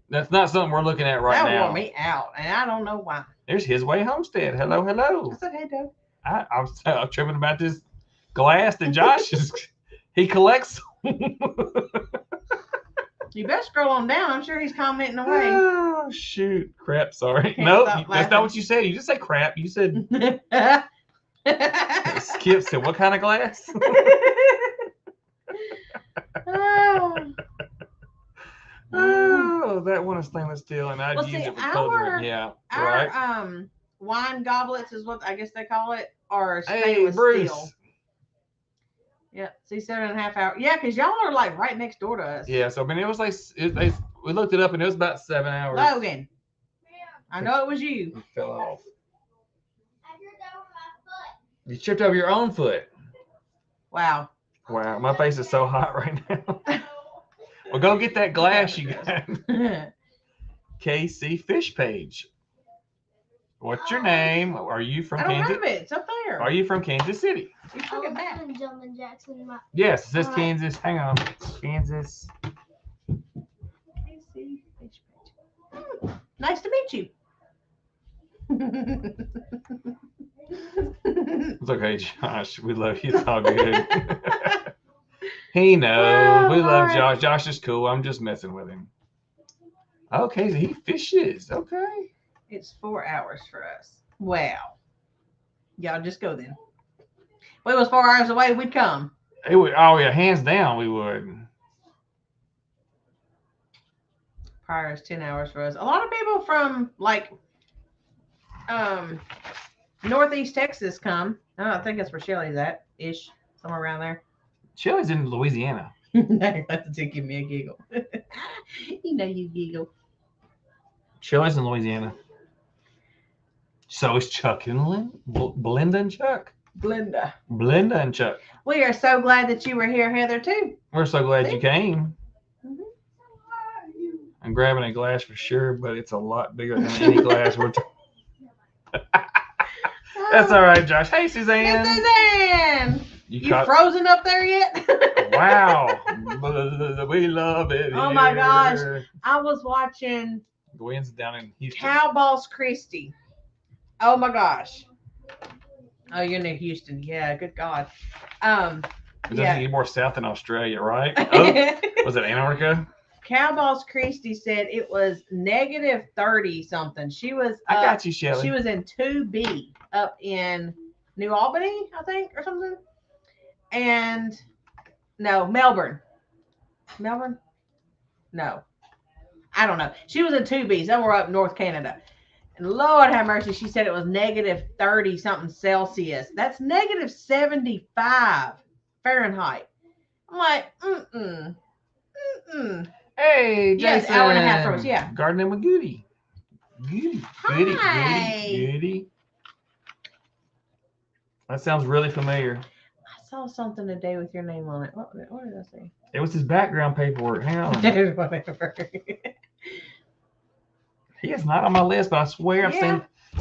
That's not something we're looking at right now. That wore me out, and I don't know why. There's His Way Homestead. Hello, hello. I said, hey, Doug. I'm tripping about this glass that Josh he collects. You better scroll on down. I'm sure he's commenting away. Oh, shoot. Crap, sorry. Can't No, stop that's not what you said. You just said crap. You said, Skip said, what kind of glass? Oh, that one is stainless steel, and I'd use it for coloring. Yeah, right. Our wine goblets is what I guess they call it, are Hey, stainless Bruce. steel. Yeah, see, 7.5 hours. Yeah, because y'all are like right next door to us. Yeah, so I mean, it was like we looked it up, and it was about 7 hours. Logan, I know it was you. It fell off. You tripped over your own foot. Wow. Wow, my face is so hot right now. Well, go get that glass you got. KC Fish Page. What's your name? Are you from I don't Kansas? have it. It's up there. Are you from Kansas City? You I took it was back. doing jumping jacks in my. Yes, it says Alright. Kansas. Hang on. Kansas. Nice to meet you. It's okay, Josh. We love you. It's all good. He knows. We love Josh. Josh is cool. I'm just messing with him. Okay, so he fishes. Okay. It's 4 hours for us. Wow. Y'all just go then. If it was 4 hours away, we'd come. It would, oh yeah, hands down we would. Prior is 10 hours for us. A lot of people from like Northeast Texas come. I think that's where Shelly's at, ish, somewhere around there. Shelly's in Louisiana. That's to give me a giggle. You know you giggle. Shelly's in Louisiana. So is Chuck and Belinda and Chuck. Glenda. Belinda and Chuck. We are so glad that you were here, Heather, too. We're so glad you came. Mhm. I'm grabbing a glass for sure, but it's a lot bigger than any glass we're That's all right, Josh. Hey, Suzanne. Hey, Suzanne. You frozen up there yet? Wow. We love it. Oh, my here. gosh. I was watching Gwen's down in Houston. Cowballs Christie. Oh, my gosh. Oh, you're near Houston. Yeah, good God. It doesn't yeah. get more south than Australia, right? Oh, was it Antarctica? Cowballs Christie said it was negative 30 something. She was I got you, Shelly. She was in 2B up in New Albany, I think, or something. And no, Melbourne. Melbourne? No. I don't know. She was in 2B, somewhere up North Canada. And Lord have mercy, she said it was negative 30 something Celsius. That's negative 75 Fahrenheit. I'm like, Hey, Jason. Yes, hour and a half from us, yeah. Gardening with Goody. Goody. Hi. Goody. That sounds really familiar. I saw something today with your name on it. What did I say? It was his background paperwork. Hang on. Whatever. He is not on my list, but I swear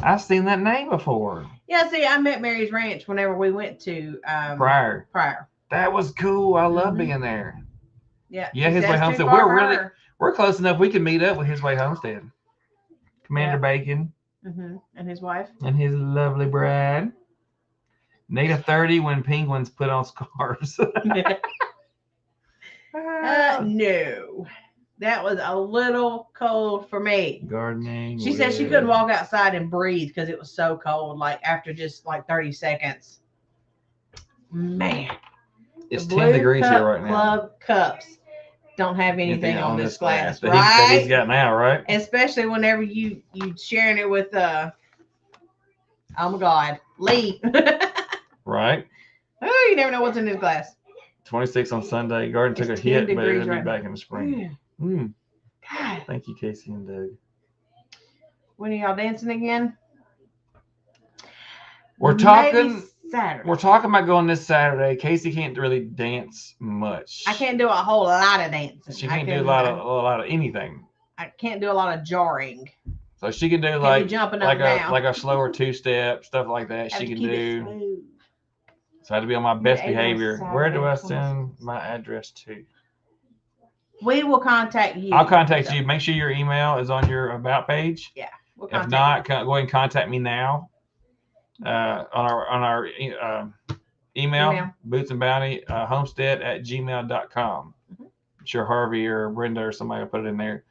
I've seen that name before. Yeah, see, I met Mary's Ranch whenever we went to Pryor. That was cool. I love being there. Yeah. Yeah, His Way Homestead. We're close enough. We can meet up with His Way Homestead. Commander Bacon. And his wife. And his lovely bride. Negative 30 when penguins put on scarves. No. That was a little cold for me. Gardening. She said she couldn't walk outside and breathe because it was so cold, like after just like 30 seconds. Man. It's 10 degrees here right now. Club cups don't have anything on this glass, that right? He's got now, right? Especially whenever you sharing it with oh my God, Lee. Right. Oh, you never know what's in this glass. 26 on Sunday. Garden took a hit, but it'll be back in the spring. God. Thank you, Casey and Doug. When are y'all dancing again? We're talking. Maybe Saturday. We're talking about going this Saturday. Casey can't really dance much. I can't do a whole lot of dancing. She can't do a lot of anything. I can't do a lot of jarring. So she can do Can't like be jumping up a and down. slower 2-step, stuff like that. Have She to can keep it do. smooth. So I have to be on my best Maybe behavior. Where do I Saturday, send my address to? We will contact you. I'll contact you. Make sure your email is on your about page. Yeah. We'll If contact not, go ahead and contact me now. On our email. Boots and Bounty homestead at gmail.com. I'm sure Harvey or Brenda or somebody will put it in there.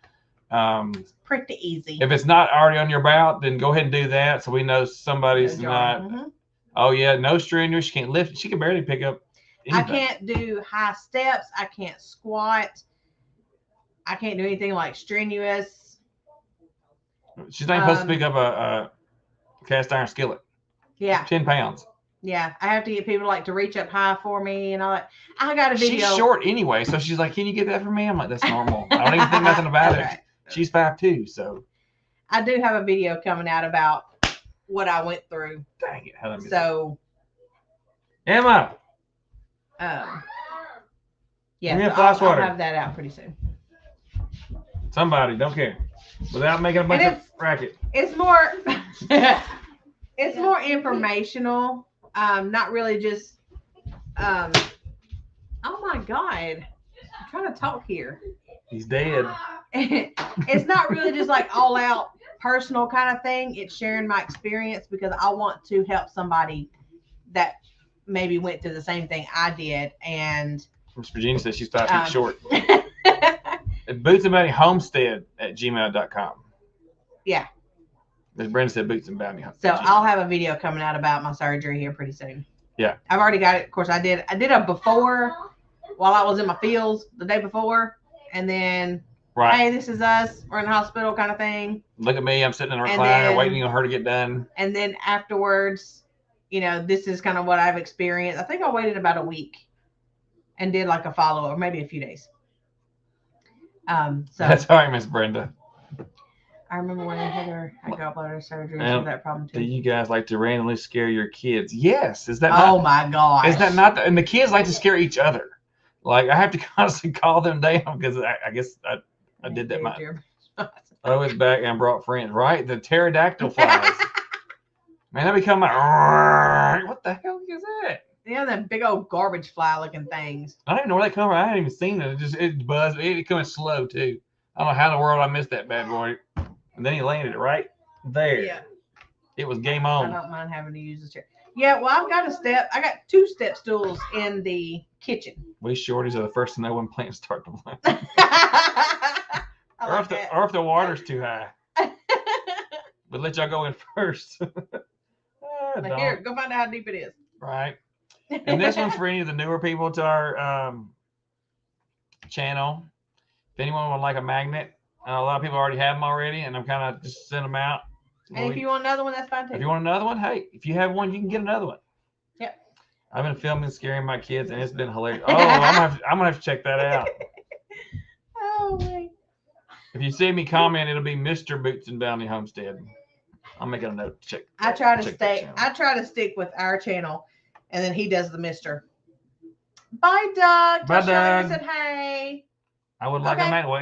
It's pretty easy. If it's not already on your about, then go ahead and do that so we know somebody's not. Oh yeah, no strenuous. She can't lift. She can barely pick up anything. I can't do high steps. I can't squat. I can't do anything like strenuous. She's not supposed to pick up a cast iron skillet. Yeah. 10 pounds. Yeah. I have to get people like to reach up high for me and all that. I got a video. She's short anyway, so she's like, "Can you get that for me?" I'm like, "That's normal. I don't even think nothing about it." Right. She's 5'2", so. I do have a video coming out about what I went through. Dang it! How did I miss So. Emma. Yeah. Give me a So glass I'll water. have that out pretty soon. Somebody, don't care. Without making a bunch of racket. It's more. It's more informational. Not really just. Oh my God! I'm trying to talk here. He's dead. It's not really just like all out personal kind of thing. It's sharing my experience because I want to help somebody that maybe went through the same thing I did. And Miss Virginia says she's 5 feet short. Boots and Bounty homestead at gmail.com. Yeah. As Brenda said, Boots and Bounty. So I'll have a video coming out about my surgery here pretty soon. Yeah. I've already got it. Of course, I did a before while I was in my fields the day before. And then, hey, this is us. We're in the hospital kind of thing. Look at me. I'm sitting in a recliner waiting on her to get done. And then afterwards, this is kind of what I've experienced. I think I waited about a week and did like a follow-up, maybe a few days. So that's all right, Miss Brenda. I remember when Heather had gallbladder surgery and she had that problem too. Do you guys like to randomly scare your kids? Yes. Is that oh my gosh. Is that not and the kids like to scare each other. Like I have to constantly call them down because I guess I did that. I went back and brought friends. Right, the pterodactyl flies. Man, that become what the hell is that? Yeah, them big old garbage fly looking things. I don't even know where they come from. I hadn't even seen it. It buzzed. It coming slow too. I don't know how in the world I missed that bad boy. And then he landed it right there. Yeah. It was game on. I don't mind having to use the chair. Yeah, well, I got 2 step stools in the kitchen. We shorties are the first to know when plants start to bloom. or if the water's too high. But let y'all go in first. Here, go find out how deep it is. Right. And this one's for any of the newer people to our channel. If anyone would like a magnet, a lot of people already have them already, and I'm kind of just send them out. And if you want another one, that's fine too. If you want another one, hey, if you have one, you can get another one. Yep. I've been filming scaring my kids, and it's been hilarious. Oh, I'm gonna have to check that out. Oh wait. If you see me comment, it'll be Mr. Boots and Bounty Homestead. I'm making a note to check. I try to stick with our channel, and then he does the Mr. Bye, Doug. Bye, Doug. Said hey. I would like a magnet. Well,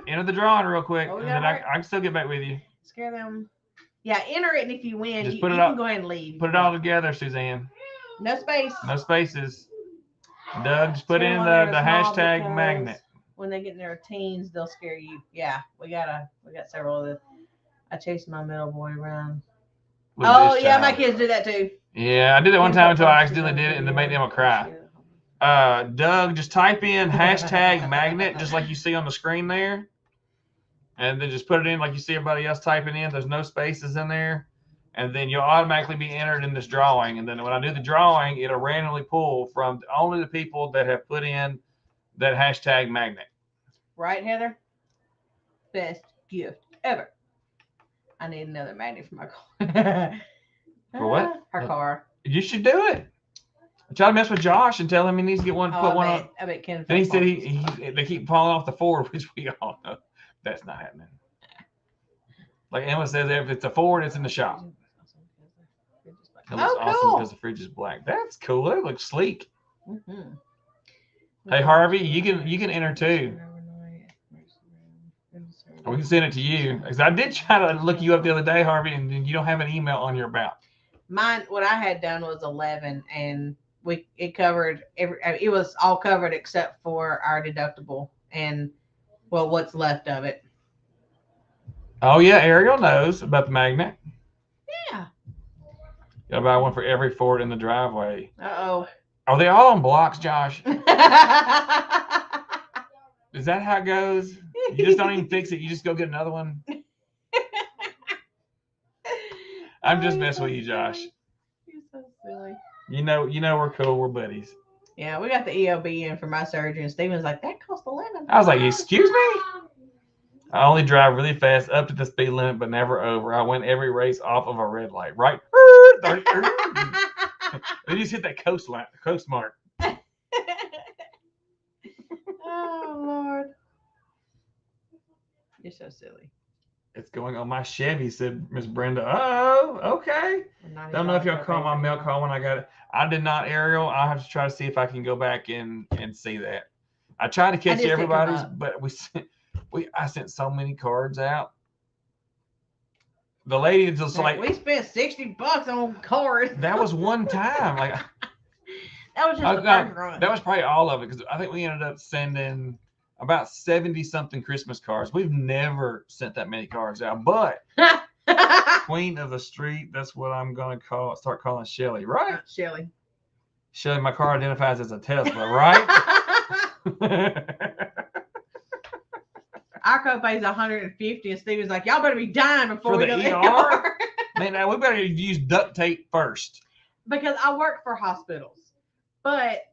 enter the drawing real quick, and then I can still get back with you. Scare them. Yeah, enter it, and if you win, just you can go ahead and leave. Put it all together, Suzanne. No space. No spaces. Doug, just put in the hashtag magnet. When they get in their teens, they'll scare you. Yeah, we got several of them. I chased my middle boy around. Oh yeah, my kids do that too. Yeah, I did it one time until I accidentally did it and it made them cry. Doug, just type in hashtag magnet, just like you see on the screen there. And then just put it in like you see everybody else typing in. There's no spaces in there. And then you'll automatically be entered in this drawing. And then when I do the drawing, it'll randomly pull from only the people that have put in that hashtag magnet. Right, Heather? Best gift ever. I need another magnet for my car. For what? Her car. You should do it. I try to mess with Josh and tell him he needs to get one. Put one on. I bet Ken. And he said they keep falling off the Ford, which we all know that's not happening. Like Emma says, if it's a Ford, it's in the shop. It looks Oh, awesome cool. because the fridge is black. That's cool. That looks sleek. Mm-hmm. Hey Harvey, you can enter too. Or we can send it to you. 'Cause I did try to look you up the other day, Harvey, and you don't have an email on your about. Mine, what I had done was 11, and it covered it was all covered except for our deductible and what's left of it. Oh yeah, Ariel knows about the magnet. Yeah. Gotta buy one for every Ford in the driveway. Uh-oh. Are they all on blocks, Josh? Is that how it goes? You just don't even fix it. You just go get another one. I'm just messing with you, Josh. You're so silly. You know we're cool. We're buddies. Yeah, we got the EOB in for my surgery, and Steven's like, that cost $11. I was like, excuse me? I only drive really fast up to the speed limit, but never over. I win every race off of a red light, right? Then you just hit that coast mark. Oh, Lord. You're so silly. It's going on my Chevy, said Miss Brenda. Oh, okay. Don't know if y'all caught my mail call when I got it. I did not, Ariel. I'll have to try to see if I can go back and see that. I tried to catch everybody's, but I sent so many cards out. The lady just like, we spent $60 on cards. That was one time. Like that was just the first run. That was probably all of it because I think we ended up sending about 70-something Christmas cards. We've never sent that many cards out, but Queen of the Street, that's what I'm gonna start calling Shelly, right? Shelly. Shelly, my car identifies as a Tesla, right? Our copay is $150, and Steven's like, y'all better be dying before we go to the ER. Man, now we better use duct tape first. Because I work for hospitals, but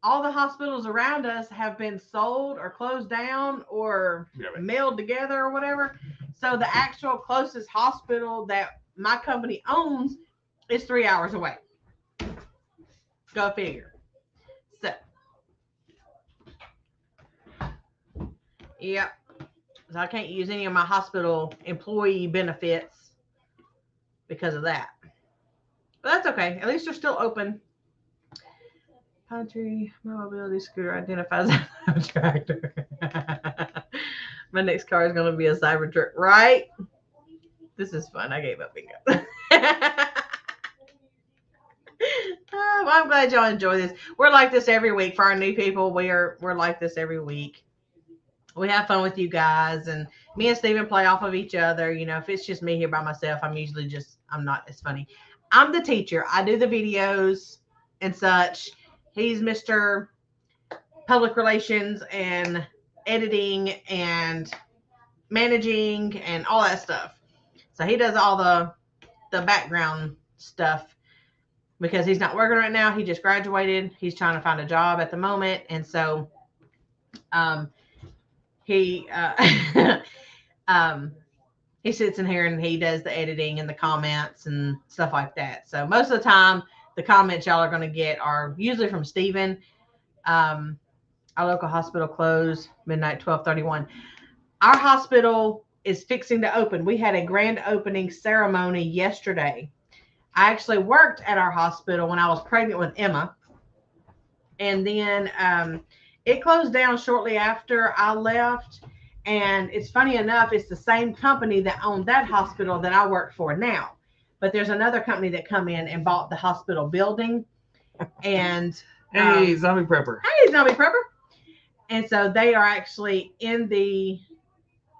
all the hospitals around us have been sold or closed down or mailed together or whatever. So the actual closest hospital that my company owns is 3 hours away. Go figure. So, yep. So I can't use any of my hospital employee benefits because of that. But that's okay. At least they're still open. Country mobility scooter identifies as a tractor. My next car is going to be a Cybertruck, right? This is fun. I gave up bingo. Well, I'm glad y'all enjoy this. We're like this every week for our new people. We're like this every week. We have fun with you guys, and me and Steven play off of each other. You know, if it's just me here by myself, I'm not as funny. I'm the teacher. I do the videos and such. He's Mr. Public Relations and editing and managing and all that stuff. So he does all the background stuff because he's not working right now. He just graduated. He's trying to find a job at the moment. And so he sits in here and he does the editing and the comments and stuff like that. So most of the time, the comments y'all are going to get are usually from Steven. Our local hospital closed midnight, 12:31. Our hospital is fixing to open. We had a grand opening ceremony yesterday. I actually worked at our hospital when I was pregnant with Emma. And then it closed down shortly after I left. And it's funny enough, it's the same company that owned that hospital that I work for now. But there's another company that come in and bought the hospital building. And hey, Zombie Prepper. Hey, Zombie Prepper. And so they are actually in the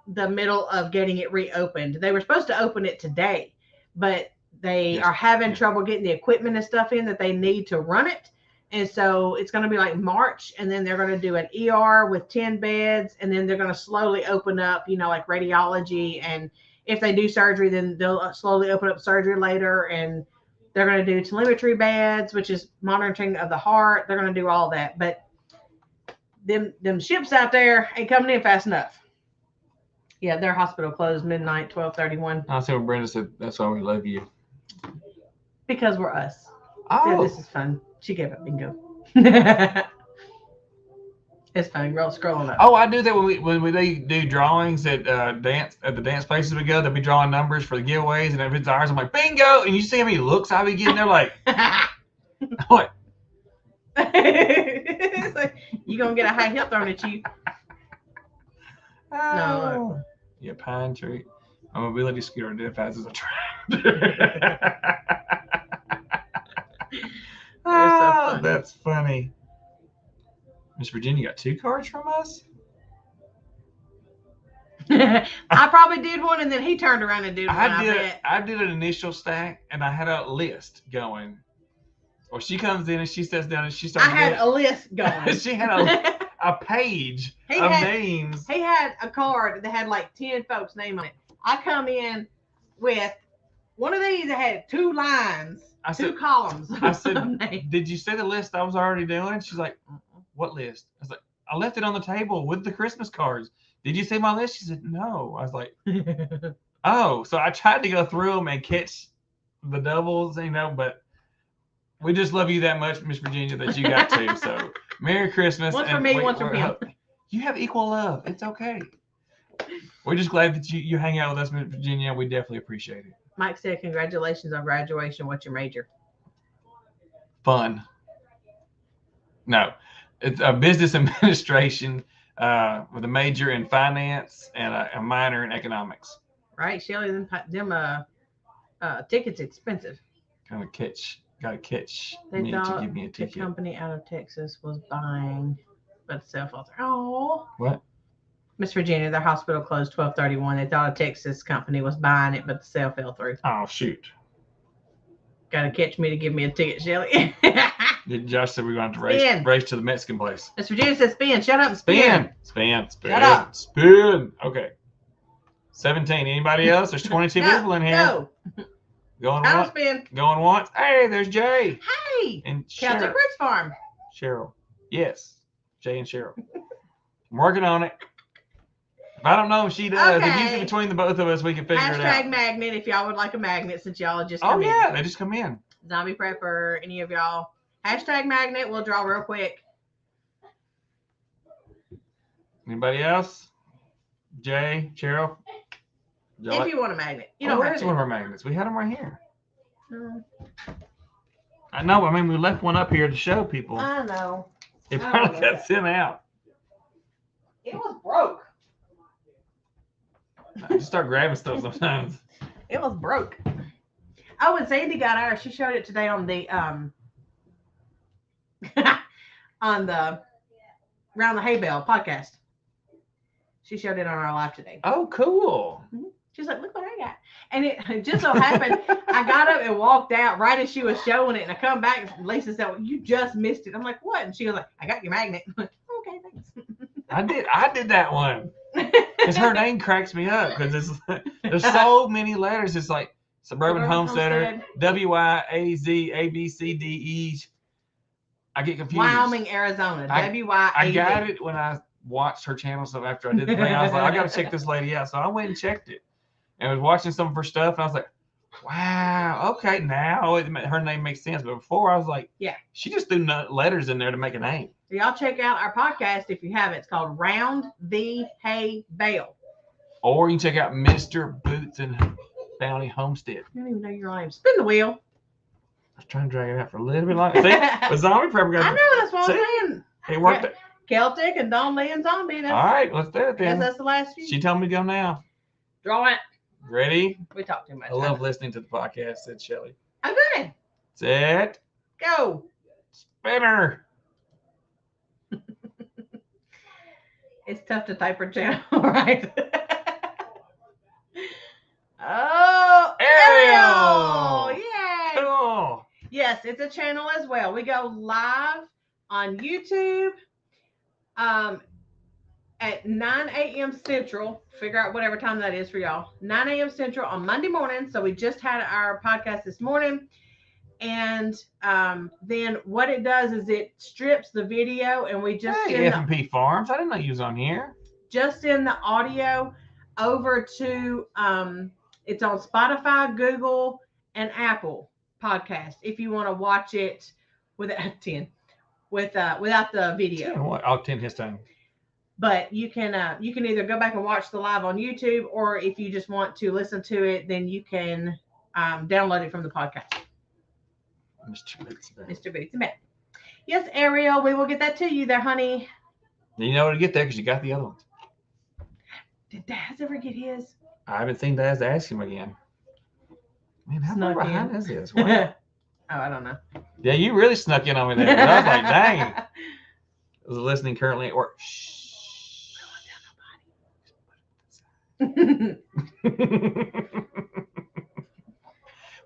middle of getting it reopened. They were supposed to open it today, but they are having trouble getting the equipment and stuff in that they need to run it. And so it's going to be like March, and then they're going to do an ER with 10 beds, and then they're going to slowly open up, you know, like radiology. And if they do surgery, then they'll slowly open up surgery later. And they're going to do telemetry beds, which is monitoring of the heart. They're going to do all that. But them ships out there ain't coming in fast enough. Yeah, their hospital closed midnight, 12:31. I see what Brenda said. That's why we love you. Because we're us. Oh, yeah, this is fun. She gave up bingo. It's funny. Roll scrolling up. Oh, I do that when they do drawings at the dance places we go. They'll be drawing numbers for the giveaways, and if it's ours, I'm like bingo. And you see how many looks I be getting? They're like, what? It's like, you gonna get a high heel thrown at you. No. Yeah, pine tree. A mobility scooter identifies as a tractor. funny. That's funny. Miss Virginia got 2 cards from us? I probably did one, and then he turned around and did one. I did an initial stack, and I had a list going. Well, she comes in and she sits down and she starts. I had a list going. She had a page of names. He had a card that had like 10 folks' name on it. I come in with one of these that had 2 lines, 2 columns. I said, "Did you say the list I was already doing?" She's like, "What list?" I was like, "I left it on the table with the Christmas cards. Did you see my list?" She said, "No." I was like, "Oh." So I tried to go through them and catch the doubles, but we just love you that much, Miss Virginia, that you got 2. So Merry Christmas. One for me, one for him. You have equal love. It's okay. We're just glad that you hang out with us, Miss Virginia. We definitely appreciate it. Mike said, "Congratulations on graduation. What's your major?" Fun. No, it's a business administration with a major in finance and a minor in economics. Right, Shelly. Them tickets expensive. Gotta catch They me to thought give me a the ticket. company out of Texas was buying, but the cell phones. Oh. What? Miss Virginia, their hospital closed 12/31. They thought a Texas company was buying it, but the sale fell through. Oh shoot! Gotta catch me to give me a ticket, Shelly. Josh said we're going to race to the Mexican place. Miss Virginia says, "Spin, shut up, and spin." Spin. Shut up. Spin. Okay. 17. Anybody else? There's 22 people in here. No. Going I don't once. spin. Going once. Hey, there's Jay. Hey. And Celtic Cheryl. Roots Farm. Cheryl. Yes. Jay and Cheryl. I'm working on it. If I don't know if she does, Okay. if usually between the both of us, we can figure it out. Hashtag magnet if y'all would like a magnet since y'all just Oh, come yeah. in. They just come in. Zombie Prepper, any of y'all. Hashtag magnet. We'll draw real quick. Anybody else? Jay, Cheryl? If you want a magnet. You don't have where's to. one of our magnets? We had them right here. Mm, I know. I mean, we left one up here to show people. I know. It probably got sent out. It was broke. I just start grabbing stuff sometimes. It was broke. Oh, and Sandy got ours. She showed it today on the on the Round the Hay Bale podcast. She showed it on our live today. Oh, cool. She's like, "Look what I got." And it just so happened, I got up and walked out right as she was showing it. And I come back and Lisa said, "Well, you just missed it." I'm like, "What?" And she was like, "I got your magnet." I'm like, "Okay, thanks." I did that one. Because her name cracks me up. Because there's so many letters. It's like Suburban Homesteader, WYAZ, ABCDE. I get confused. Wyoming, Arizona, WYAZ. I got it when I watched her channel stuff after I did the thing. I was like, I got to check this lady out. So I went and checked it. And I was watching some of her stuff. And I was like, wow, okay, now her name makes sense. But before I was like, yeah, she just threw letters in there to make a name. Y'all check out our podcast if you haven't. It's called Round the Hay Bale. Or you can check out Mr. Boots and Bounty Homestead. I don't even know your name. Spin the wheel. I was trying to drag it out for a little bit longer. See, but Zombie Prepper I know, that's what I'm saying. It worked. Celtic and Don Lee and Zombie. All right, let's do it then. That's the last few. She told me to go now. Draw it. Ready? We talk too much. I love listening to the podcast, said Shelly. Okay. Set. Go. Spinner. It's tough to type her channel, right? Oh, Ariel! Yay! Cool. Yes, it's a channel as well. We go live on YouTube at 9 a.m. Central. Figure out whatever time that is for y'all. 9 a.m. Central on Monday morning. So we just had our podcast this morning. And then what it does is it strips the video and we just Hey, F&P Farms. I didn't know you was on here. Just send the audio over to it's on Spotify, Google, and Apple podcast if you want to watch it with a 10 without the video. What? I'll 10 his time. But you can either go back and watch the live on YouTube, or if you just want to listen to it, then you can download it from the podcast. Mr. Boots. Mr. Boots and Bat. Yes, Ariel, we will get that to you there, honey. You know where to get there because you got the other ones. Did Daz ever get his? I haven't seen Daz to ask him again. Man, how far Snuck behind in. is this? Wow. Oh, I don't know. Yeah, you really snuck in on me there. I was like, dang. I was listening currently at work. Shh.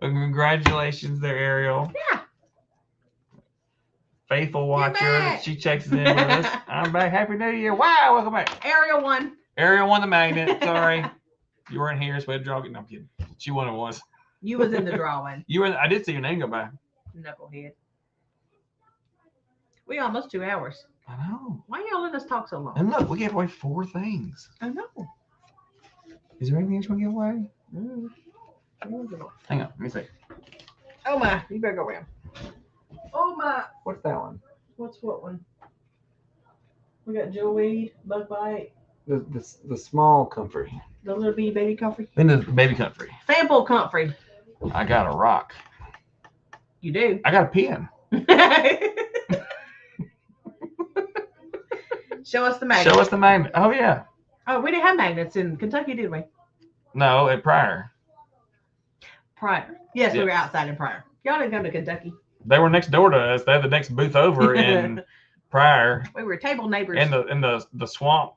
Well, congratulations there, Ariel. Yeah. Faithful watcher. She checks in with us. I'm back. Happy New Year. Wow, welcome back. Ariel won. Ariel won the magnet. Sorry. You weren't here, so we had to draw it. No, I'm kidding. She won it once. You was in the drawing. You were. I did see your name go by. Knucklehead. We almost 2 hours. I know. Why y'all let us talk so long? And look, we gave away 4 things. I know. Is there anything else you want to give away? Hang on, let me see. Oh my, you better go around. Oh my. What's that one? What's what one? We got jewelweed, bug bite, The small comfrey. the little bitty baby comfrey. Then the baby comfrey. Sample comfrey. I got a rock. You do. I got a pen. Show us the magnet. Show us the magnet. Oh yeah. Oh, we didn't have magnets in Kentucky, did we? No, at Pryor. Pryor. Yes, Yeah. we were outside in Pryor. Y'all didn't come to Kentucky. They were next door to us. They had the next booth over in Pryor. We were table neighbors. In the swamp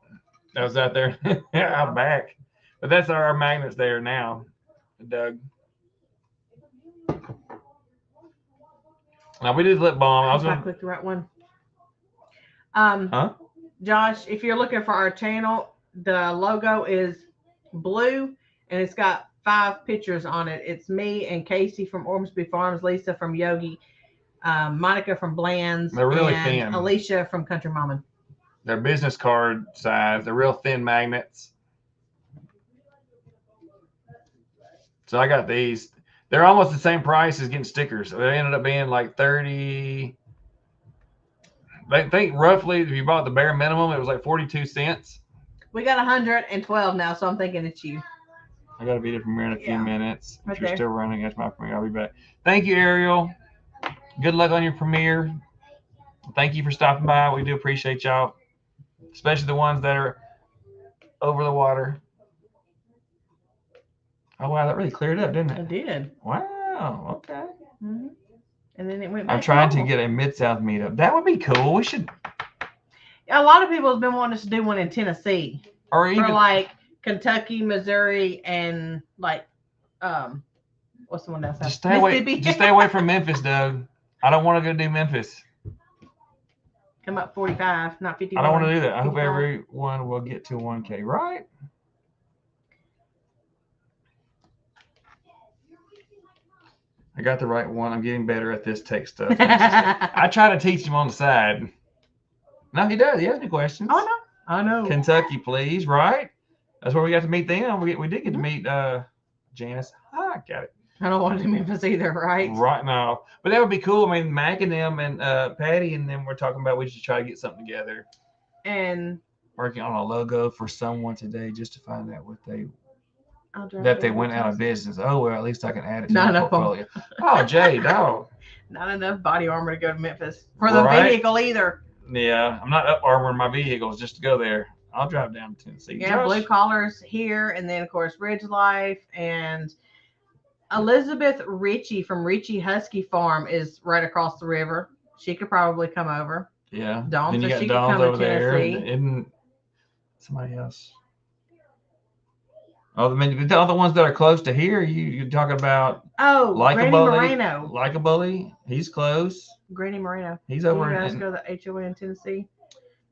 that was out there out back. But that's our magnets there now, Doug. Now we did lip balm. I was I gonna, clicked the right one. Huh? Josh, if you're looking for our channel, the logo is blue and it's got 5 pictures on it. It's me and Casey from Ormsby Farms, Lisa from Yogi, Monica from Bland's, They're really and thin. Alicia from Country Mama. They're business card size. They're real thin magnets. So I got these. They're almost the same price as getting stickers. So they ended up being like 30. I think roughly if you bought the bare minimum, it was like 42 cents. We got 112 now, so I'm thinking it's you. I got to be there from here in a few minutes. Right If you're there. still running, that's my premiere. I'll be back. Thank you, Ariel. Good luck on your premiere. Thank you for stopping by. We do appreciate y'all, especially the ones that are over the water. Oh, wow. That really cleared up, didn't I it? did. Wow. Okay. Mm-hmm. And then it went back. I'm trying to normal. get a Mid-South meetup. That would be cool. We should, A lot of people have been wanting us to do one in Tennessee or even, for like Kentucky, Missouri, and like what's the one that's just stay away. Just stay away from Memphis, Doug. I don't want to go do Memphis. Come up 45, not 51. I don't want to do that. I hope 55. everyone will get to 1K, right? I got the right one. I'm getting better at this tech stuff. I try to teach him on the side. No, he does. He has any questions. Oh no, I know. Kentucky, please, right? That's where we got to meet them. We did get to meet Janice. Ah, got it. I don't want to do Memphis either, right? Right now. But that would be cool. I mean, Mac and them and Patty and them were talking about we should try to get something together. And Working on a logo for someone today just to find out what they I'll drive that they over went to out of us. business. Oh well, at least I can add it to Not my enough. portfolio. Oh, Jay, no. Not enough body armor to go to Memphis for the Right. vehicle either. Yeah, I'm not up armoring my vehicles just to go there. I'll drive down to Tennessee. Yeah, Josh? Blue Collars here, and then of course Ridge Life and Elizabeth Ritchie from Ritchie Husky Farm is right across the river. She could probably come over. Yeah. Dawn Then you said got she could Dawn's come to over there. Tennessee. And somebody else. Oh, the other ones that are close to here, you're talking about Oh, Granny Likeably. Moreno. Likeably. He's close. Granny Moreno. He's You over guys in, go to the HOA in Tennessee?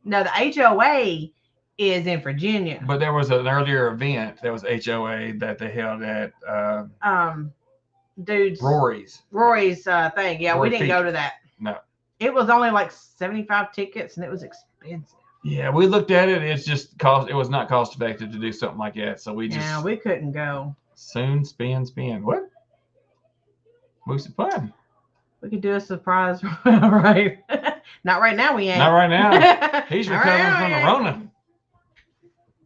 No, the HOA is in Virginia. but there was an earlier event. There was HOA that they held at Dude's Rory's. Rory's thing. Yeah, Rory we didn't Feet. go to that. No. It was only like 75 tickets, and it was expensive. Yeah, we looked at it. It's just it was not cost effective to do something like that. So we just Yeah, we couldn't go. soon spin. What? We some fun. We could do a surprise, right? Not right now, we ain't. Not right now. He's Not recovering right now, from the we ain't.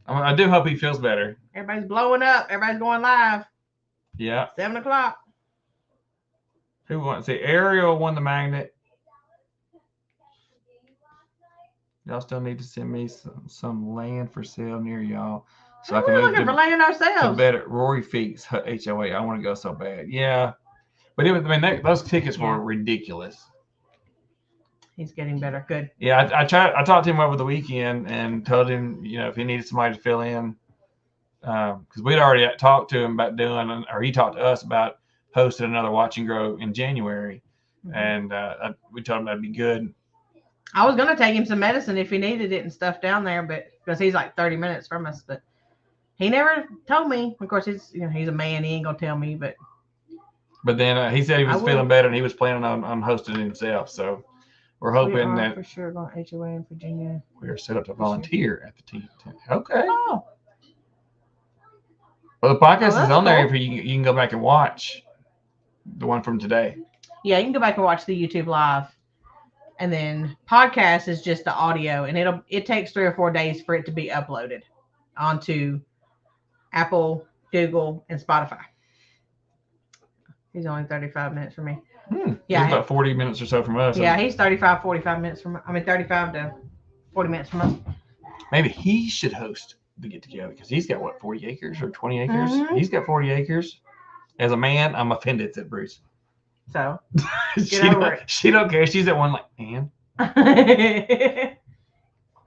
Rona. I do hope he feels better. Everybody's blowing up. Everybody's going live. Yeah. 7 o'clock. Who won? See, Ariel won the magnet. Y'all still need to send me some land for sale near y'all, so I can We're move looking for land to ourselves. better Rory Feeks HOA. I want to go so bad. Yeah, but those tickets were ridiculous. He's getting better. Good. Yeah, I talked to him over the weekend and told him, if he needed somebody to fill in, because we'd already talked to him about doing, or he talked to us about hosting another Watch and Grow in January, and we told him that'd be good. I was gonna take him some medicine if he needed it and stuff down there, but because he's like 30 minutes from us, but he never told me. Of course, he's a man. He ain't gonna tell me, but then he said he was feeling better and he was planning on hosting it himself. So we're hoping that for sure going HOA in Virginia. we are set up to volunteer at the team. Okay. Oh. Well, the podcast is on there cool. if you can go back and watch the one from today. Yeah, you can go back and watch the YouTube live. And then podcast is just the audio, and it takes 3 or 4 days for it to be uploaded onto Apple, Google, and Spotify. He's only 35 minutes from me. Yeah, he's about 40 minutes or so from us. Yeah, he's 35, 45 minutes from. 35 to 40 minutes from us. Maybe he should host the get together because he's got 40 acres or 20 acres. Mm-hmm. He's got 40 acres. As a man, I'm offended, said Bruce. So she don't care. She's at one like, and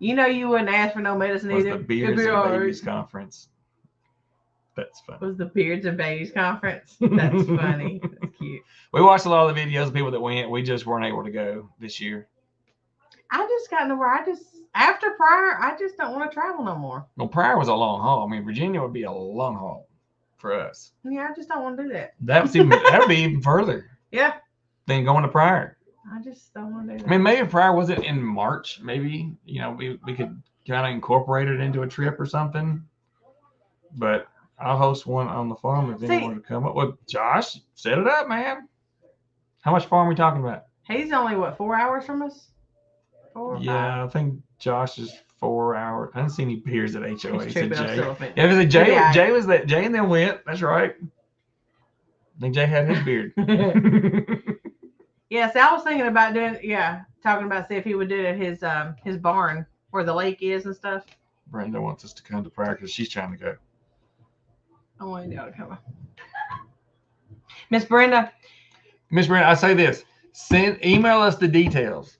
you wouldn't ask for no medicine was either. the Beards and Babies Conference. That's funny. Was the Beards and Babies Conference? That's funny. That's cute. We watched a lot of the videos of people that went. We just weren't able to go this year. I just got to where after Pryor, I just don't want to travel no more. Well, Pryor was a long haul. I mean, Virginia would be a long haul for us. Yeah, I just don't want to do that. That would be even further. Yeah. Than going to Pryor. I just don't want to do that. I mean, maybe if Pryor wasn't in March, maybe, we could kind of incorporate it into a trip or something. But I'll host one on the farm if anyone would come up. Well, Josh, set it up, man. How much farm are we talking about? He's only, 4 hours from us? 4 or 5? I think Josh is 4 hours. I didn't see any beers at HOA. It's true, but I'm still offended. Yeah, because Jay was that. Jay and them went. That's right. I think Jay had his beard. Yeah, so I was thinking about talking about see if he would do it at his barn where the lake is and stuff. Brenda wants us to come to Pryor because she's trying to go. I want y'all to come. Miss Brenda, I say this: email us the details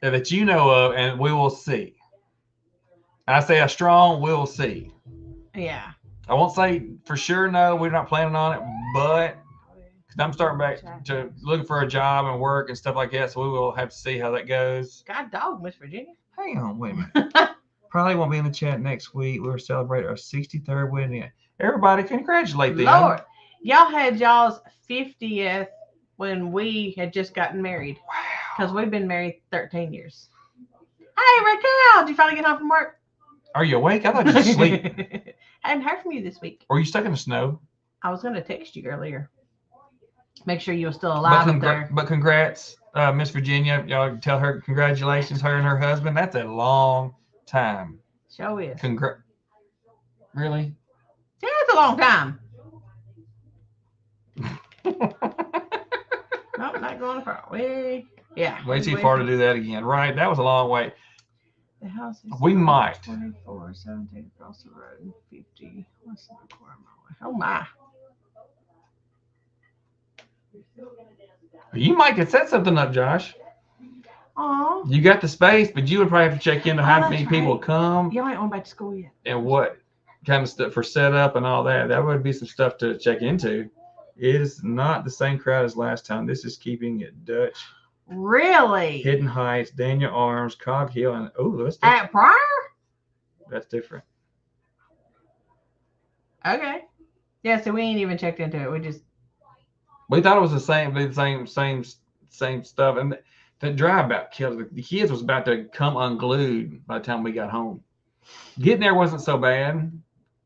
that you know of, and we will see. I say a strong we'll see. Yeah. I won't say for sure no, we're not planning on it, but because I'm starting back to looking for a job and work and stuff like that, so we will have to see how that goes. God dog, Miss Virginia. Hang on, wait a minute. Probably won't be in the chat next week. We're celebrating our 63rd wedding. Everybody, congratulate them. Lord, y'all had y'all's 50th when we had just gotten married. Wow. Because we've been married 13 years. Hey, Raquel, did you finally get home from work? Are you awake? I thought you were asleep. I hadn't heard from you this week. Were you stuck in the snow? I was going to text you earlier. Make sure you were still alive up there. But congrats, Miss Virginia. Y'all tell her congratulations, her and her husband. That's a long time. Show is. Really? Yeah, it's a long time. Nope, not going far. Way too far to do that again. Right, that was a long way. The house is we might. 24, 17 across the road, 50. What's the requirement? Oh my. You might could set something up, Josh. Aw. You got the space, but you would probably have to check into how many people come. Y'all ain't going back to school yet. And what kind of stuff for setup and all that. That would be some stuff to check into. It is not the same crowd as last time. This is keeping it Dutch. Really? Hidden Heights, Daniel Arms, Cog Hill, and that's different. At Pryor? That's different. Okay. Yeah, so we ain't even checked into it. We thought it was the same stuff, and the drive about killed the kids. Was about to come unglued by the time we got home. Getting there wasn't so bad.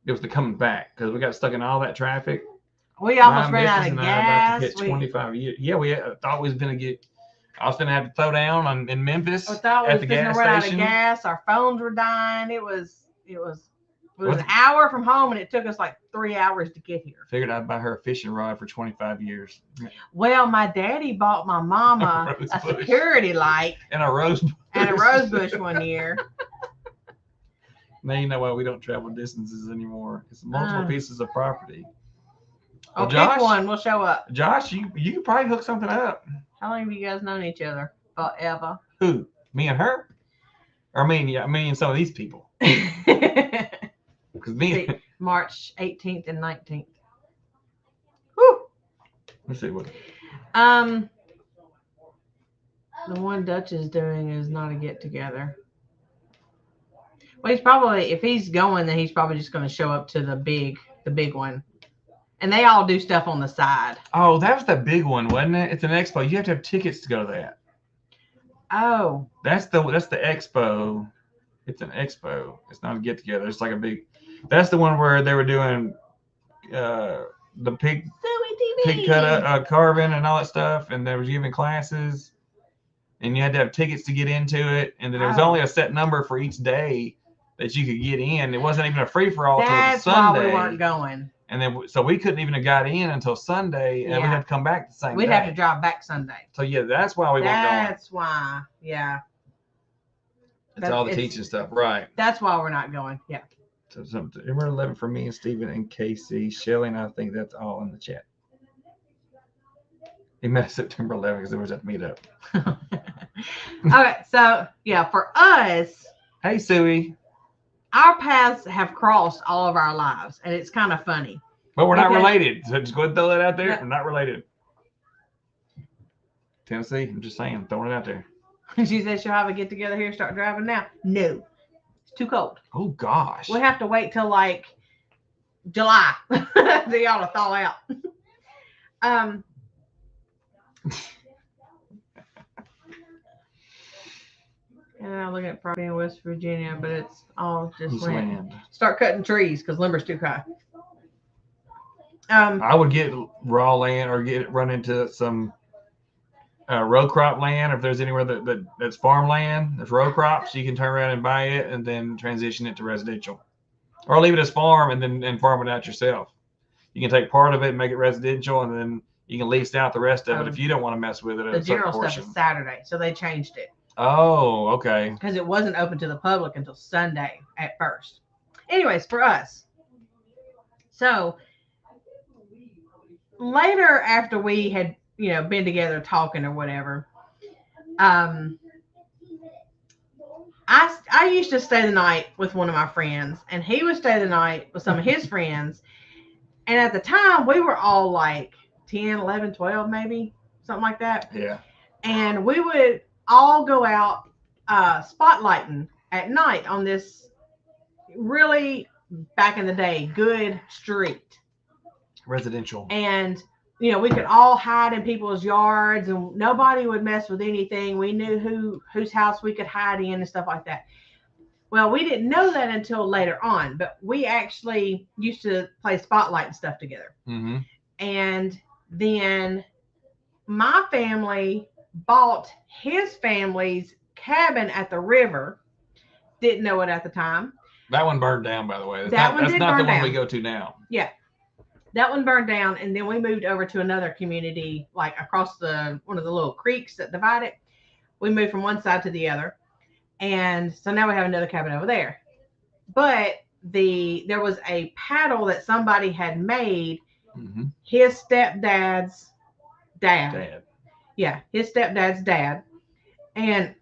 It was the coming back because we got stuck in all that traffic. We almost ran out of gas. Hit 25 years. Yeah, we thought we was gonna get. I was gonna have to throw down in Memphis I thought we at was the going to gas run out of station. gas. Our phones were dying. It was an hour from home, and it took us like 3 hours to get here. Figured I'd buy her a fishing rod for 25 years. Well, my daddy bought my mama a security light and a rose bush one year. Now you know why we don't travel distances anymore. It's multiple pieces of property. Well, Josh, pick one. We'll show up. Josh, you could probably hook something up. How long have you guys known each other? Forever. Who? Me and her? Or me and some of these people? Because March 18th and 19th. Whew. Let's see what. The one Dutch is doing is not a get together. Well, he's probably, if he's going, then he's probably just going to show up to the big one. And they all do stuff on the side. Oh, that was the big one, wasn't it? It's an expo. You have to have tickets to go to that. Oh. That's the expo. It's an expo. It's not a get together. It's like a big. That's the one where they were doing the pig cut carving and all that stuff, and they were giving classes, and you had to have tickets to get into it, and then there was only a set number for each day that you could get in. It wasn't even a free for all until Sunday. That's why we weren't going. And then, so we couldn't even have got in until Sunday, and we'd have to come back the same day. We'd have to drive back Sunday. So yeah, that's why we weren't going. That's why, yeah. That's all the teaching stuff, right? That's why we're not going. Yeah. So September 11 for me and Stephen and Casey, Shelly, and I think that's all in the chat. He met September 11 because there was that meetup. Okay, so yeah, for us. Hey, Suey. Our paths have crossed all of our lives, and it's kind of funny. But we're not related. So just go ahead and throw that out there. No. We're not related. Tennessee, I'm just saying, throwing it out there. She said she'll have a get together here, start driving now. No, it's too cold. Oh gosh. We have to wait till like July for y'all to thaw out. And I'm looking at property in West Virginia, but it's all just land. Start cutting trees because lumber's too high. I would get raw land or run into some row crop land. If there's anywhere that's farmland, there's row crops, you can turn around and buy it and then transition it to residential, or leave it as farm and then farm it out yourself. You can take part of it and make it residential, and then you can lease out the rest of it if you don't want to mess with it. The general stuff is Saturday, so they changed it. Oh, okay. Because it wasn't open to the public until Sunday at first. Anyways, for us. So later, after we had, been together talking or whatever, I used to stay the night with one of my friends, and he would stay the night with some of his friends. And at the time, we were all like 10, 11, 12, maybe, something like that. Yeah. And we would all go out spotlighting at night on this really, back in the day, good street. Residential. And, we could all hide in people's yards, and nobody would mess with anything. We knew whose house we could hide in and stuff like that. Well, we didn't know that until later on, but we actually used to play spotlight and stuff together. Mm-hmm. And then my family bought his family's cabin at the river. Didn't know it at the time. That one burned down, by the way. That's not the one we go to now. Yeah. That one burned down, and then we moved over to another community, like across one of the little creeks that divide it. We moved from one side to the other. And so now we have another cabin over there. But there was a paddle that somebody had made. Mm-hmm. His stepdad's dad. Yeah, his stepdad's dad. And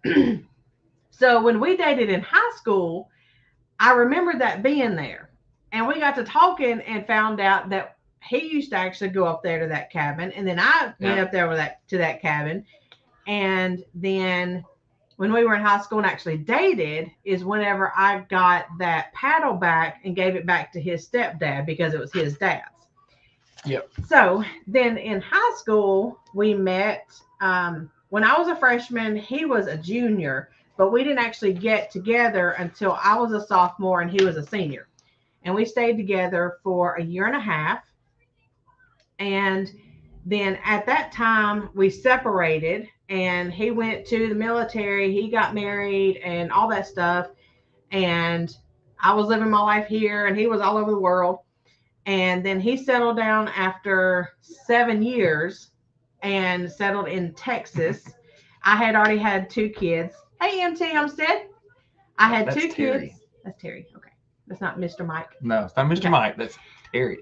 so when we dated in high school, I remember that being there. And we got to talking and found out that he used to actually go up there to that cabin. And then I went up there to that cabin. And then when we were in high school and actually dated is whenever I got that paddle back and gave it back to his stepdad because it was his dad's. Yep. So then in high school, we met. When I was a freshman, he was a junior, but we didn't actually get together until I was a sophomore and he was a senior. And we stayed together for a year and a half. And then at that time we separated, and he went to the military, he got married and all that stuff, and I was living my life here and he was all over the world. And then he settled down after 7 years and settled in Texas. I had already had 2 kids. Hey, MT Homestead. I had That's 2 Terry. kids. That's Terry. Okay. That's not Mr. Mike. No, it's not Mr. Okay. Mike. That's Terry.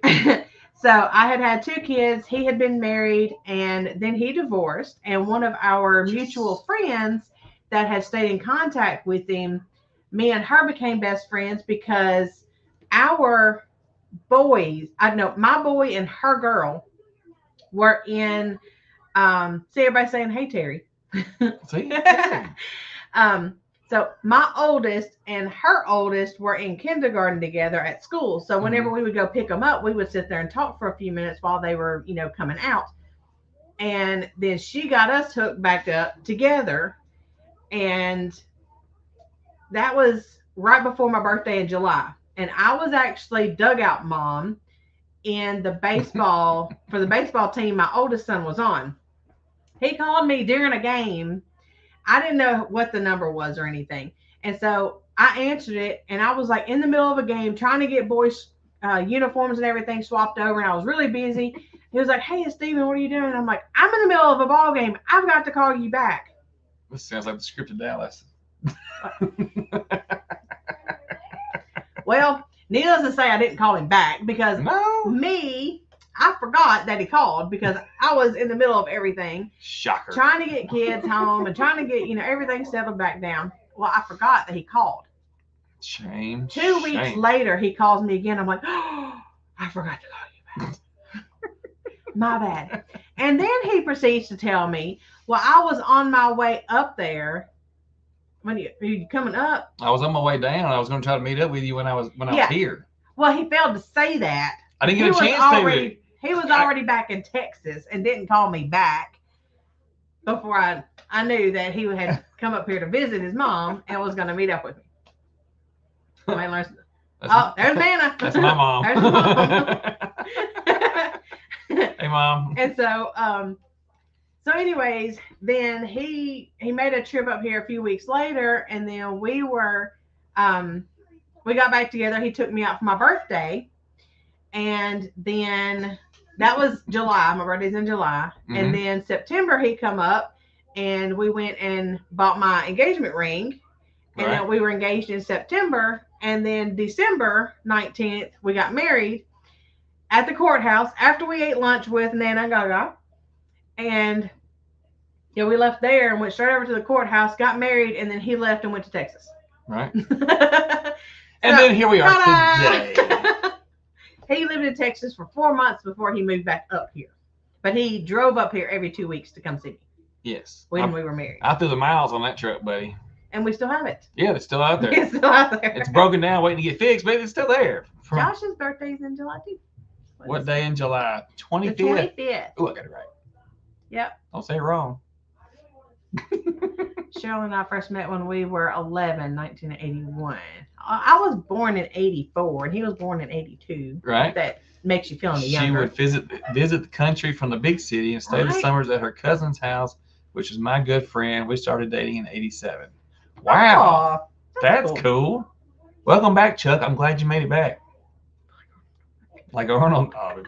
So I had 2 kids. He had been married, and then he divorced. And one of our mutual friends that had stayed in contact with him, me and her became best friends because our boys, my boy and her girl were in, see everybody saying, hey, Terry. See? Terry. So my oldest and her oldest were in kindergarten together at school. So whenever we would go pick them up, we would sit there and talk for a few minutes while they were, coming out. And then she got us hooked back up together. And that was right before my birthday in July. And I was actually dugout mom in the baseball, for the baseball team my oldest son was on. He called me during a game. I didn't know what the number was or anything. And so I answered it, and I was like in the middle of a game trying to get boys' uniforms and everything swapped over, and I was really busy. He was like, hey, it's Steven, what are you doing? And I'm like, I'm in the middle of a ball game. I've got to call you back. This sounds like the script of Dallas. Well, needless to say, I didn't call him back because I forgot that he called because I was in the middle of everything. Shocker. Trying to get kids home and trying to get, everything settled back down. Well, I forgot that he called. Shame. 2 weeks later, he calls me again. I'm like, oh, I forgot to call you back. My bad. And then he proceeds to tell me, well, I was on my way up there. When you coming up? I was on my way down. I was going to try to meet up with you when I was here. Well, he failed to say that. I didn't get a chance to. He was already back in Texas and didn't call me back before I knew that he had come up here to visit his mom and was going to meet up with me. There's Nana. That's my mom. There's my mom. Hey, Mom. And so anyways, then he made a trip up here a few weeks later, and then we got back together. He took me out for my birthday, and then that was July. My birthday's in July. And then September he come up, and we went and bought my engagement ring, and then we were engaged in September, and then December 19th we got married at the courthouse after we ate lunch with Nana and Gaga. And we left there and went straight over to the courthouse, got married, and then he left and went to Texas. Right. And then here we are today. He lived in Texas for 4 months before he moved back up here. But he drove up here every 2 weeks to come see me. Yes. When we were married. I threw the miles on that truck, buddy. And we still have it. Yeah, it's still out there. It's still out there. It's broken down, waiting to get fixed, but it's still there. Josh's birthday's in July too. What day in July? 25th. The 25th. Oh, I got it right. Yep. Don't say it wrong. Cheryl and I first met when we were 11, 1981. I was born in 84, and he was born in 82. Right. That makes you feel any younger. She would visit the country from the big city and stay the summers at her cousin's house, which is my good friend. We started dating in 87. Wow. Oh, that's cool. Welcome back, Chuck. I'm glad you made it back. Like Arnold. Oh.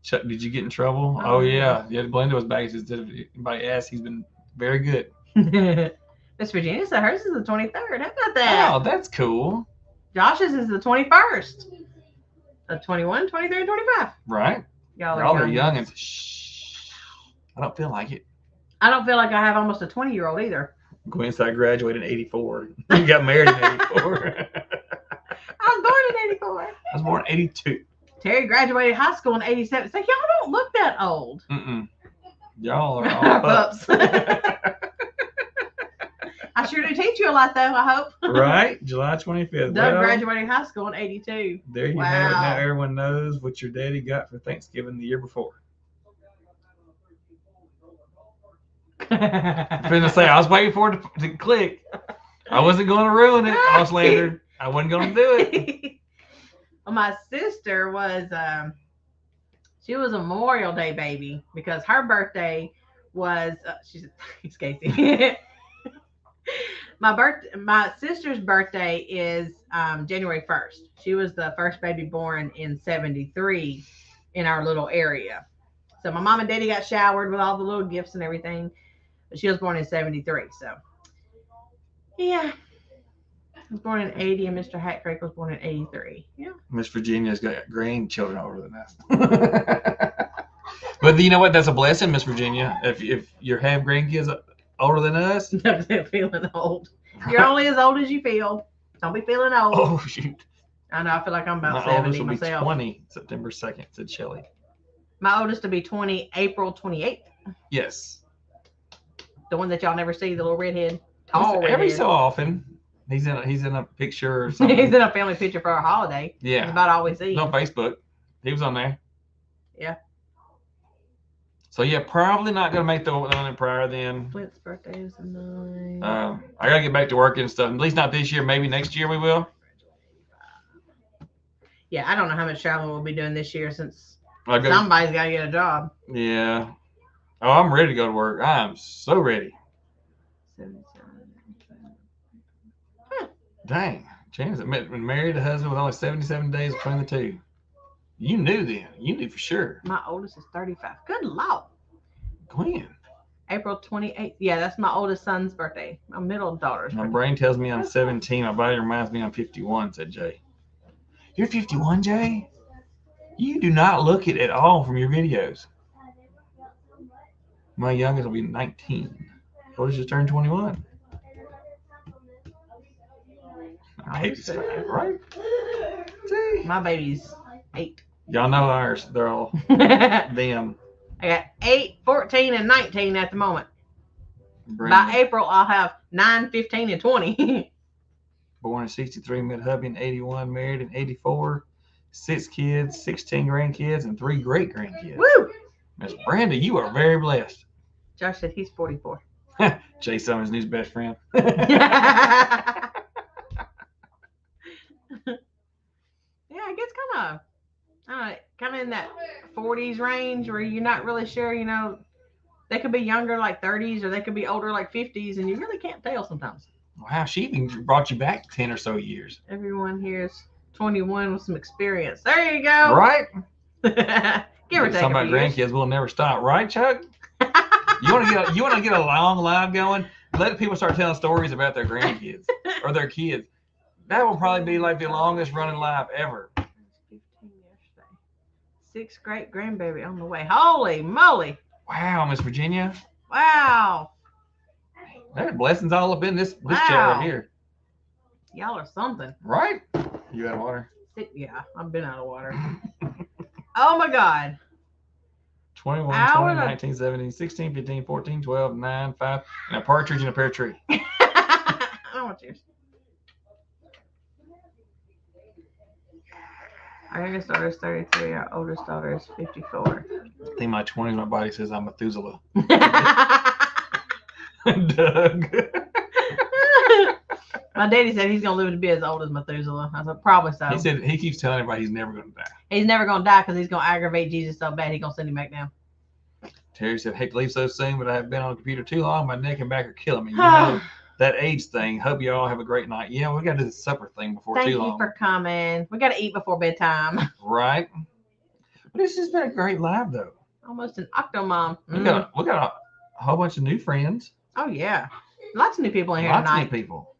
Chuck, did you get in trouble? Oh, yeah. Yeah, Belinda was back. Everybody asked. He's been very good. Miss Virginia said hers is the 23rd. How about that? Oh, that's cool. Josh's is the 21st. 21, 23, 25. Right. Y'all are young and shh. I don't feel like it. I don't feel like I have almost a 20-year-old either. Gwen said I graduated in 84. You got married in 84. I was born in 84. I was born in 82. Terry graduated high school in 87. So y'all don't look that old. Y'all are all pups. I sure do teach you a lot, though, I hope. Right? July 25th. Doug graduated high school in 82. There you have it. Now everyone knows what your daddy got for Thanksgiving the year before. I'm finna say, I was waiting for it to click. I wasn't going to ruin it, Auslander. I wasn't going to do it. Well, my sister was, She was a Memorial Day baby because her birthday was she's Casey. My sister's birthday is January 1st. She was the first baby born in 73 in our little area. So my mom and daddy got showered with all the little gifts and everything. But she was born in 73. So yeah. I was born in 80 and Mr. Hat Creek was born in 83. Yeah. Miss Virginia's got grandchildren older than us. But you know what? That's a blessing, Miss Virginia. If you have grandkids older than us. Feeling old. You're only as old as you feel. Don't be feeling old. Oh, shoot. I know. I feel like I'm about My 70 oldest will myself. be 20 September 2nd, said Shelly. My oldest will be 20 April 28th. Yes. The one that y'all never see, the little redhead. Tall redhead. Every so often, he's in a picture or something. He's in a family picture for a holiday. Yeah. That's about all we see. He's on Facebook. He was on there. Yeah. So yeah, probably not gonna make the one in prior then. Flint's birthday is the 9th. I gotta get back to work and stuff. At least not this year. Maybe next year we will. Yeah, I don't know how much traveling we'll be doing this year since I'll go, somebody's got to get a job. yeah. Oh, I'm ready to go to work. I am so ready. 77. Dang. James been married a husband with only 77 days between the two. You knew then. You knew for sure. My oldest is 35. Good Lord. Gwen. April 28th. Yeah, that's my oldest son's birthday. My middle daughter's My birthday. brain tells me I'm 17. My body reminds me I'm 51, said Jay. You're 51, Jay? You do not look it at all from your videos. My youngest will be 19. Oldest just turned 21. My baby's 5, right? See? My baby's 8. Y'all know ours. They're all them. I got 8, 14, and 19 at the moment. Brandon, By April, I'll have 9, 15, and 20. born in 63, met hubby in 81, married in 84, 6 kids, 16 grandkids, and 3 great grandkids. Woo! Miss Brenda, you are very blessed. Josh said he's 44. Jay Summers' new best friend. Yeah, I guess kind of in that 40s range where you're not really sure, they could be younger like 30s or they could be older like 50s and you really can't tell sometimes. Wow, she even brought you back 10 or so years. Everyone here is 21 with some experience. There you go. Right? Give or take Talking about grandkids will never stop. Right, Chuck? You want to get a long live going? Let people start telling stories about their grandkids or their kids. That will probably be like the longest running live ever. 15 yesterday. 6 great grandbaby on the way. Holy moly. Wow, Miss Virginia. Wow. There's blessings all up in this chat right here. Y'all are something. Right? You out of water? Yeah, I've been out of water. Oh my God. 21, Hour 20, of- 19, 17, 16, 15, 14, 12, 9, 5, and a partridge in a pear tree. I don't want yours. Our youngest daughter is 33. Our oldest daughter is 54. I think my 20s, my body says I'm Methuselah. Doug. My daddy said he's going to live to be as old as Methuselah. I said, probably so. He said he keeps telling everybody he's never going to die. He's never going to die because he's going to aggravate Jesus so bad he's going to send him back down. Terry said, hate to leave so soon, but I have been on the computer too long. My neck and back are killing me. You know, that age thing. Hope you all have a great night. Yeah, we got to do the supper thing before Thank too you long. for coming. We got to eat before bedtime. Right? But this has been a great live, though. Almost an Octomom. We got a whole bunch of new friends. Oh, yeah. Lots of new people in here Lots tonight. of new people.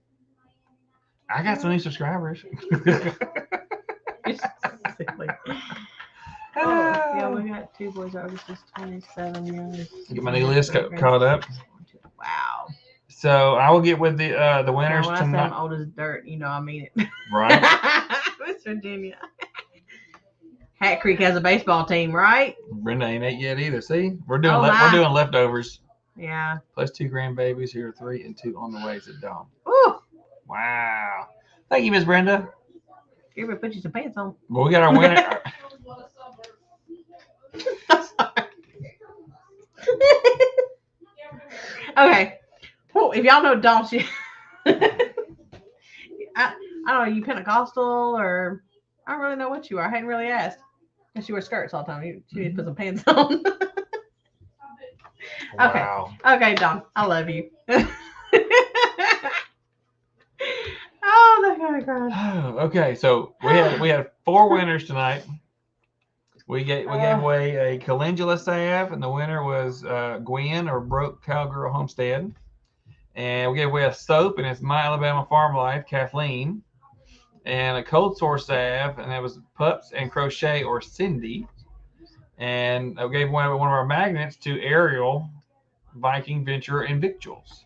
I got some new subscribers. You're silly. Oh, yeah, we got 2 boys. August is 27 years. Get my new list caught up. Wow. So I will get with the winners When I say I'm tonight. old as dirt, I mean it. Right? West Virginia. Hat Creek has a baseball team, right? Brenda ain't ate yet either. See, we're doing Oh, we're my. doing leftovers. Yeah. Plus 2 grandbabies. Here are 3 and 2 on the way, said Dawn. Ooh. Wow. Thank you, Miss Brenda. You ever put you some pants on? Well, we got our winner. Okay. Well, if y'all know Dawn, she I don't know, you Pentecostal or I don't really know what you are. I hadn't really asked. And she wears skirts all the time. She needs to put some pants on. Okay. Wow. Okay, Don. I love you. Oh, that kind of crying. Okay, so we had 4 winners tonight. We gave away a calendula salve, and the winner was Gwen or Broke Cowgirl Homestead. And we gave away a soap, and it's My Alabama Farm Life, Kathleen. And a cold sore salve, and that was Pups and Crochet or Cindy. And I gave away one of our magnets to Ariel, Viking Venture and Victuals.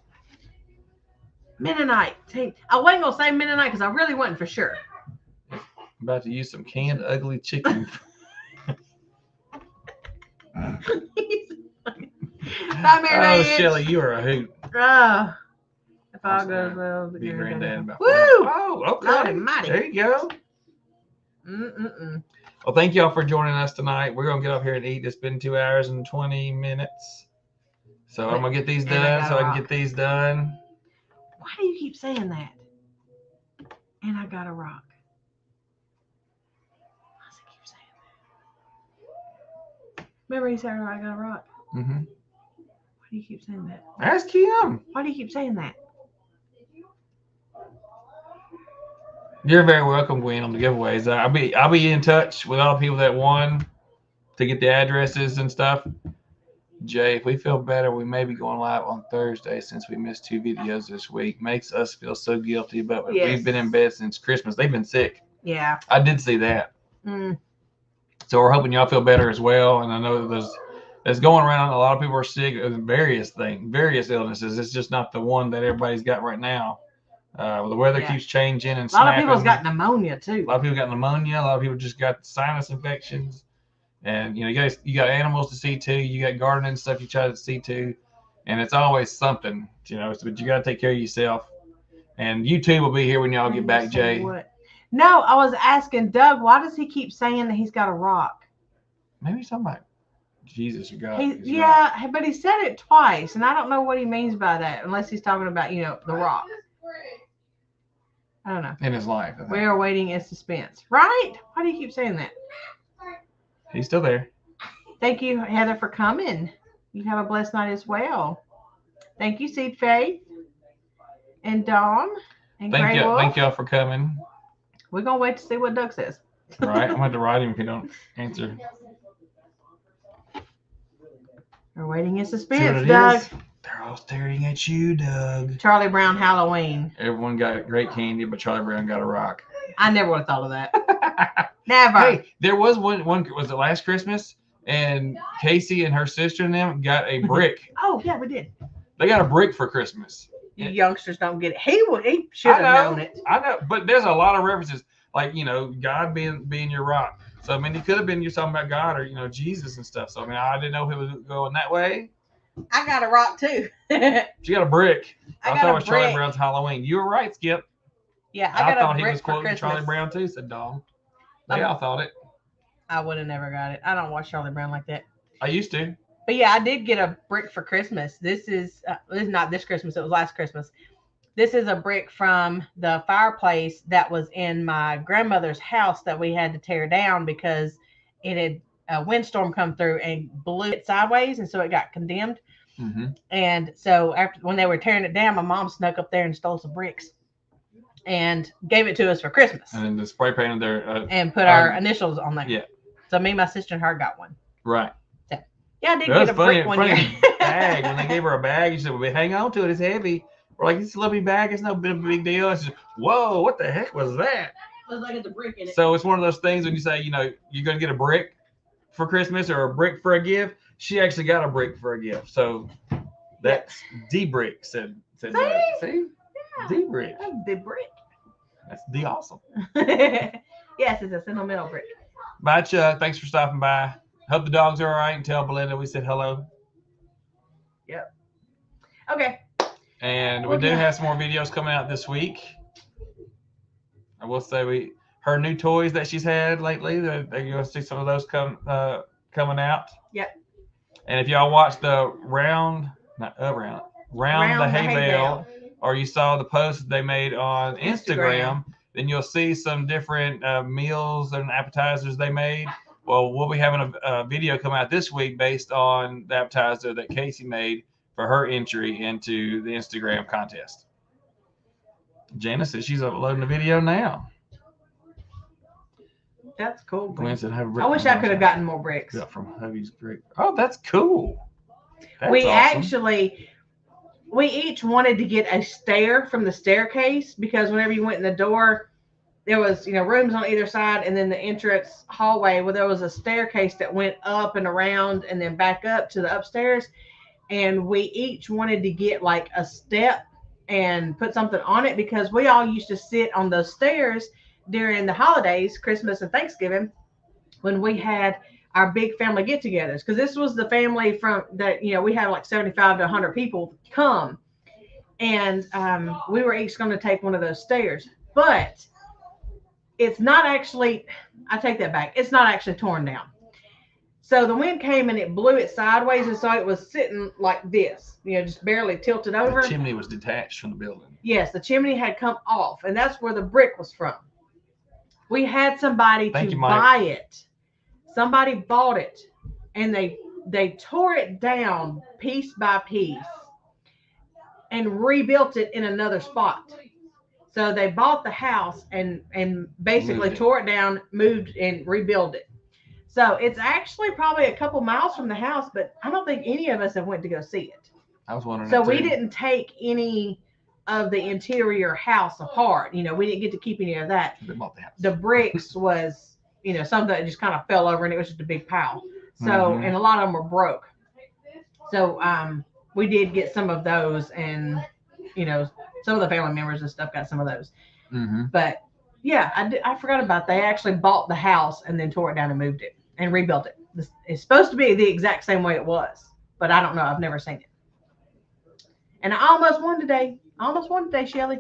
Mennonite. I wasn't gonna say Mennonite because I really wasn't for sure. I'm about to use some canned ugly chicken. Oh, Shelly, you are a hoot. Oh, if all goes well, Be granddad about Woo! Oh, okay. Lord almighty. There you go. Mm-mm-mm. Well, thank y'all for joining us tonight. We're gonna get up here and eat. It's been 2 hours and 20 minutes. So I'm gonna get these done so I can get these done. Why do you keep saying that? And I got a rock. Why does he keep saying that? Remember he said I got a rock? Mm-hmm. Why do you keep saying that? Ask him. Why do you keep saying that? You're very welcome, Gwen, on the giveaways. I'll be in touch with all the people that won to get the addresses and stuff. Jay, if we feel better, we may be going live on Thursday since we missed 2 videos this week. Makes us feel so guilty, but we've been in bed since Christmas. They've been sick. Yeah. I did see that. Mm. So we're hoping y'all feel better as well. And I know that there's going around. A lot of people are sick with various illnesses. It's just not the one that everybody's got right now. The weather keeps changing and a lot of people's got pneumonia too. A lot of people got pneumonia. A lot of people just got sinus infections. And you got animals to see to. You got gardening stuff you try to see to, and it's always something, but you got to take care of yourself. And you too will be here when y'all get back, Jay. What? No, I was asking Doug, why does he keep saying that he's got a rock? Maybe he's talking about Jesus or God. Yeah, but he said it twice, and I don't know what he means by that, unless he's talking about, the rock. I don't know. In his life. We are waiting in suspense. Right? Why do you keep saying that? He's still there. Thank you, Heather, for coming. You have a blessed night as well. Thank you, Seed Faith and Dawn and Thank Grey Wolf. Thank y'all for coming. We're going to wait to see what Doug says. All right. I'm going to write him if you don't answer. We're waiting in suspense, Doug. They're all staring at you, Doug. Charlie Brown Halloween. Everyone got great candy, but Charlie Brown got a rock. I never would have thought of that. Never. Hey, there was one was it last Christmas? And Casey and her sister and them got a brick. Oh, yeah, we did. They got a brick for Christmas. You youngsters don't get it. He should have known it. I know, but there's a lot of references, like, God being your rock. So, I mean, it could have been you talking about God or, Jesus and stuff. So, I mean, I didn't know if it was going that way. I got a rock, too. She got a brick. I thought it was brick. Charlie Brown's Halloween. You were right, Skip. Yeah, I thought he was quoting quoting Charlie Brown, too, said Dom. They all thought it. I would have never got it. I don't watch Charlie Brown like that. I used to. But yeah, I did get a brick for Christmas. This is not this Christmas. It was last Christmas. This is a brick from the fireplace that was in my grandmother's house that we had to tear down because it had a windstorm come through and blew it sideways, and so it got condemned. Mm-hmm. And so when they were tearing it down, my mom snuck up there and stole some bricks and gave it to us for Christmas. And then the spray painted there. And put our initials on there. Yeah. So me, my sister, and her got one. Right. So, yeah, I did get a brick one year. Bag. When they gave her a bag, she said, well, hang on to it. It's heavy. We're like, it's a lovely bag. It's no big deal. She said, whoa, what the heck was that? Looks like it's a brick in it. So it's one of those things when you say, you're going to get a brick for Christmas or a brick for a gift. She actually got a brick for a gift. So that's the brick, said see? Yeah. The brick. That's the brick. That's the awesome. Yes, it's a sentimental brick. Bye, Chuck. Thanks for stopping by. Hope the dogs are all right, and tell Belinda we said hello. Yep. Okay. And we do have some more videos coming out this week. I will say her new toys that she's had lately, you're going to see some of those coming out. Yep. And if y'all watched the round the hay bale, or you saw the post they made on Instagram, then you'll see some different meals and appetizers they made. Well, we'll be having a video come out this week based on the appetizer that Casey made for her entry into the Instagram contest. Janice says she's uploading the video now. That's cool. Gwen said, I wish I could have gotten more bricks. Yeah, from Hubby's brick. Oh, that's cool. That's we awesome. we each wanted to get a stair from the staircase because whenever you went in the door, there was, rooms on either side, and then the entrance hallway where there was a staircase that went up and around and then back up to the upstairs. And we each wanted to get like a step and put something on it because we all used to sit on those stairs during the holidays, Christmas and Thanksgiving, when we had our big family get-togethers. Because this was the family from that, we had like 75 to 100 people come. And we were each going to take one of those stairs. But it's not actually, I take that back, it's not actually torn down. So the wind came and it blew it sideways, and so it was sitting like this, just barely tilted over. The chimney was detached from the building. Yes, the chimney had come off, and that's where the brick was from. We had somebody buy it. Somebody bought it, and they tore it down piece by piece and rebuilt it in another spot. So they bought the house and basically tore it down, moved, and rebuilt it. So it's actually probably a couple miles from the house, but I don't think any of us have went to go see it. I was wondering. So we didn't take any of the interior house apart. We didn't get to keep any of that. They bought the house. The bricks was, something that just kind of fell over, and it was just a big pile. So, and a lot of them were broke. So we did get some of those, and, some of the family members and stuff got some of those. Mm-hmm. But yeah, I forgot about that. They actually bought the house and then tore it down and moved it and rebuilt it. It's supposed to be the exact same way it was, but I don't know. I've never seen it. And I almost won today. Shelly.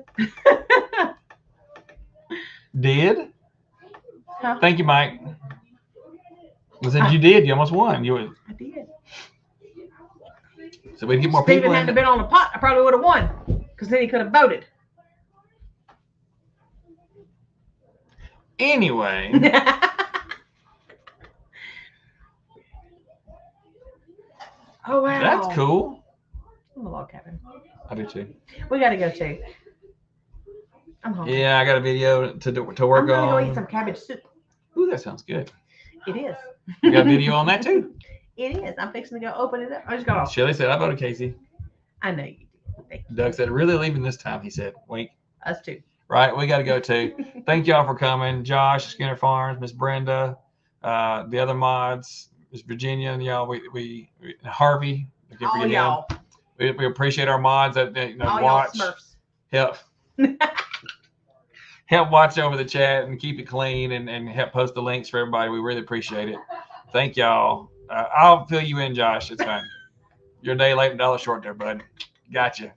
Did? Huh? Thank you, Mike. I said you did. You almost won. I did. So we'd get more Steven people. Hadn't have been on the pot, I probably would have won, because then he could have voted. Anyway. Oh wow. That's cool. I'm a log cabin. I do too. We got to go too. I'm hungry. Yeah, I got a video to work I'm on. gonna go eat some cabbage soup. Ooh, that sounds good. It is. You got a video on that too? It is. I'm fixing to go open it up. I just got off. Shelly said, I voted Casey. I know you did. Doug said, really leaving this time? He said, wink. Us too. Right, we got to go too. Thank y'all for coming. Josh, Skinner Farms, Miss Brenda, the other mods, Miss Virginia, and y'all. We Harvey. All y'all. We appreciate our mods that All watch, y'all Smurfs. help watch over the chat and keep it clean and help post the links for everybody. We really appreciate it. Thank y'all. I'll fill you in, Josh. It's fine. You're a day late, $1 short there, bud. Gotcha.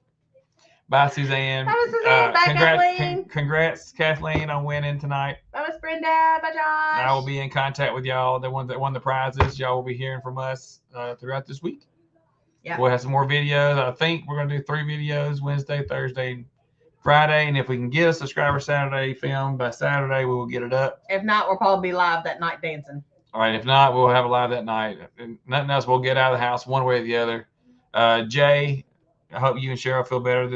Bye, Suzanne. Bye, Suzanne. Bye, Kathleen. Congrats, Kathleen, on winning tonight. Bye, Miss Brenda. Bye, Josh. I will be in contact with y'all. The ones that won the prizes, y'all will be hearing from us throughout this week. Yeah. We'll have some more videos. I think we're going to do 3 videos, Wednesday, Thursday, Friday. And if we can get a Subscriber Saturday film by Saturday, we will get it up. If not, we'll probably be live that night dancing. All right. If not, we'll have a live that night. And nothing else, we'll get out of the house one way or the other. Jay, I hope you and Cheryl feel better.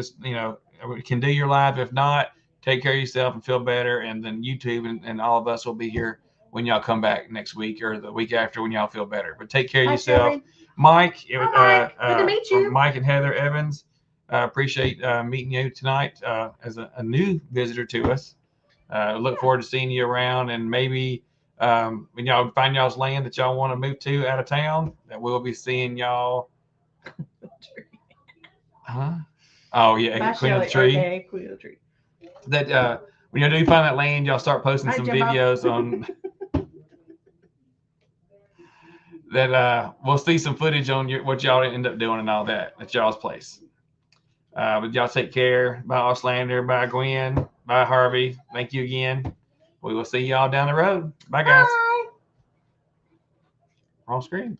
We can do your live. If not, take care of yourself and feel better. And then YouTube and all of us will be here when y'all come back next week or the week after when y'all feel better. But take care of yourself. Shelly. Mike, Mike. Good to meet you. Mike and Heather Evans, appreciate meeting you tonight as a new visitor to us. Look forward to seeing you around, and maybe when y'all find y'all's land that y'all want to move to out of town, that we'll be seeing y'all. Huh? Oh yeah, Queen of the Tree. Okay, Queen of the Tree. That when you do find that land, y'all start posting some videos on. That we'll see some footage on what y'all end up doing and all that at y'all's place. But y'all take care. Bye, Auslander. Bye, Gwen. Bye, Harvey. Thank you again. We will see y'all down the road. Bye, guys. Bye. Wrong screen.